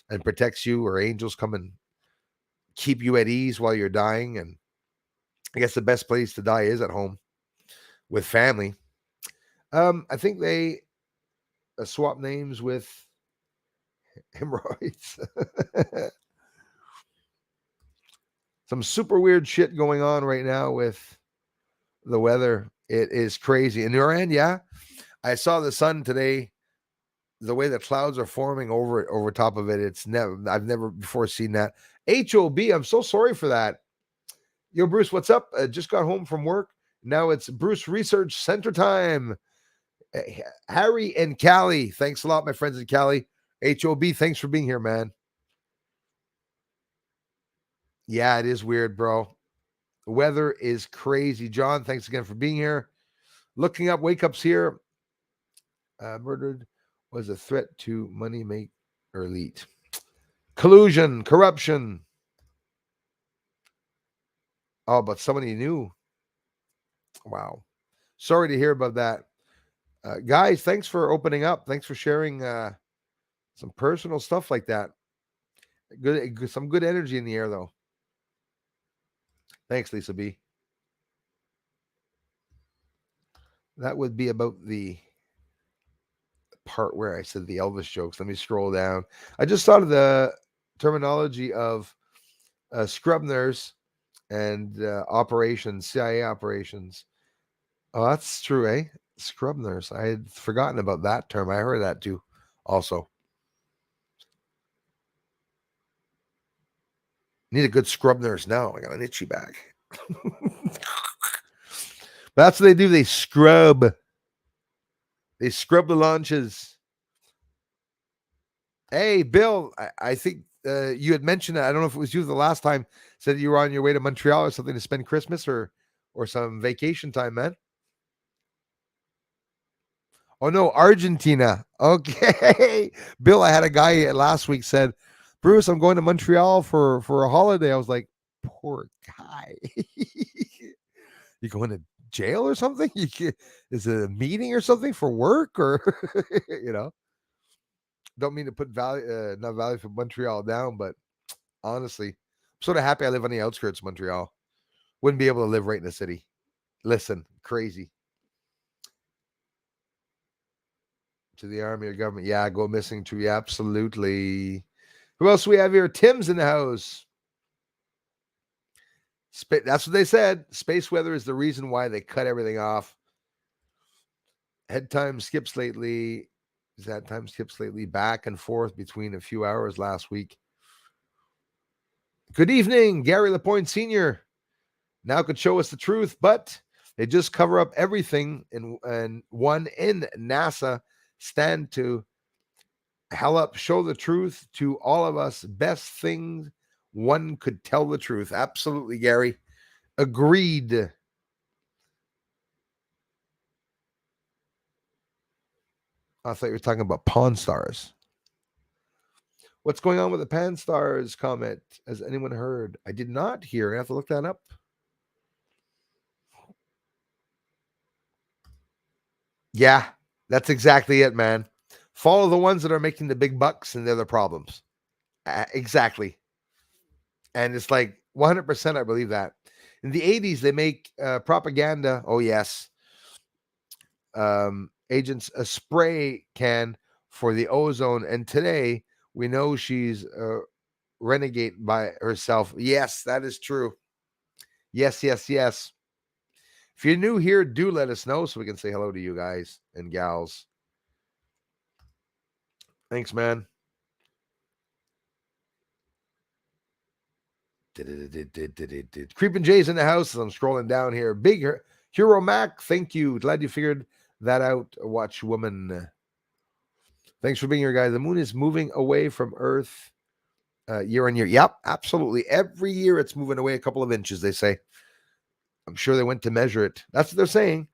and protects you, or angels come and keep you at ease while you're dying. And I guess the best place to die is at home with family. I think they swap names with hemorrhoids. Some super weird shit going on right now with the weather. It is crazy. In your end, yeah. I saw the sun today. The way the clouds are forming over top of it, I've never before seen that. HOB, I'm so sorry for that. Yo, Bruce, what's up? Just got home from work. Now it's Bruce Research Center time. Harry and Callie, thanks a lot, my friends in Cali. HOB, thanks for being here, man. Yeah, it is weird, bro. The weather is crazy. John, thanks again for being here. Looking up wake ups here. Murdered was a threat to money make or elite. Collusion, corruption. Oh, but somebody knew. Wow. Sorry to hear about that. Guys, thanks for opening up. Thanks for sharing some personal stuff like that. Some good energy in the air, though. Thanks, Lisa B. That would be about the part where I said the Elvis jokes. Let me scroll down. I just thought of the terminology of scrub nurse and operations, CIA operations. Oh, that's true, eh? Scrub nurse. I had forgotten about that term. I heard that too, also. Need a good scrub nurse now. I got an itchy back. That's what they do. They scrub. They scrub the launches. Hey, Bill, I think you had mentioned, I don't know if it was you the last time, said you were on your way to Montreal or something to spend Christmas or some vacation time, man. Oh, no, Argentina. Okay. Bill, I had a guy last week said, Bruce, I'm going to Montreal for a holiday. I was like, poor guy. You going to jail or something? Is it a meeting or something for work or, don't mean to put not value for Montreal down, but honestly, I'm sort of happy I live on the outskirts of Montreal. Wouldn't be able to live right in the city. Listen, crazy. To the army or government. Yeah, go missing too. Yeah, absolutely. Who else we have here? Tim's in the house. That's what they said. Space weather is the reason why they cut everything off. Head time skips lately. Is that time skips lately? Back and forth between a few hours last week. Good evening, Gary Lapointe Sr. Now could show us the truth, but they just cover up everything and one in NASA stand to hell up, show the truth to all of us. Best thing one could tell the truth. Absolutely, Gary. Agreed. I thought you were talking about Pawn Stars. What's going on with the Pan Stars comet? Has anyone heard? I did not hear. I have to look that up. Yeah, that's exactly it, man. Follow the ones that are making the big bucks, and they're the problems. Exactly. And it's like 100%, I believe that. In the 80s, they make propaganda. Oh, yes. Agents a spray can for the ozone. And today, we know she's a renegade by herself. Yes, that is true. Yes, yes, yes. If you're new here, do let us know so we can say hello to you guys and gals. Thanks, man. Creeping Jay's in the house as I'm scrolling down here. Big Hero Mac, thank you. Glad you figured that out, Watch Woman. Thanks for being here, guys. The moon is moving away from Earth year on year. Yep, absolutely. Every year it's moving away a couple of inches, they say. I'm sure they went to measure it. That's what they're saying.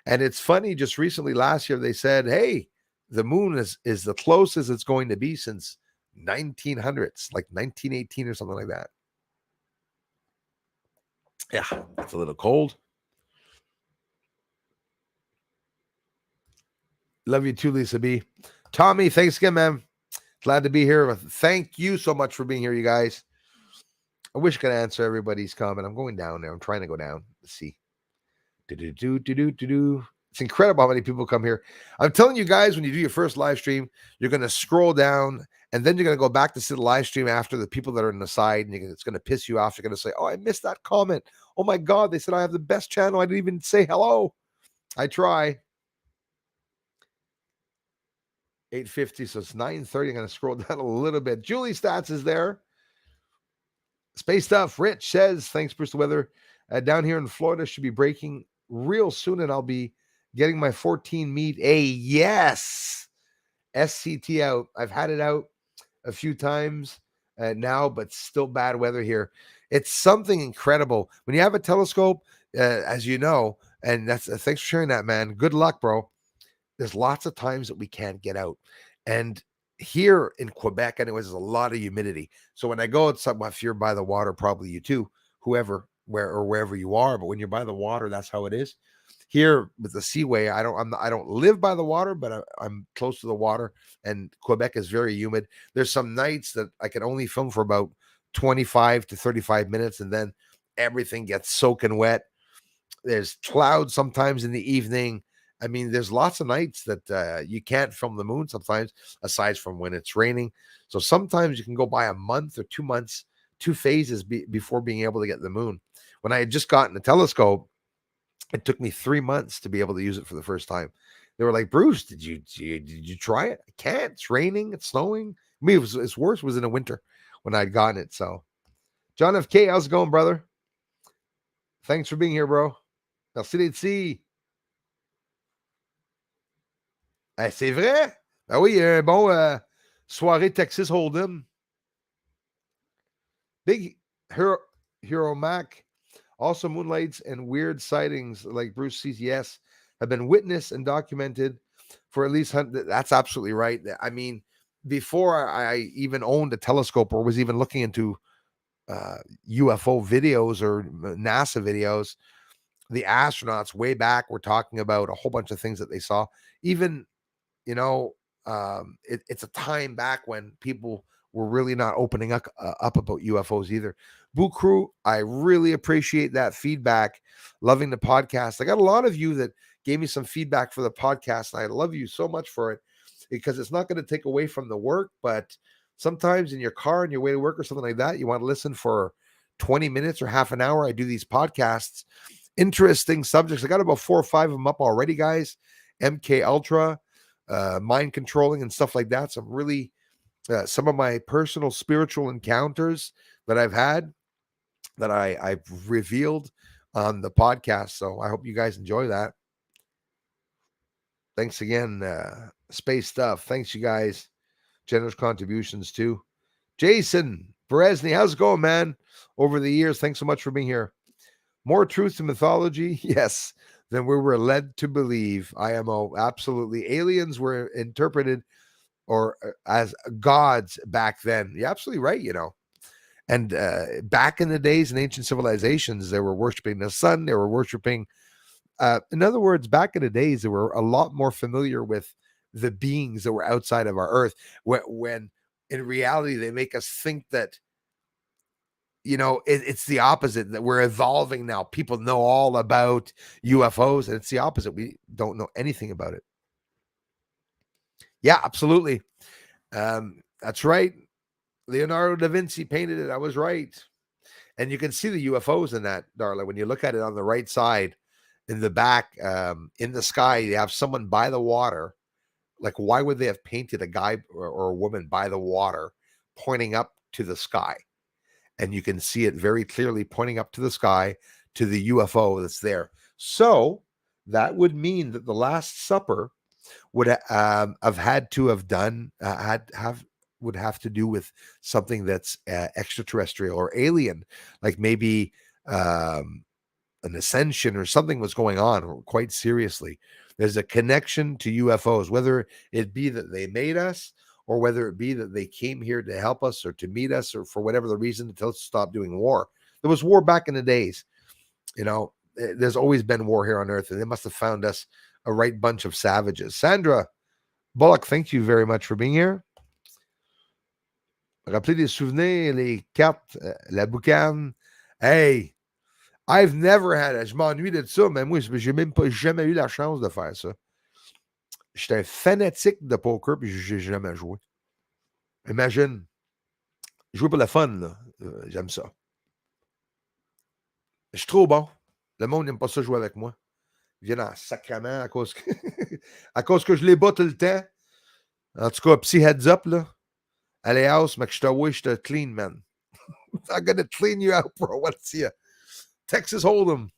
And it's funny, just recently last year, they said, hey, the moon is the closest it's going to be since 1900s, like 1918 or something like that. Yeah, it's a little cold. Love you too, Lisa B. Tommy, thanks again, man. Glad to be here. Thank you so much for being here, you guys. I wish I could answer everybody's comment. I'm going down there. I'm trying to go down. Let's see. It's incredible how many people come here. I'm telling you guys, when you do your first live stream, you're going to scroll down and then you're going to go back to see the live stream after the people that are on the side, and it's going to piss you off. You're going to say, oh, I missed that comment. Oh my God, they said I have the best channel. I didn't even say hello. I try. 8:50, so it's 9:30. I'm going to scroll down a little bit. Julie Stats is there. Space Stuff. Rich says, thanks, Bruce. The weather down here in Florida should be breaking real soon, and I'll be getting my 14 meat. Yes. SCT out. I've had it out a few times now, but still bad weather here. It's something incredible. When you have a telescope, as you know, and that's thanks for sharing that, man. Good luck, bro. There's lots of times that we can't get out. And here in Quebec, anyways, there's a lot of humidity. So when I go outside, if you're by the water, probably you too, wherever you are. But when you're by the water, that's how it is. Here with the Seaway, I don't live by the water, but I'm close to the water, and Quebec is very humid. There's some nights that I can only film for about 25 to 35 minutes, and then everything gets soaking wet. There's clouds sometimes in the evening. I mean, there's lots of nights that you can't film the moon sometimes, aside from when it's raining. So sometimes you can go by a month or 2 months, 2 phases before being able to get the moon. When I had just gotten a telescope, it took me 3 months to be able to use it for the first time. They were like, Bruce, did you try it? I can't. It's raining. It's snowing. I mean, it's worse. It was in the winter when I'd gotten it. So, John F. K., how's it going, brother? Thanks for being here, bro. Merci d'être ici. C'est vrai? Ah oui, un bon soirée Texas Hold'em. Big Hero Mac. Also, moonlights and weird sightings like Bruce sees, yes, have been witnessed and documented for at least 100. That's absolutely right. I mean, before I even owned a telescope or was even looking into UFO videos or NASA videos, the astronauts way back were talking about a whole bunch of things that they saw. Even, it's a time back when people were really not opening up about UFOs either. Boo Crew, I really appreciate that feedback. Loving the podcast. I got a lot of you that gave me some feedback for the podcast, and I love you so much for it, because it's not going to take away from the work, but sometimes in your car on your way to work or something like that, you want to listen for 20 minutes or half an hour. I do these podcasts, interesting subjects. I got about 4 or 5 of them up already, guys. MK Ultra, mind controlling and stuff like that. Some really, some of my personal spiritual encounters that I've had that I've revealed on the podcast. So I hope you guys enjoy that. Thanks again, Space Stuff. Thanks, you guys. Generous contributions too. Jason Beresny, how's it going, man? Over the years, thanks so much for being here. More truth to mythology, yes, than we were led to believe. IMO, absolutely. Aliens were interpreted or as gods back then. You're absolutely right, And back in the days in ancient civilizations, they were worshiping the sun. They were worshiping, in other words, back in the days, they were a lot more familiar with the beings that were outside of our Earth. When in reality, they make us think that, it's the opposite, that we're evolving now. People know all about UFOs, and it's the opposite. We don't know anything about it. Yeah, absolutely. That's right. Leonardo da Vinci painted it. I was right. And you can see the UFOs in that, Darla. When you look at it on the right side, in the back, in the sky, you have someone by the water. Like, why would they have painted a guy or a woman by the water pointing up to the sky? And you can see it very clearly pointing up to the sky, to the UFO that's there. So that would mean that the Last Supper would have had to have done, would have to do with something that's extraterrestrial or alien, like maybe an ascension or something was going on quite seriously. There's a connection to UFOs, whether it be that they made us or whether it be that they came here to help us or to meet us or for whatever the reason to tell us to stop doing war. There was war back in the days. There's always been war here on Earth, and they must have found us a right bunch of savages. Sandra Bullock, thank you very much for being here. Rappelez des souvenirs, les cartes, la boucane. Hey, I've never had it. Je m'ennuie de ça, mais moi, j'ai même pas jamais eu la chance de faire ça. J'étais un fanatique de poker, puis j'ai jamais joué. Imagine, jouer pour le fun, là. J'aime ça. Je suis trop bon. Le monde n'aime pas ça jouer avec moi. Ils viennent en sacrement à cause que, à cause que je les bats tout le temps. En tout cas, petit heads up, là. Allez, house, mais que je te clean, man. I'm gonna clean you out, bro. What's here? Texas Hold'em.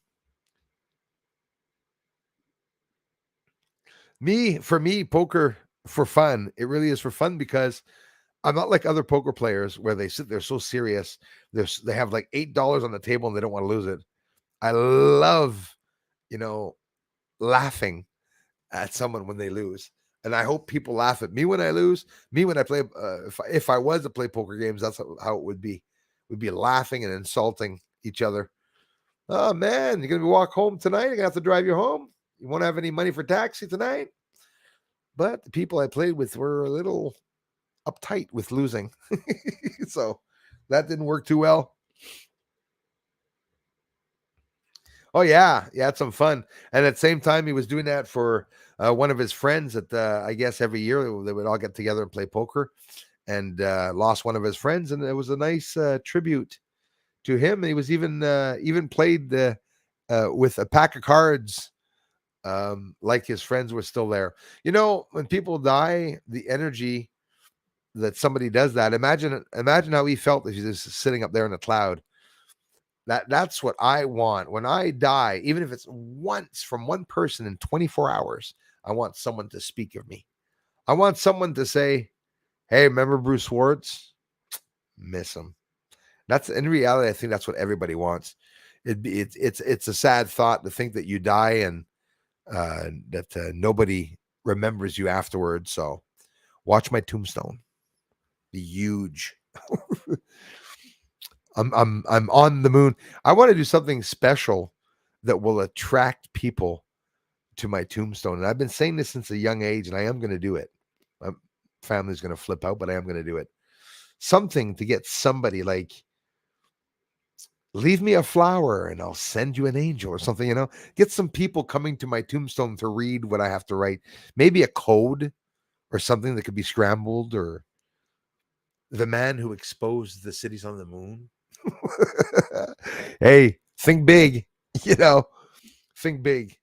For me, poker for fun. It really is for fun because I'm not like other poker players where they sit there so serious. They have like $8 on the table and they don't want to lose it. I love, laughing at someone when they lose. And I hope people laugh at me when I lose. Me when I play, if I was to play poker games, that's how it would be. We'd be laughing and insulting each other. Oh man, you're gonna walk home tonight. You're gonna have to drive you home. You won't have any money for taxi tonight. But the people I played with were a little uptight with losing, so that didn't work too well. Oh yeah, had some fun, and at the same time, he was doing that for one of his friends. That I guess every year they would all get together and play poker, and lost one of his friends, and it was a nice tribute to him. He was even played with a pack of cards, like his friends were still there. When people die, the energy that somebody does that. Imagine how he felt if he's just sitting up there in a cloud. That's what I want when I die, even if it's once from one person in 24 hours. I want someone to speak of me. I want someone to say, "Hey, remember Bruce Swartz? Miss him." That's in reality. I think that's what everybody wants. It's a sad thought to think that you die and that nobody remembers you afterwards. So, watch my tombstone. Be huge. I'm on the moon. I want to do something special that will attract people to my tombstone. And I've been saying this since a young age, and I am going to do it. My family's going to flip out, but I am going to do it. Something to get somebody like, leave me a flower and I'll send you an angel or something, Get some people coming to my tombstone to read what I have to write. Maybe a code or something that could be scrambled, or the man who exposed the cities on the moon. Hey, think big, think big.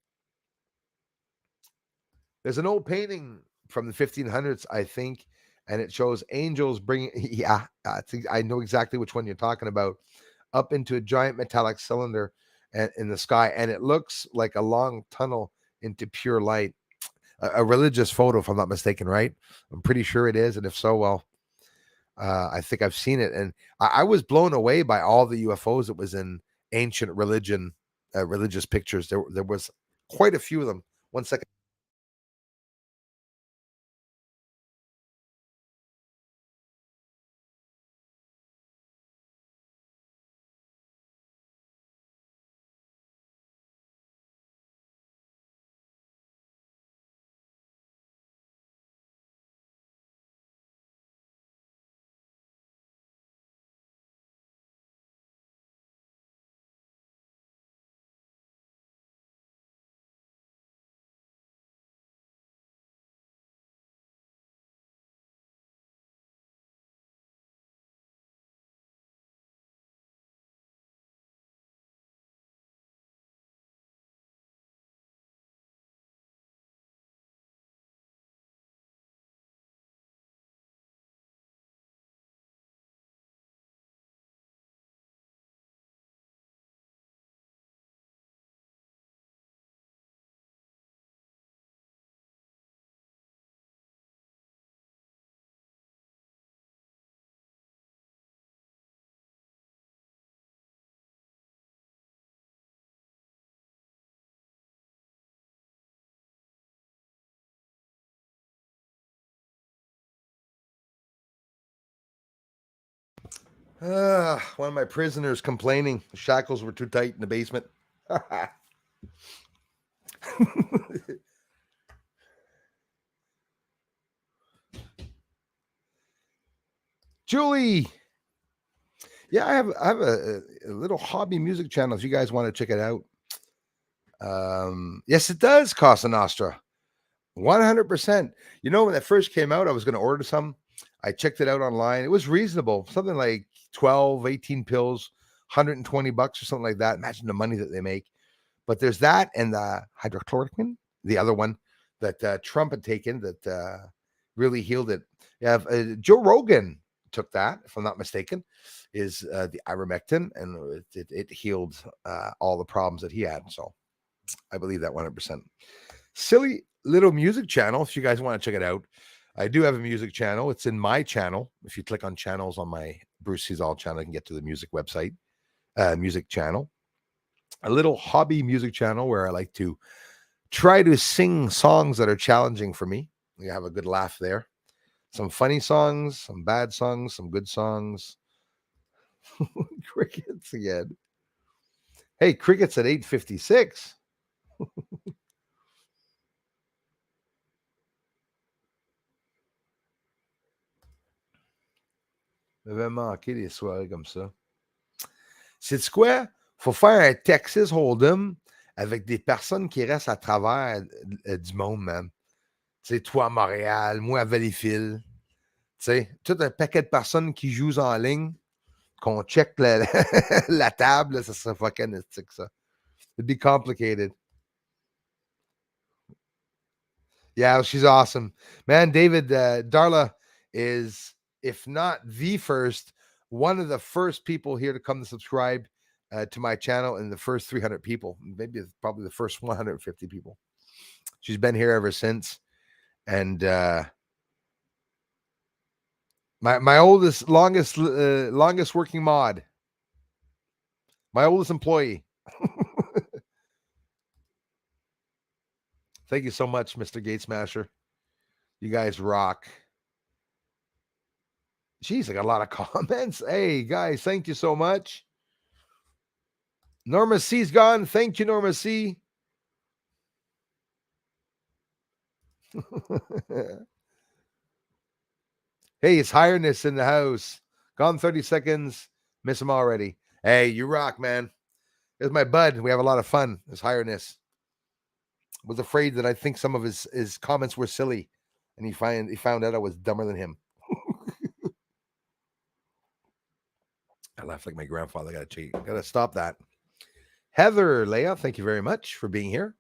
There's an old painting from the 1500s, I think, and it shows angels bringing, yeah, I know exactly which one you're talking about, up into a giant metallic cylinder in the sky, and it looks like a long tunnel into pure light. A religious photo, if I'm not mistaken, right? I'm pretty sure it is, and if so, well, I think I've seen it, and I was blown away by all the UFOs that was in ancient religious pictures. There was quite a few of them. 1 second. One of my prisoners complaining the shackles were too tight in the basement. Julie. Yeah, I have a little hobby music channel if you guys want to check it out. Yes, it does cost an Nostra. 100%. You know, when that first came out, I was going to order some. I checked it out online. It was reasonable, something like 12, 18 pills, $120 or something like that. Imagine the money that they make. But there's that and the hydrochloroquine, the other one that Trump had taken that really healed it. Yeah, Joe Rogan took that, if I'm not mistaken, is the ivermectin, and it healed all the problems that he had. So I believe that 100%. Silly little music channel. If you guys want to check it out, I do have a music channel. It's in my channel. If you click on channels on my Bruce Sees All channel, you can get to the music website, music channel. A little hobby music channel where I like to try to sing songs that are challenging for me. We have a good laugh there. Some funny songs, some bad songs, some good songs. Crickets again. Hey, crickets at 8:56. J'avais manqué des soirées comme ça. C'est quoi? Faut faire un Texas Hold'em avec des personnes qui restent à travers du monde, man. Tu sais, toi à Montréal, moi à Valleyfield. Tu sais, tout un paquet de personnes qui jouent en ligne, qu'on check la table, ça serait fucking stick, ça. It'd be complicated. Yeah, she's awesome. Man, David, Darla is, if not the first, one of the first people here to come to subscribe to my channel, and the first 300 people, maybe probably the first 150 people. She's been here ever since. And my oldest, longest working mod, my oldest employee. Thank you so much, Mr. Gate Smasher. You guys rock. Jeez, I got a lot of comments. Hey, guys, thank you so much. Norma C's gone. Thank you, Norma C. Hey, it's Hireness in the house. Gone 30 seconds. Miss him already. Hey, you rock, man. It's my bud. We have a lot of fun. It's Hireness. Was afraid that I think some of his comments were silly, and he found out I was dumber than him. I laugh like my grandfather. Gotta stop that. Heather Leah, thank you very much for being here.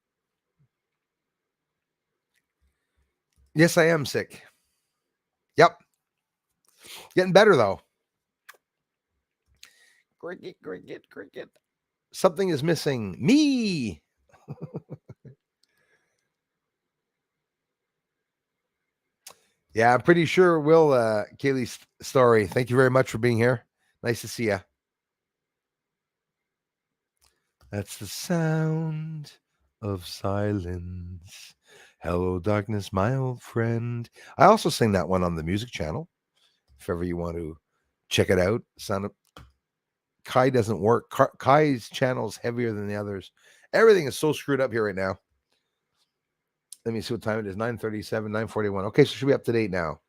Yes, I am sick. Yep. Getting better though. Cricket. Something is missing. Me. Yeah, I'm pretty sure Will, Kaylee's story. Thank you very much for being here. Nice to see you. That's the sound of silence. Hello, darkness, my old friend. I also sing that one on the music channel. If ever you want to check it out. Sound of Kai doesn't work. Kai's channel is heavier than the others. Everything is so screwed up here right now. Let me see what time it is. 9:37, 9:41. Okay, so should be up to date now.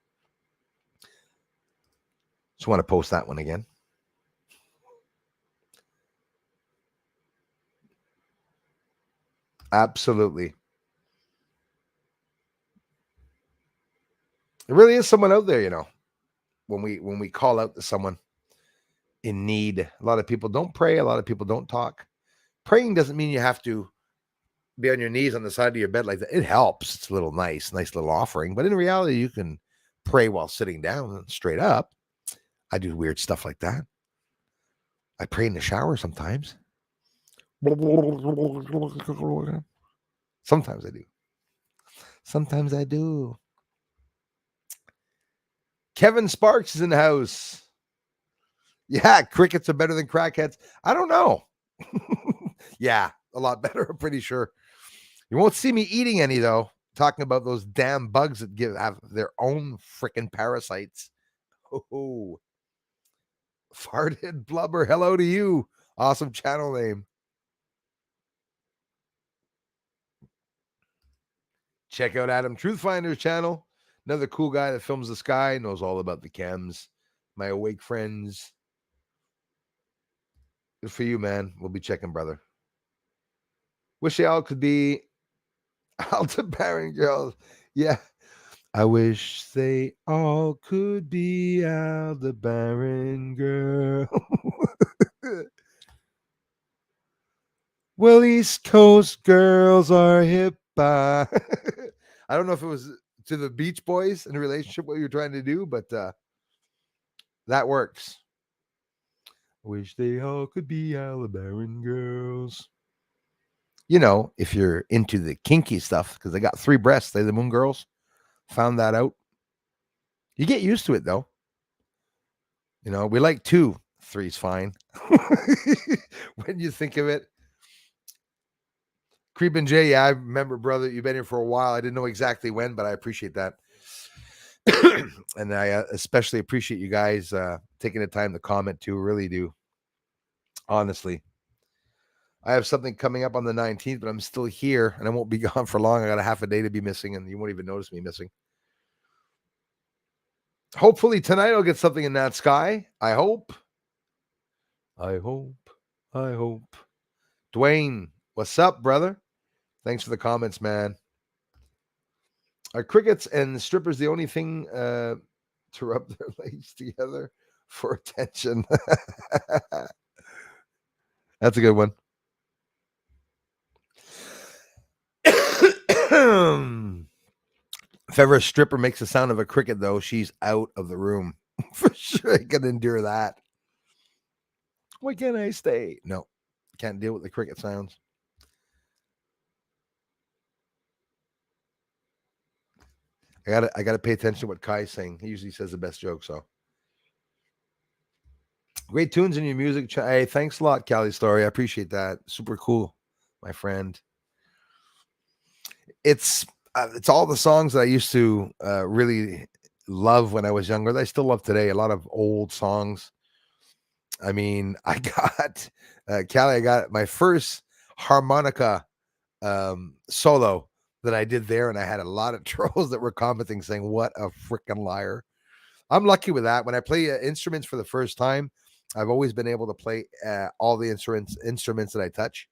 Just want to post that one again. Absolutely. There really is someone out there, you know. When we call out to someone in need, a lot of people don't pray, a lot of people don't talk. Praying doesn't mean you have to be on your knees on the side of your bed like that. It helps. It's a little nice little offering. But in reality, you can pray while sitting down straight up. I do weird stuff like that. I pray in the shower sometimes. Sometimes I do. Sometimes I do. Kevin Sparks is in the house. Yeah, crickets are better than crackheads. I don't know. Yeah, a lot better, I'm pretty sure. You won't see me eating any, though. Talking about those damn bugs that have their own freaking parasites. Oh, Farted Blubber, hello to you. Awesome channel name. Check out Adam Truthfinder's channel. Another cool guy that films the sky, knows all about the chems. My awake friends. Good for you, man. We'll be checking, brother. Wish they all could be Aldebaran girls. Yeah. I wish they all could be Aldebaran girl. Well, East Coast girls are hip. I don't know if it was to the Beach Boys in a relationship what you're trying to do, but that works. Wish they all could be Aldebaran girls. You know, if you're into the kinky stuff, because they got 3 breasts, they the Moon Girls. Found that out. You get used to it though. You know, we like 2. 3's fine. When you think of it. Creepin' Jay, yeah, I remember, brother. You've been here for a while. I didn't know exactly when, but I appreciate that. And I especially appreciate you guys taking the time to comment too. Really do. Honestly. I have something coming up on the 19th, but I'm still here and I won't be gone for long. I got a half a day to be missing and you won't even notice me missing. Hopefully tonight I'll get something in that sky. I hope. Dwayne, what's up, brother? Thanks for the comments, man. Are crickets and strippers the only thing to rub their legs together for attention? That's a good one. If ever a stripper makes the sound of a cricket, though, she's out of the room. For sure, I can endure that. Why can't I stay? No, can't deal with the cricket sounds. I gotta pay attention to what Kai's saying. He usually says the best joke. So great tunes in your music. Hey, thanks a lot, Cali Story. I appreciate that. Super cool, my friend. It's all the songs that I used to really love when I was younger that I still love today. A lot of old songs. I mean, I got Callie, I got my first harmonica solo that I did there, and I had a lot of trolls that were commenting saying, "What a freaking liar!" I'm lucky with that. When I play instruments for the first time, I've always been able to play all the instruments that I touch,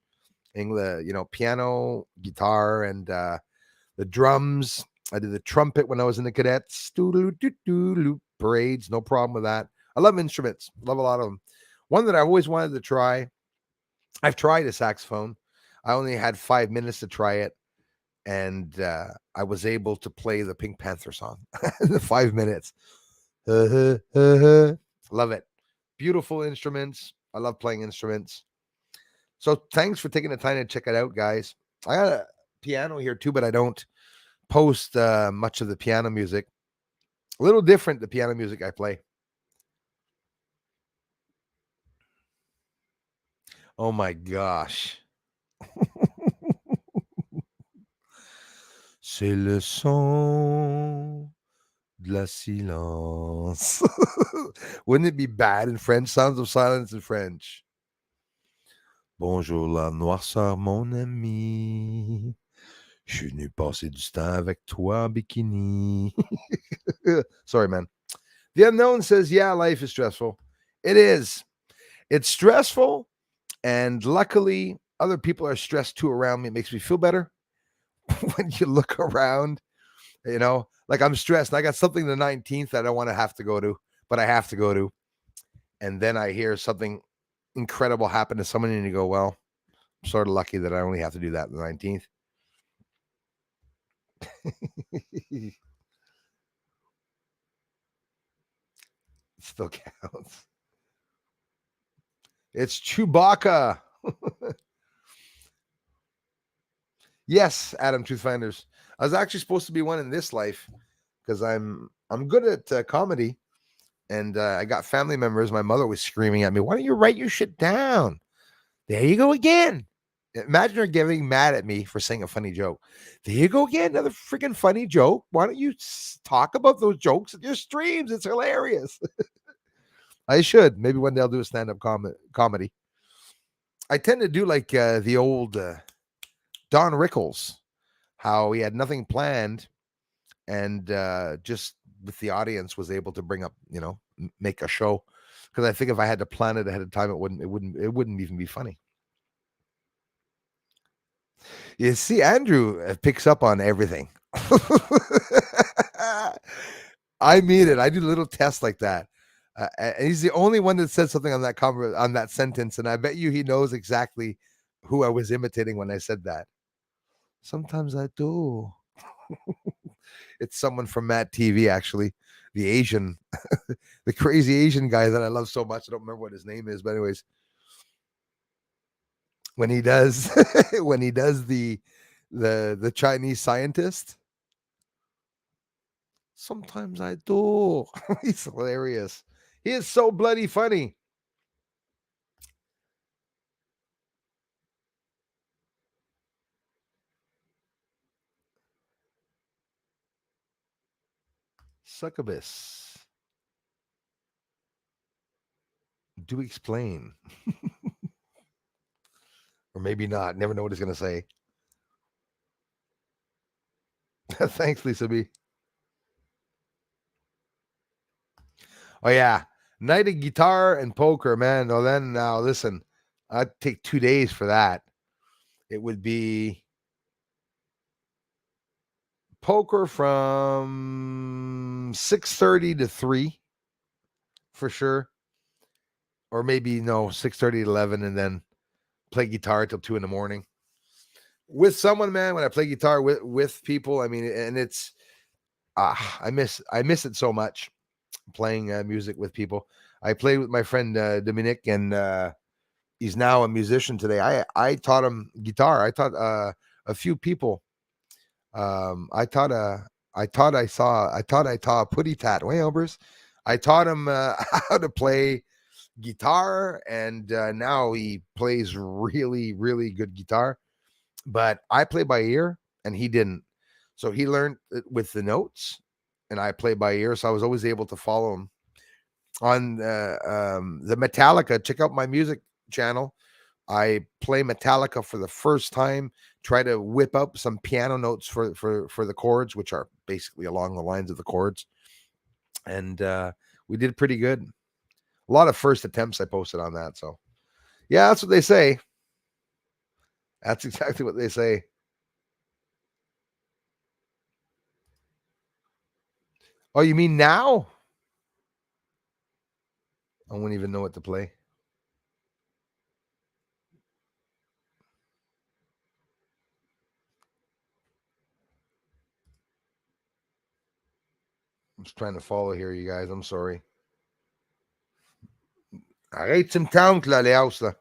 piano, guitar, and the drums. I did the trumpet when I was in the cadets. Parades, no problem with that. I love instruments. Love a lot of them. One that I always wanted to try. I've tried a saxophone. I only had 5 minutes to try it, and I was able to play the Pink Panther song in the 5 minutes. Love it. Beautiful instruments. I love playing instruments. So thanks for taking the time to check it out, guys. I got a piano here too, but I don't post much of the piano music. A little different, the piano music I play. Oh my gosh. C'est le son de la silence. Wouldn't it be bad in French? Sounds of silence in French. Bonjour la noirceur, mon ami. Je suis venu passer du temps avec toi, bikini. Sorry, man. The Unknown says, yeah, life is stressful. It is. It's stressful. And luckily, other people are stressed too around me. It makes me feel better. When you look around, like I'm stressed. And I got something the 19th that I don't want to have to go to, but I have to go to. And then I hear something incredible happen to someone and you go, well, I'm sort of lucky that I only have to do that the 19th. Still counts. It's Chewbacca. Yes, Adam Truthfinders. I was actually supposed to be one in this life because I'm good at comedy, and I got family members. My mother was screaming at me, "Why don't you write your shit down?" There you go again. Imagine her getting mad at me for saying a funny joke. There you go again, another freaking funny joke. Why don't you talk about those jokes in your streams? It's hilarious. I should. Maybe one day I'll do a stand-up comedy. I tend to do like the old Don Rickles, how he had nothing planned and just with the audience was able to bring up, make a show. Because I think if I had to plan it ahead of time, it wouldn't even be funny. You see, Andrew picks up on everything. I mean it. I do little tests like that. And he's the only one that said something on that on that sentence, and I bet you he knows exactly who I was imitating when I said that. Sometimes I do. It's someone from Matt TV, actually, the Asian, the crazy Asian guy that I love so much. I don't remember what his name is, but anyways, when he does, when he does the Chinese scientist, sometimes I do. He's hilarious. He is so bloody funny. Succubus. Do explain. Or maybe not. Never know what he's going to say. Thanks, Lisa B. Oh, yeah. Night of guitar and poker, man. Oh, then now listen, I'd take 2 days for that. It would be poker from 6:30 to 3 for sure. Or maybe no, 6:30 to 11 and then play guitar till 2 in the morning. With someone, man, when I play guitar with people, I mean, and it's I miss it so much playing music with people. I played with my friend Dominic, and he's now a musician today. I taught him guitar. I taught a few people. I taught a putty tat. Way Elvis. I taught him how to play guitar, and now he plays really, really good guitar. But I play by ear, and he didn't. So he learned it with the notes, and I play by ear. So I was always able to follow him on the Metallica. Check out my music channel. I play Metallica for the first time. Try to whip up some piano notes for the chords, which are basically along the lines of the chords, and we did pretty good. A lot of first attempts I posted on that. So yeah, that's what they say. That's exactly what they say. Oh, you mean now? I wouldn't even know what to play. I'm just trying to follow here, you guys. I'm sorry. Arrête some town, là.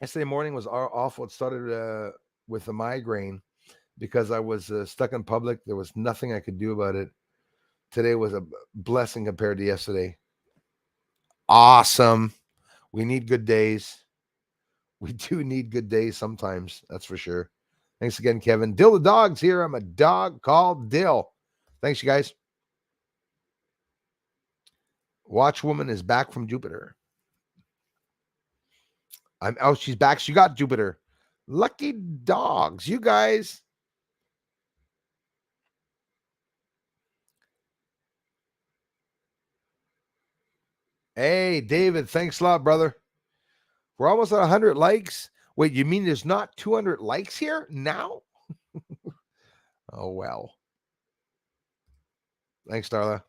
Yesterday morning was awful. It started with a migraine because I was stuck in public. There was nothing I could do about it. Today was a blessing compared to yesterday. Awesome. We need good days. We do need good days sometimes. That's for sure. Thanks again, Kevin. Dill the dog's here. I'm a dog called Dill. Thanks, you guys. Watchwoman is back from Jupiter. She's back. She got Jupiter. Lucky dogs. You guys. Hey, David. Thanks a lot, brother. We're almost at 100 likes. Wait, you mean there's not 200 likes here now? Oh, well. Thanks, Darla.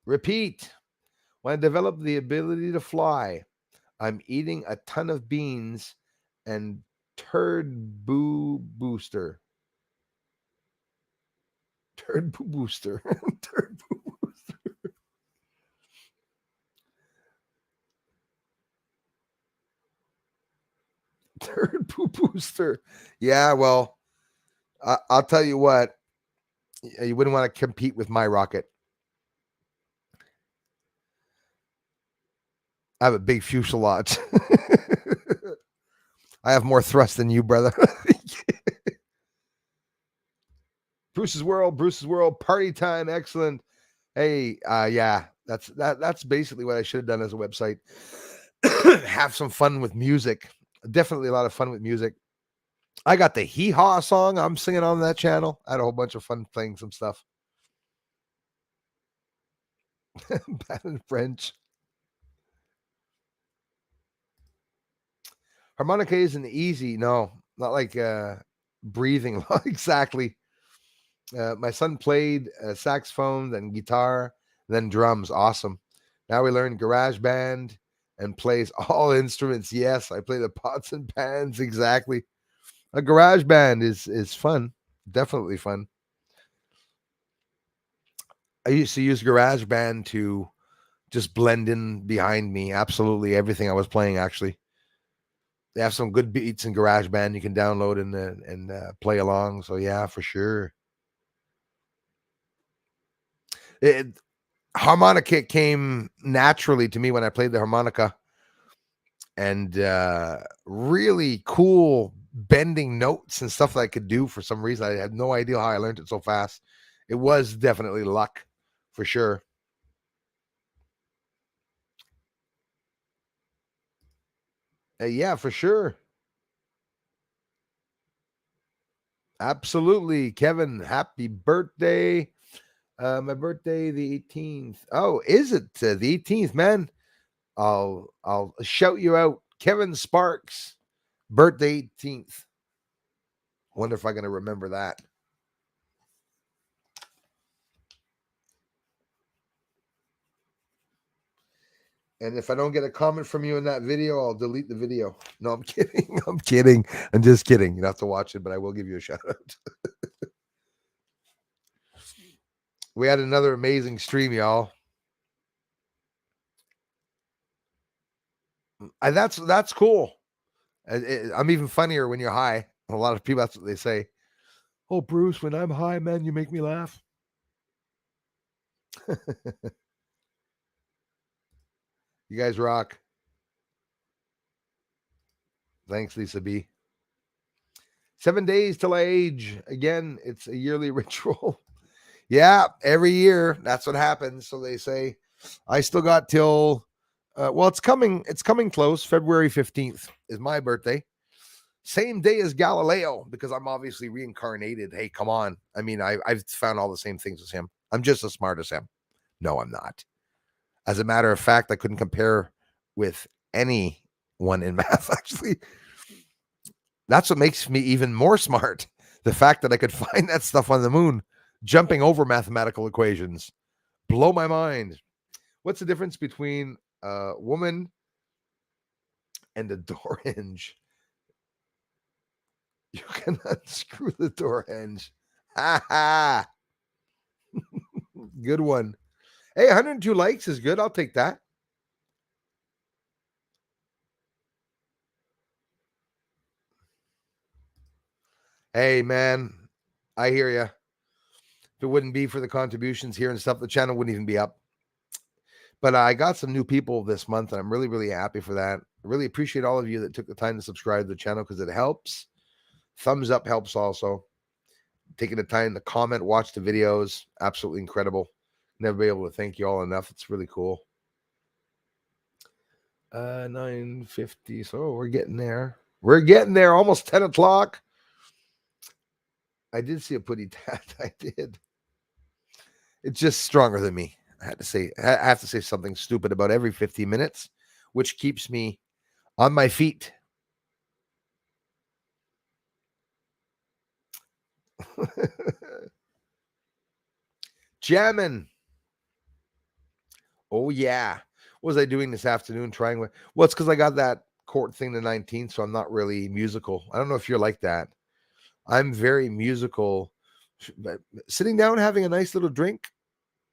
Repeat. When I developed the ability to fly, I'm eating a ton of beans and turd boo booster. Turd boo booster. Turd boo booster. Turd boo booster. Yeah, well, I'll tell you what. You wouldn't want to compete with my rocket. I have a big fuselage. I have more thrust than you, brother. Bruce's World, party time, excellent. Hey, yeah, that's basically what I should have done as a website. Have some fun with music. Definitely a lot of fun with music. I got the Hee Haw song I'm singing on that channel. I had a whole bunch of fun playing some stuff. Bad in French. Harmonica isn't easy. No, not like breathing exactly. My son played saxophone, then guitar, then drums. Awesome. Now we learn garage band and plays all instruments. Yes, I play the pots and pans. Exactly. A garage band is fun. Definitely fun. I used to use garage band to just blend in behind me. Absolutely everything I was playing. Actually, they have some good beats in garage band you can download and play along. So yeah, for sure. It, harmonica came naturally to me when I played the harmonica, and really cool bending notes and stuff that I could do for some reason. I had no idea how I learned it so fast. It was definitely luck for sure. Yeah, for sure. Absolutely. Kevin, happy birthday. My birthday the 18th. Oh, is it the 18th, man? I'll shout you out. Kevin Sparks, birthday 18th. Wonder if I'm gonna remember that. And if I don't get a comment from you in that video, I'll delete the video. No, I'm kidding. I'm kidding. I'm just kidding. You don't have to watch it, but I will give you a shout out. We had another amazing stream, y'all. That's cool. I'm even funnier when you're high. A lot of people, that's what they say. Oh, Bruce, when I'm high, man, you make me laugh. You guys rock. Thanks, Lisa B. 7 days till I age. Again, it's a yearly ritual. Yeah, every year that's what happens. So they say, I still got till well, it's coming. It's coming close. February 15th is my birthday. Same day as Galileo, because I'm obviously reincarnated. Hey, come on. I mean, I've found all the same things as him. I'm just as smart as him. No, I'm not. As a matter of fact, I couldn't compare with anyone in math, actually. That's what makes me even more smart. The fact that I could find that stuff on the moon, jumping over mathematical equations, blow my mind. What's the difference between a woman and a door hinge? You can unscrew the door hinge. Ha ha. Good one. Hey, 102 likes is good. I'll take that. Hey, man, I hear you. If it wouldn't be for the contributions here and stuff, the channel wouldn't even be up. But I got some new people this month, and I'm really, really happy for that. I really appreciate all of you that took the time to subscribe to the channel because it helps. Thumbs up helps also. Taking the time to comment, watch the videos, absolutely incredible. Never be able to thank you all enough. It's really cool. 9:50. So we're getting there. We're getting there. Almost 10 o'clock. I did see a putty tat. I did. It's just stronger than me. I have to say something stupid about every 15 minutes, which keeps me on my feet. Jamming. Oh yeah. What was I doing this afternoon? Trying with well, it's because I got that court thing the 19th, so I'm not really musical. I don't know if you're like that. I'm very musical. But sitting down, having a nice little drink,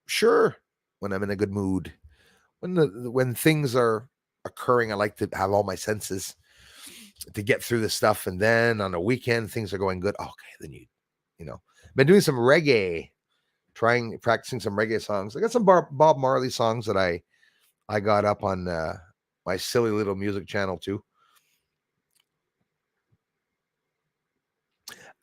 sure. When I'm in a good mood, when things are occurring, I like to have all my senses to get through the stuff. And then on a weekend, things are going good. Okay, then you know, been doing some reggae, practicing some reggae songs. I got some Bob Marley songs that I got up on my silly little music channel too.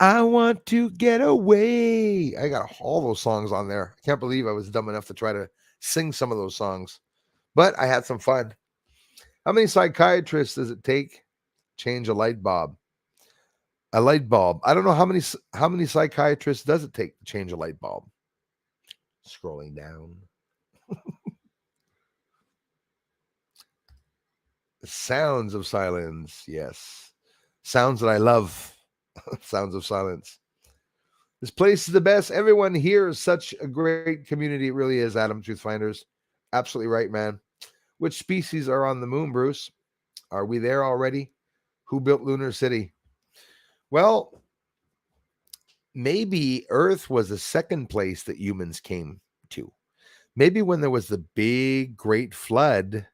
I want to get away. I got all those songs on there. I can't believe I was dumb enough to try to sing some of those songs, but I had some fun. How many psychiatrists does it take to change a light bulb? A light bulb. I don't know how many psychiatrists does it take to change a light bulb. Scrolling down. Sounds of silence. Yes. Sounds that I love. Sounds of silence. This place is the best. Everyone here is such a great community. It really is, Adam Truth Finders. Absolutely right, man. Which species are on the moon, Bruce? Are we there already? Who built Lunar City? Well, maybe Earth was the second place that humans came to. Maybe when there was the big, great flood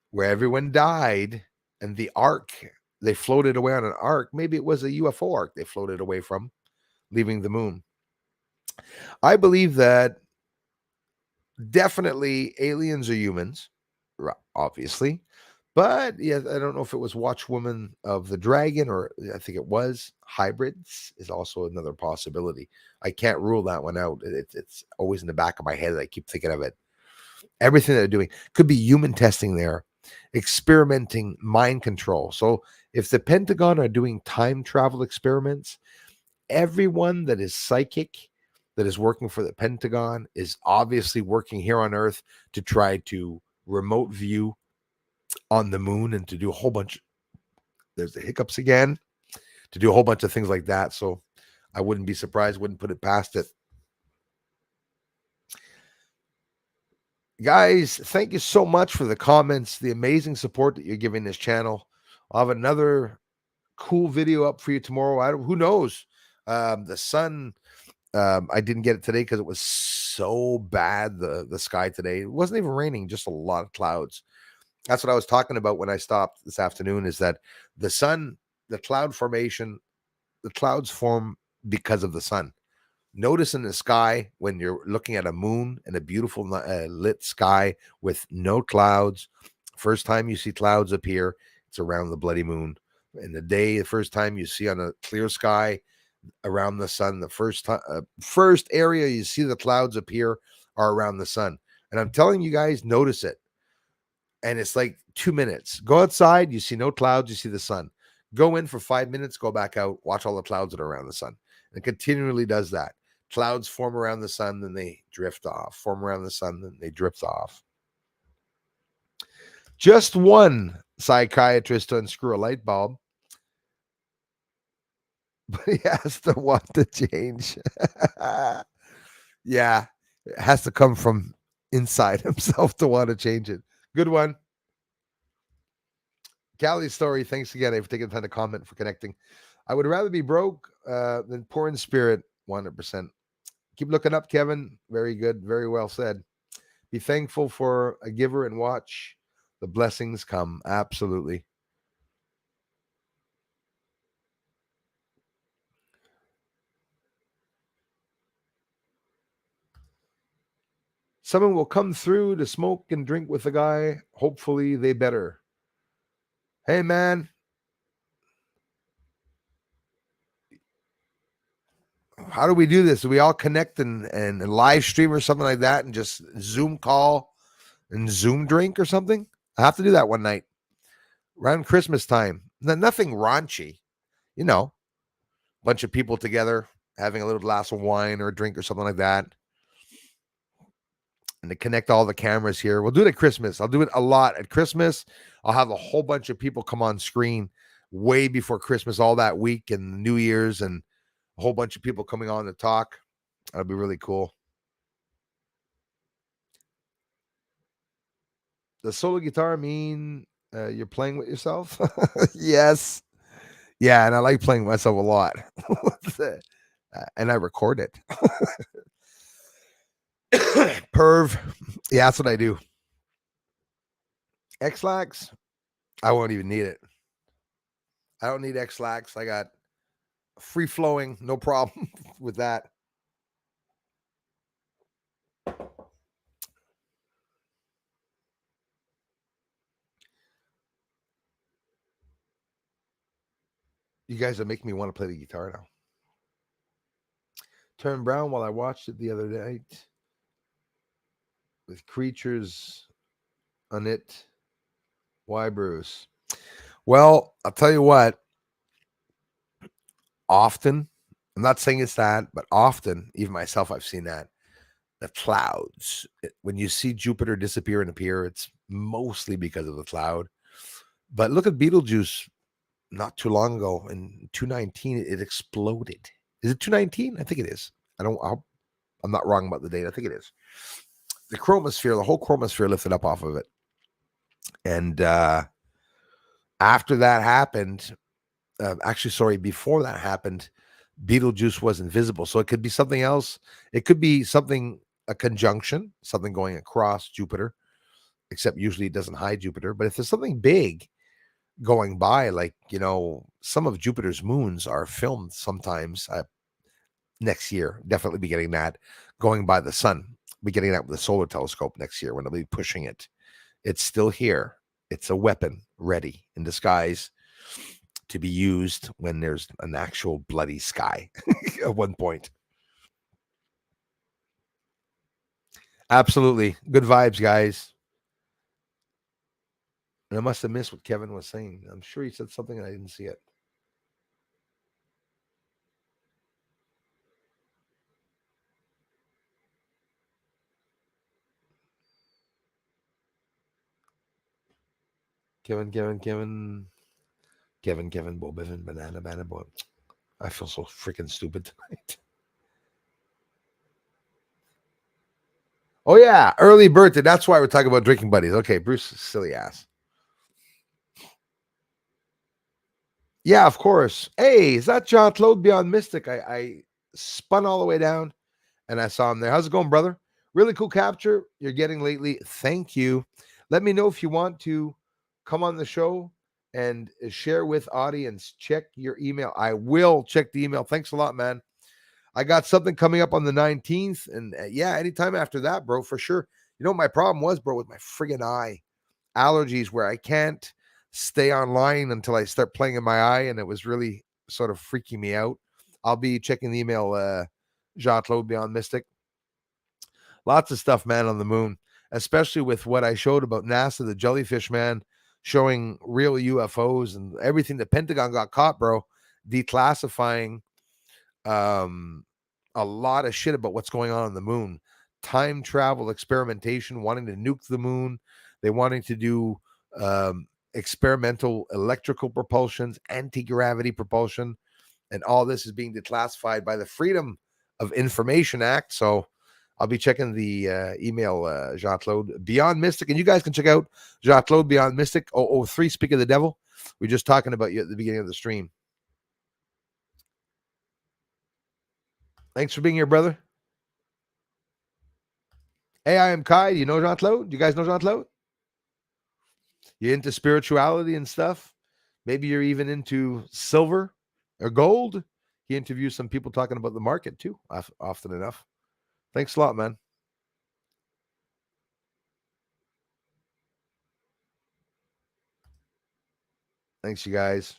where everyone died and the ark, they floated away on an ark. Maybe it was a UFO ark they floated away from, leaving the moon. I believe that definitely aliens are humans, obviously. But yeah, I don't know if it was Watchwoman of the Dragon or I think it was hybrids is also another possibility. I can't rule that one out. It's always in the back of my head. I keep thinking of it. Everything they're doing could be human testing there, experimenting mind control. So if the Pentagon are doing time travel experiments, everyone that is psychic that is working for the Pentagon is obviously working here on Earth to try to remote view on the moon and to do a whole bunch. There's the hiccups again, to do a whole bunch of things like that. So I wouldn't be surprised, wouldn't put it past it. Guys, thank you so much for the comments, the amazing support that you're giving this channel. I'll have another cool video up for you tomorrow. Who knows? The sun, I didn't get it today because it was so bad, the sky today. It wasn't even raining, just a lot of clouds. That's what I was talking about when I stopped this afternoon, is that the sun, the cloud formation, the clouds form because of the sun. Notice in the sky when you're looking at a moon and a beautiful lit sky with no clouds, first time you see clouds appear, it's around the bloody moon. In the day, the first time you see on a clear sky around the sun, the first area you see the clouds appear are around the sun. And I'm telling you guys, notice it. And it's like 2 minutes. Go outside, you see no clouds, you see the sun. Go in for 5 minutes, go back out, watch all the clouds that are around the sun. And it continually does that. Clouds form around the sun, then they drift off. Form around the sun, then they drift off. Just one psychiatrist to unscrew a light bulb, but he has to want to change. Yeah, it has to come from inside himself to want to change it. Good one. Callie's story. Thanks again for taking the time to comment, for connecting. I would rather be broke than poor in spirit. 100%. Keep looking up, Kevin. Very good. Very well said. Be thankful for a giver and watch the blessings come. Absolutely. Someone will come through to smoke and drink with the guy. Hopefully they better. Hey, man. How do we do this? Do we all connect and live stream or something like that and just Zoom call and Zoom drink or something? I have to do that one night around Christmas time. Nothing raunchy, you know, bunch of people together having a little glass of wine or a drink or something like that. And to connect all the cameras here. We'll do it at Christmas. I'll do it a lot at Christmas. I'll have a whole bunch of people come on screen way before Christmas, all that week and New Year's, and a whole bunch of people coming on to talk. That'll be really cool. Does solo guitar mean you're playing with yourself? Yes. Yeah, and I like playing myself a lot. And I record it. Perv. Yeah, that's what I do. X-Lax? I won't even need it. I don't need X-Lax. I got free flowing, no problem with that. You guys are making me want to play the guitar now. turned brown while I watched it the other night with creatures on it. Why, Bruce? Well, I'll tell you what. Often, I'm not saying it's that, but often, even myself, I've seen that. The clouds. When you see Jupiter disappear and appear, it's mostly because of the cloud. But look at Betelgeuse not too long ago in 219, it exploded. Is it 219? I think it is. I'm not wrong about the date. I think it is. The chromosphere, the whole chromosphere lifted up off of it. And after that happened, before that happened, Betelgeuse was invisible. So it could be something else. It could be a conjunction, something going across Jupiter, except usually it doesn't hide Jupiter. But if there's something big going by, like, some of Jupiter's moons are filmed sometimes next year, definitely be getting that going by the sun. Be getting that with the solar telescope next year when they'll be pushing it. It's still here. It's a weapon ready in disguise to be used when there's an actual bloody sky at one point. Absolutely. Good vibes, guys. And I must have missed what Kevin was saying. I'm sure he said something and I didn't see it. Kevin, Bob, Bevan, banana, boy. I feel so freaking stupid tonight. Oh, yeah. Early birthday. That's why we're talking about drinking buddies. Okay, Bruce, silly ass. Yeah, of course. Hey, is that John Claude Beyond Mystic? I spun all the way down and I saw him there. How's it going, brother? Really cool capture you're getting lately. Thank you. Let me know if you want to come on the show and share with audience. Check your email. I will check the email. Thanks a lot, man. I got something coming up on the 19th. And yeah, anytime after that, bro, for sure. You know what my problem was, bro, with my friggin' eye? Allergies where I can't stay online until I start playing in my eye. And it was really sort of freaking me out. I'll be checking the email, Jean-Claude Beyond Mystic. Lots of stuff, man, on the moon, especially with what I showed about NASA, the jellyfish man, showing real UFOs and everything. The Pentagon got caught, bro, declassifying a lot of shit about what's going on the moon. Time travel experimentation, wanting to nuke the moon. They wanting to do experimental electrical propulsions, anti-gravity propulsion, and all this is being declassified by the Freedom of Information Act. So I'll be checking the email, Jean-Claude Beyond Mystic. And you guys can check out Jean-Claude Beyond Mystic 003, Speak of the Devil. We're just talking about you at the beginning of the stream. Thanks for being here, brother. Hey, I am Kai. Do you know Jean-Claude? Do you guys know Jean-Claude? You into spirituality and stuff? Maybe you're even into silver or gold. He interviews some people talking about the market too, often enough. Thanks a lot, man. Thanks, you guys.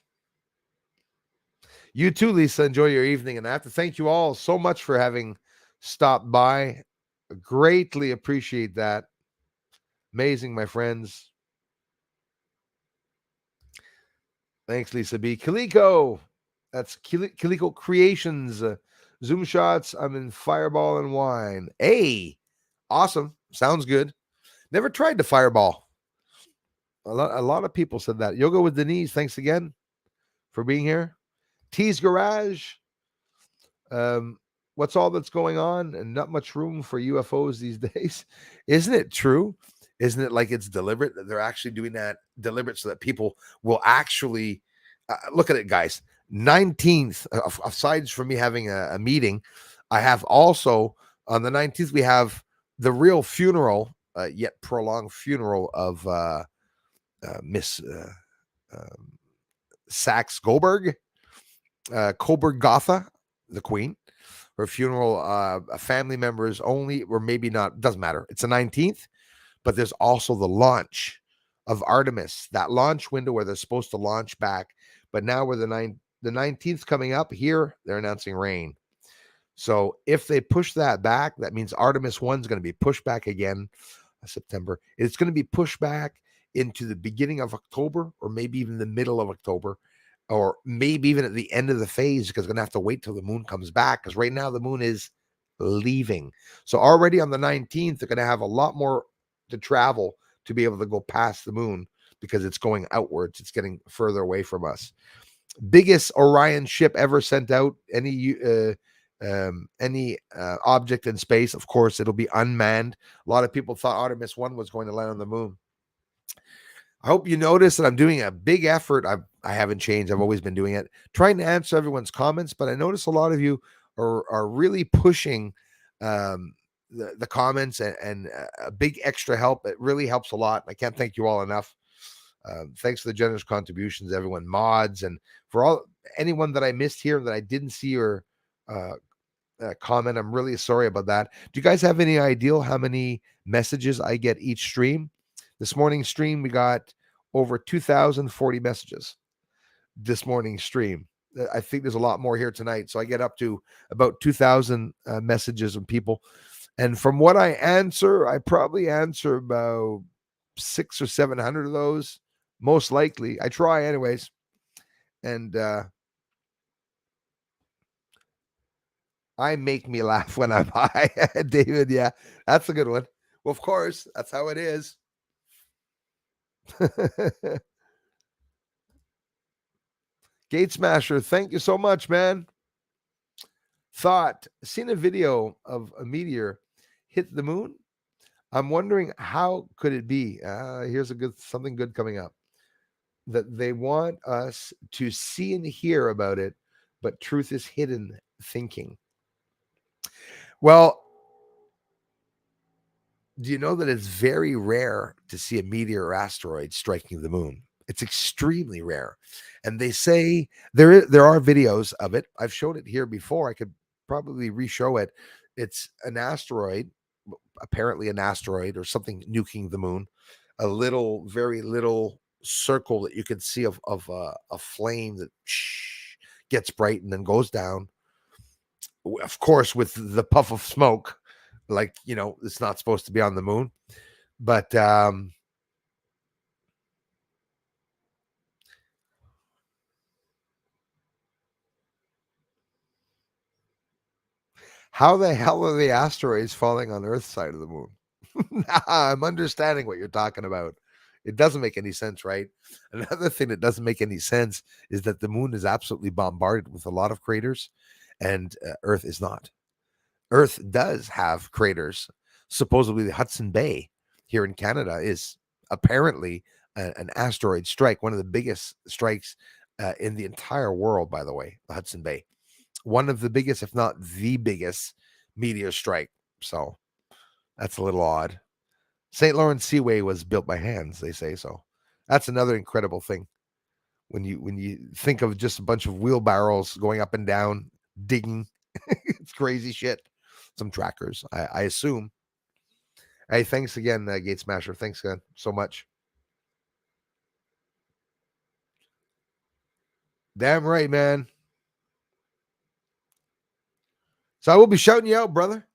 You too, Lisa. Enjoy your evening. And I have to thank you all so much for having stopped by. Greatly appreciate that. Amazing, my friends. Thanks, Lisa B. Kaliko. That's Kaliko Creations. Zoom shots. I'm in Fireball and Wine. Hey, awesome. Sounds good. Never tried the Fireball. A lot of people said that. Yoga with Denise. Thanks again for being here. T's Garage. What's all that's going on and not much room for UFOs these days? Isn't it true? Isn't it like it's deliberate that they're actually doing that deliberate so that people will actually look at it, guys? 19th, aside from me having a meeting, I have also on the 19th, we have the real funeral, yet prolonged funeral of Miss Saxe Goldberg, Coburg Gotha, the Queen. Her funeral, family members only, or maybe not, doesn't matter. It's the 19th, but there's also the launch of Artemis, that launch window where they're supposed to launch back. But now we're the 19th coming up here, they're announcing rain. So if they push that back, that means Artemis 1 is going to be pushed back again, September. It's going to be pushed back into the beginning of October, or maybe even the middle of October, or maybe even at the end of the phase, because we're going to have to wait till the moon comes back, because right now the moon is leaving. So already on the 19th, they're going to have a lot more to travel to be able to go past the moon, because it's going outwards. It's getting further away from us. Biggest Orion ship ever sent out. Any object in space, of course, it'll be unmanned. A lot of people thought Artemis 1 was going to land on the moon. I hope you notice that I'm doing a big effort. I haven't changed. I've always been doing it, trying to answer everyone's comments. But I notice a lot of you are really pushing the comments, and a big extra help. It really helps a lot. I can't thank you all enough. Thanks for the generous contributions, everyone, mods, and for anyone that I missed here that I didn't see your comment. I'm really sorry about that. Do you guys have any idea how many messages I get each stream? This morning's stream, we got over 2,040 messages this morning's stream. I think there's a lot more here tonight. So I get up to about 2,000 messages from people. And from what I answer, I probably answer about 600 or 700 of those, most likely. I try anyways. And I make me laugh when I'm high. David, yeah, that's a good one. Well, of course, that's how it is. Gate Smasher, thank you so much, man. Thought, seen a video of a meteor hit the moon. I'm wondering how could it be. Here's something good coming up. That they want us to see and hear about it, but truth is hidden thinking. Well, do you know that it's very rare to see a meteor or asteroid striking the moon? It's extremely rare. And they say there are videos of it. I've showed it here before. I could probably re-show it. It's an asteroid, apparently an asteroid or something nuking the moon. A little, very little circle that you can see of a flame that gets bright and then goes down. Of course, with the puff of smoke, like, it's not supposed to be on the moon. But how the hell are the asteroids falling on Earth's side of the moon? I'm understanding what you're talking about. It doesn't make any sense, right? Another thing that doesn't make any sense is that the moon is absolutely bombarded with a lot of craters, and Earth is not. Earth does have craters. Supposedly, the Hudson Bay here in Canada is apparently an asteroid strike, one of the biggest strikes in the entire world, by the way, the Hudson Bay. One of the biggest, if not the biggest, meteor strike. So that's a little odd. St. Lawrence Seaway was built by hands, they say. So that's another incredible thing. When you think of just a bunch of wheelbarrows going up and down, digging, it's crazy shit. Some trackers, I assume. Hey, thanks again, Gate Smasher. Thanks again so much. Damn right, man. So I will be shouting you out, brother,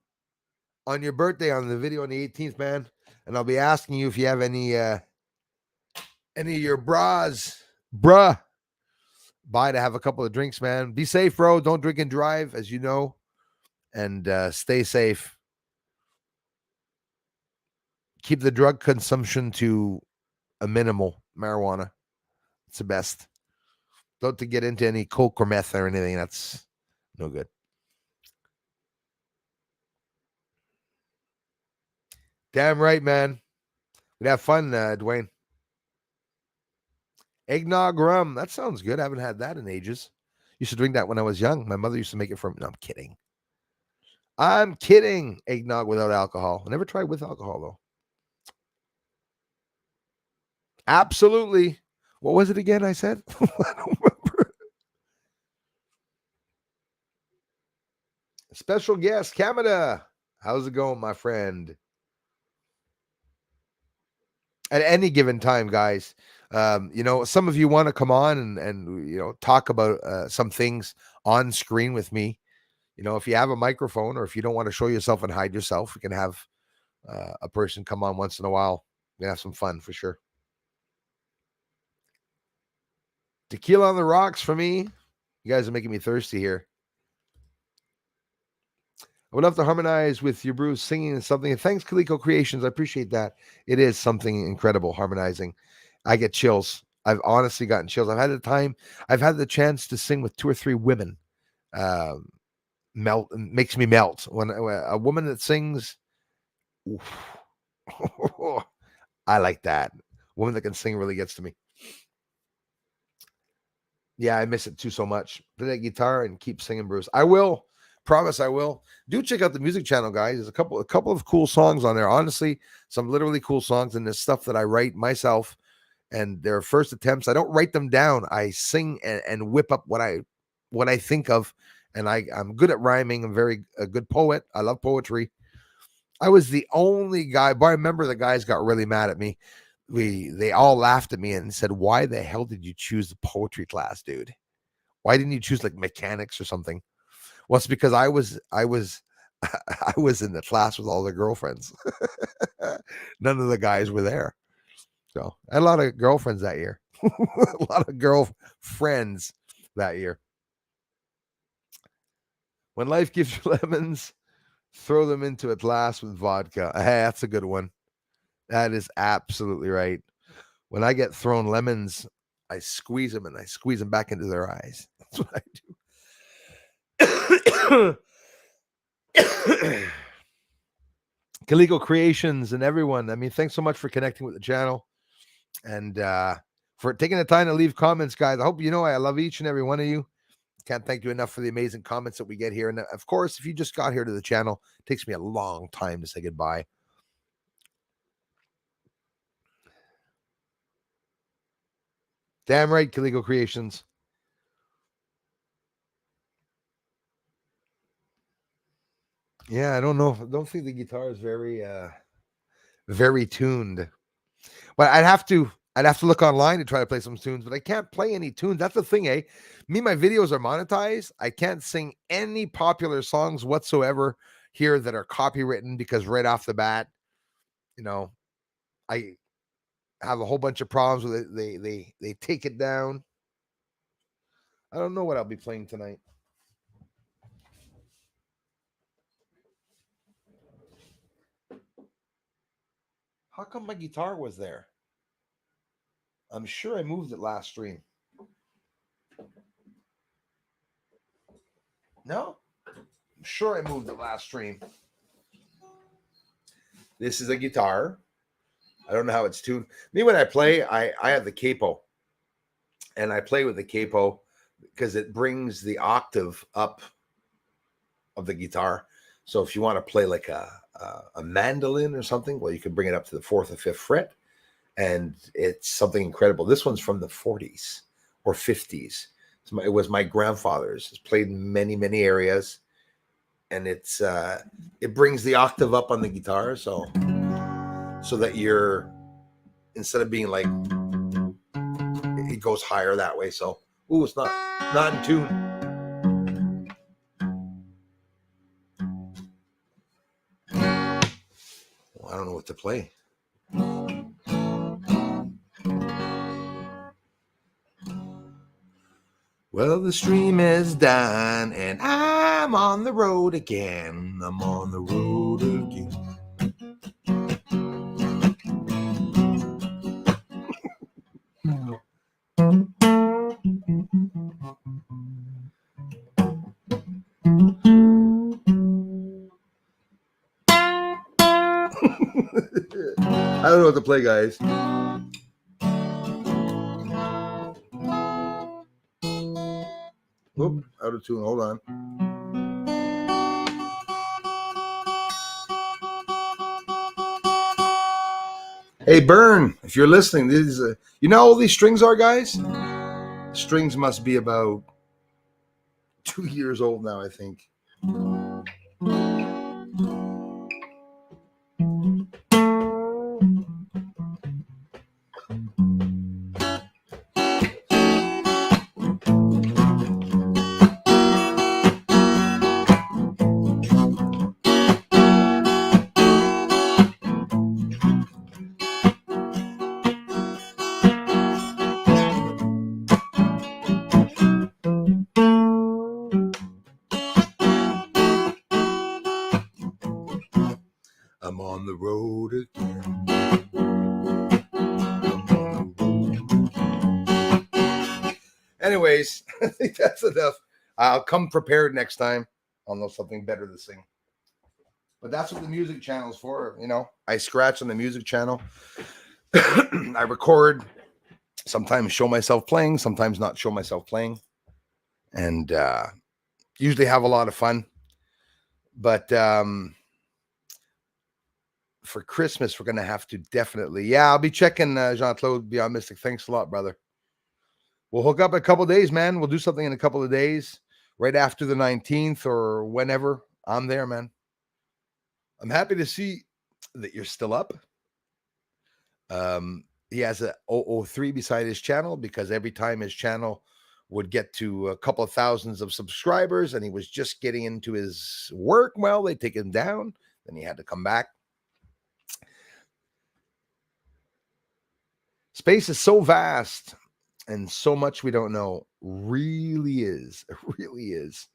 on your birthday on the video on the 18th, man. And I'll be asking you if you have any of your bruh buy to have a couple of drinks, man. Be safe, bro. Don't drink and drive, as you know, and stay safe. Keep the drug consumption to a minimal. Marijuana, it's the best. Don't to get into any coke or meth or anything. That's no good. Damn right, man. We'd have fun, Dwayne. Eggnog rum. That sounds good. I haven't had that in ages. Used to drink that when I was young. My mother used to make it from. No, I'm kidding. I'm kidding. Eggnog without alcohol. I never tried with alcohol, though. Absolutely. What was it again I said? I don't remember. Special guest, Canada. How's it going, my friend? At any given time, guys, some of you want to come on and talk about some things on screen with me. if you have a microphone or if you don't want to show yourself and hide yourself, we can have a person come on once in a while. We can have some fun for sure. Tequila on the rocks for me. You guys are making me thirsty here. I would love to harmonize with your Bruce singing and something. And thanks, Kaliko Creations. I appreciate that. It is something incredible harmonizing. I get chills. I've honestly gotten chills. I've had the chance to sing with 2 or 3 women. Makes me melt. When a woman that sings, I like that. A woman that can sing really gets to me. Yeah, I miss it too so much. Play that guitar and keep singing, Bruce. I will. Promise I will. Do check out the music channel, guys. There's a couple of cool songs on there. Honestly, some literally cool songs, and there's stuff that I write myself, and they're first attempts. I don't write them down. I sing and whip up what I think of, and I'm good at rhyming. I'm a good poet. I love poetry. I was the only guy, but I remember the guys got really mad at me. They all laughed at me and said, "Why the hell did you choose the poetry class, dude? Why didn't you choose like mechanics or something?" Well, it's because I was I was in the class with all the girlfriends. None of the guys were there. So I had a lot of girlfriends that year. A lot of girlfriends that year. When life gives you lemons, throw them into a glass with vodka. Hey, that's a good one. That is absolutely right. When I get thrown lemons, I squeeze them and I squeeze them back into their eyes. That's what I do. Kaliko Creations and everyone. I mean, thanks so much for connecting with the channel and for taking the time to leave comments, guys. I hope you know I love each and every one of you. Can't thank you enough for the amazing comments that we get here. And of course, if you just got here to the channel, it takes me a long time to say goodbye. Damn right, Kaliko Creations. Yeah, I don't know. I don't think the guitar is very tuned. But I'd have to look online to try to play some tunes, but I can't play any tunes. That's the thing, eh? Me, my videos are monetized. I can't sing any popular songs whatsoever here that are copywritten because right off the bat, I have a whole bunch of problems with it. They take it down. I don't know what I'll be playing tonight. How come my guitar was there? I'm sure I moved it last stream. No? I'm sure I moved it last stream. This is a guitar. I don't know how it's tuned. Me, when I play, I have the capo. And I play with the capo because it brings the octave up of the guitar. So if you want to play like a mandolin or something, well, you can bring it up to the 4th or 5th fret. And it's something incredible. This one's from the 40s or 50s. It was my grandfather's. It's played in many, many areas. And it brings the octave up on the guitar. So that you're, instead of being like, it goes higher that way. So, it's not in tune. Well, I don't know what to play. Well, the stream is done and I'm on the road again. I'm on the road again. I don't know what to play, guys. Oop, out of tune. Hold on. Hey, Burn, if you're listening, this is you know how all these strings are, guys? Strings must be about 2 years old now, I think. I'm on the road again. Anyways, I think that's enough. I'll come prepared next time. I'll know something better to sing. But that's what the music channel is for. You know, I scratch on the music channel. I record, sometimes show myself playing, sometimes not show myself playing. And usually have a lot of fun. But for Christmas, we're going to have to definitely. Yeah, I'll be checking Jean-Claude Beyond Mystic. Thanks a lot, brother. We'll hook up in a couple of days, man. We'll do something in a couple of days, right after the 19th or whenever. I'm there, man. I'm happy to see that you're still up. He has a 003 beside his channel because every time his channel would get to a couple of thousands of subscribers and he was just getting into his work, well, they take him down. Then he had to come back. Space is so vast and so much we don't know. Really is. It really is.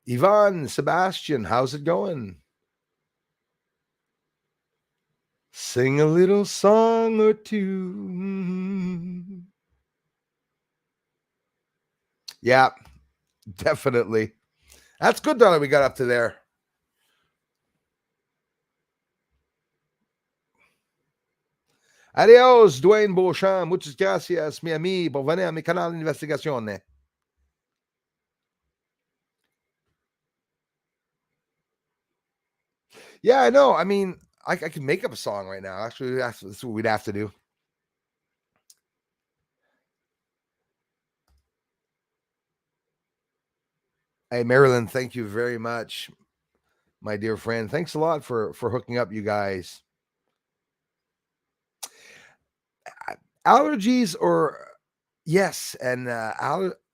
Yvonne, Sebastian, how's it going? Sing a little song or two. Yeah, definitely. That's good, Donna. We got up to there. Adios, Dwayne Beauchamp. Muchas gracias, mi amigo, por venir a mi canal de investigación. Yeah, I know. I mean, I can make up a song right now. Actually, that's what we'd have to do. Hey, Marilyn, thank you very much, my dear friend. Thanks a lot for hooking up, you guys. Allergies or yes, and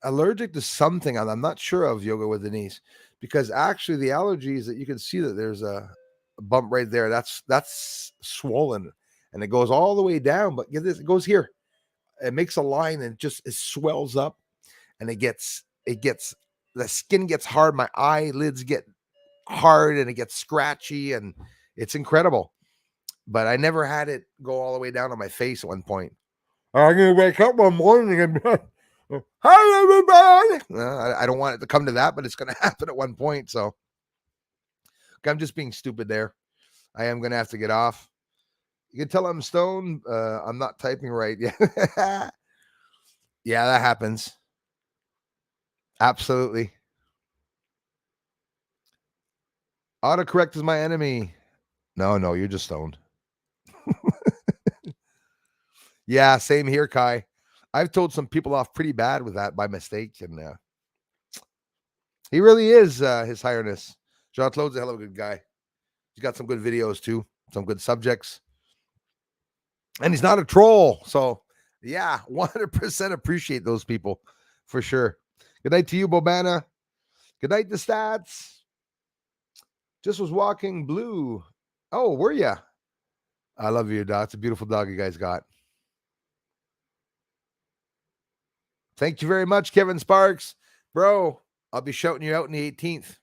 allergic to something. I'm not sure of, Yoga with Denise, because actually the allergies that you can see that there's a bump right there. That's swollen, and it goes all the way down. But get this, it goes here. It makes a line and it swells up, and it gets the skin gets hard. My eyelids get hard, and it gets scratchy, and it's incredible. But I never had it go all the way down on my face at one point. I'm gonna wake up one morning and hi everybody. I don't want it to come to that, but it's gonna happen at one point. So I'm just being stupid there. I am gonna have to get off. You can tell I'm stoned. I'm not typing right. Yeah. Yeah, that happens. Absolutely. Autocorrect is my enemy. No, you're just stoned. Yeah, same here, Kai. I've told some people off pretty bad with that by mistake, and he really is His Highness. Jean-Claude's a hell of a good guy. He's got some good videos too, some good subjects, and he's not a troll. So yeah, 100% appreciate those people for sure. Good night to you, Bobana. Good night to Stats. Just was walking blue. Oh, were ya? I love you, dog. It's a beautiful dog you guys got. Thank you very much, Kevin Sparks. Bro, I'll be shouting you out on the 18th.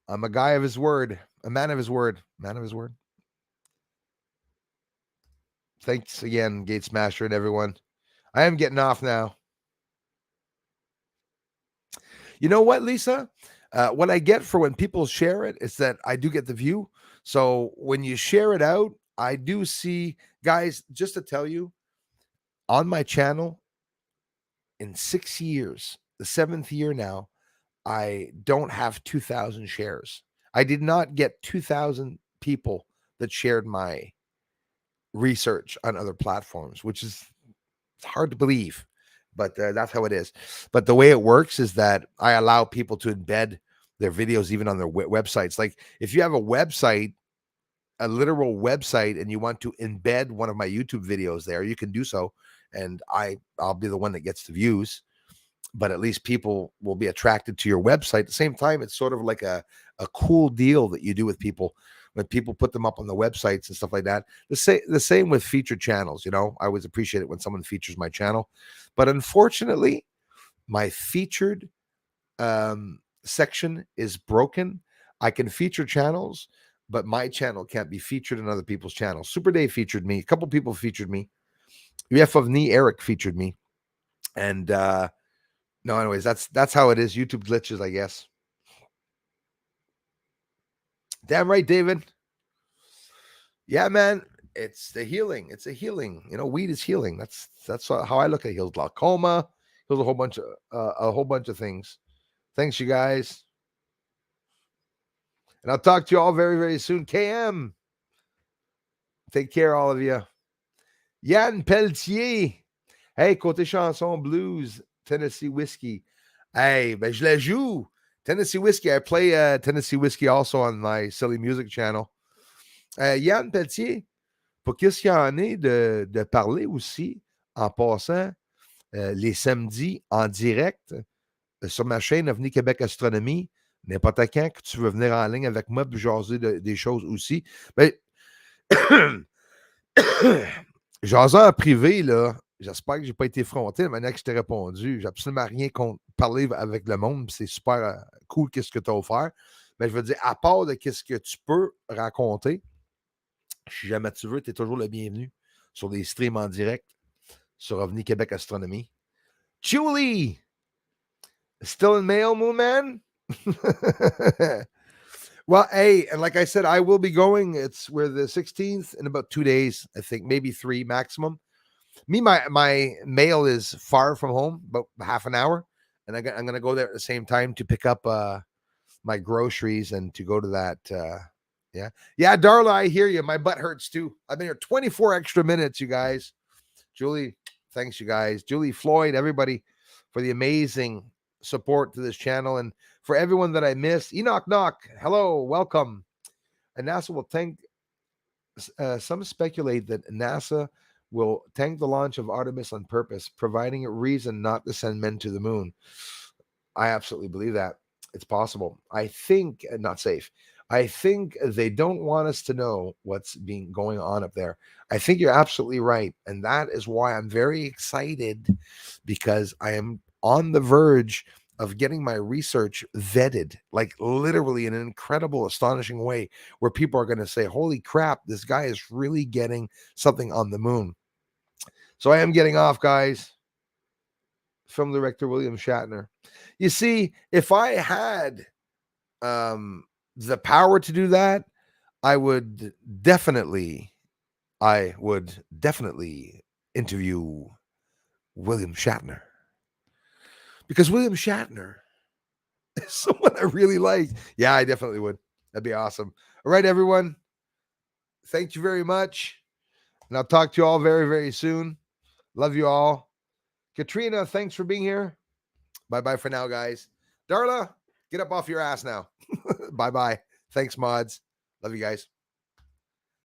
I'm a guy of his word, a man of his word, man of his word. Thanks again, Gate Smasher and everyone. I am getting off now. You know what, Lisa? What I get for when people share it is that I do get the view. So when you share it out, I do see, guys, just to tell you, on my channel, in 6 years, the 7th year now, I don't have 2,000 shares. I did not get 2,000 people that shared my research on other platforms, which is hard to believe, but that's how it is. But the way it works is that I allow people to embed their videos even on their websites. Like if you have a website, a literal website, and you want to embed one of my YouTube videos there, you can do so. And I'll be the one that gets the views, but at least people will be attracted to your website. At the same time, it's sort of like a cool deal that you do with people when people put them up on the websites and stuff like that. The same with featured channels. You know, I always appreciate it when someone features my channel, but unfortunately, my featured section is broken. I can feature channels, but my channel can't be featured in other people's channels. Super Dave featured me. A couple people featured me. UF of Knee Eric featured me. And no, anyways, that's how it is. YouTube glitches, I guess. Damn right, David. Yeah, man. It's the healing. It's a healing. Weed is healing. That's how I look at it. Heals glaucoma. Heals a whole bunch of things. Thanks, you guys. And I'll talk to you all very, very soon. KM. Take care, all of you. Yann Pelletier. Hey, côté chanson blues, Tennessee whiskey. Hey, ben je la joue. Tennessee whiskey. I play Tennessee whiskey also on my silly music channel. Yann Pelletier, pour qu'est-ce qu'il y en est de parler aussi en passant les samedis en direct sur ma chaîne Avenue Québec Astronomy, n'importe quand que tu veux venir en ligne avec moi et jaser des choses aussi. Ben, jaser en privé, là, j'espère que j'ai pas été fronté de la manière que je t'ai répondu. J'ai absolument rien contre parler avec le monde. C'est super cool qu'est-ce que tu as offert. Mais je veux dire, à part de qu'est-ce que tu peux raconter, si jamais tu veux, tu es toujours le bienvenu sur des streams en direct sur Avenue Québec Astronomy. Julie! Still in mail, Moon Man? Well, hey, and like I said, I will be going. We're the 16th in about 2 days, I think, maybe 3 maximum. My mail is far from home, about half an hour, and I'm going to go there at the same time to pick up my groceries and to go to that. Yeah, Darla, I hear you. My butt hurts too. I've been here 24 extra minutes, you guys. Julie, thanks, you guys. Julie, Floyd, everybody, for the amazing support to this channel, and for everyone that I missed. Enoch Knock, hello, welcome. And NASA will thank. Some speculate that NASA will tank the launch of Artemis on purpose, providing a reason not to send men to the moon. I absolutely believe that. It's possible. I think not safe. I think they don't want us to know what's going on up there. I think you're absolutely right. And that is why I'm very excited, because I am on the verge of getting my research vetted, like literally in an incredible, astonishing way, where people are going to say, holy crap, this guy is really getting something on the moon. So I am getting off, guys. Film director William Shatner. You see, if I had the power to do that, I would definitely interview William Shatner, because William Shatner is someone I really like. Yeah, I definitely would. That'd be awesome. All right, everyone. Thank you very much. And I'll talk to you all very, very soon. Love you all. Katrina, thanks for being here. Bye-bye for now, guys. Darla, get up off your ass now. Bye-bye. Thanks, mods. Love you guys.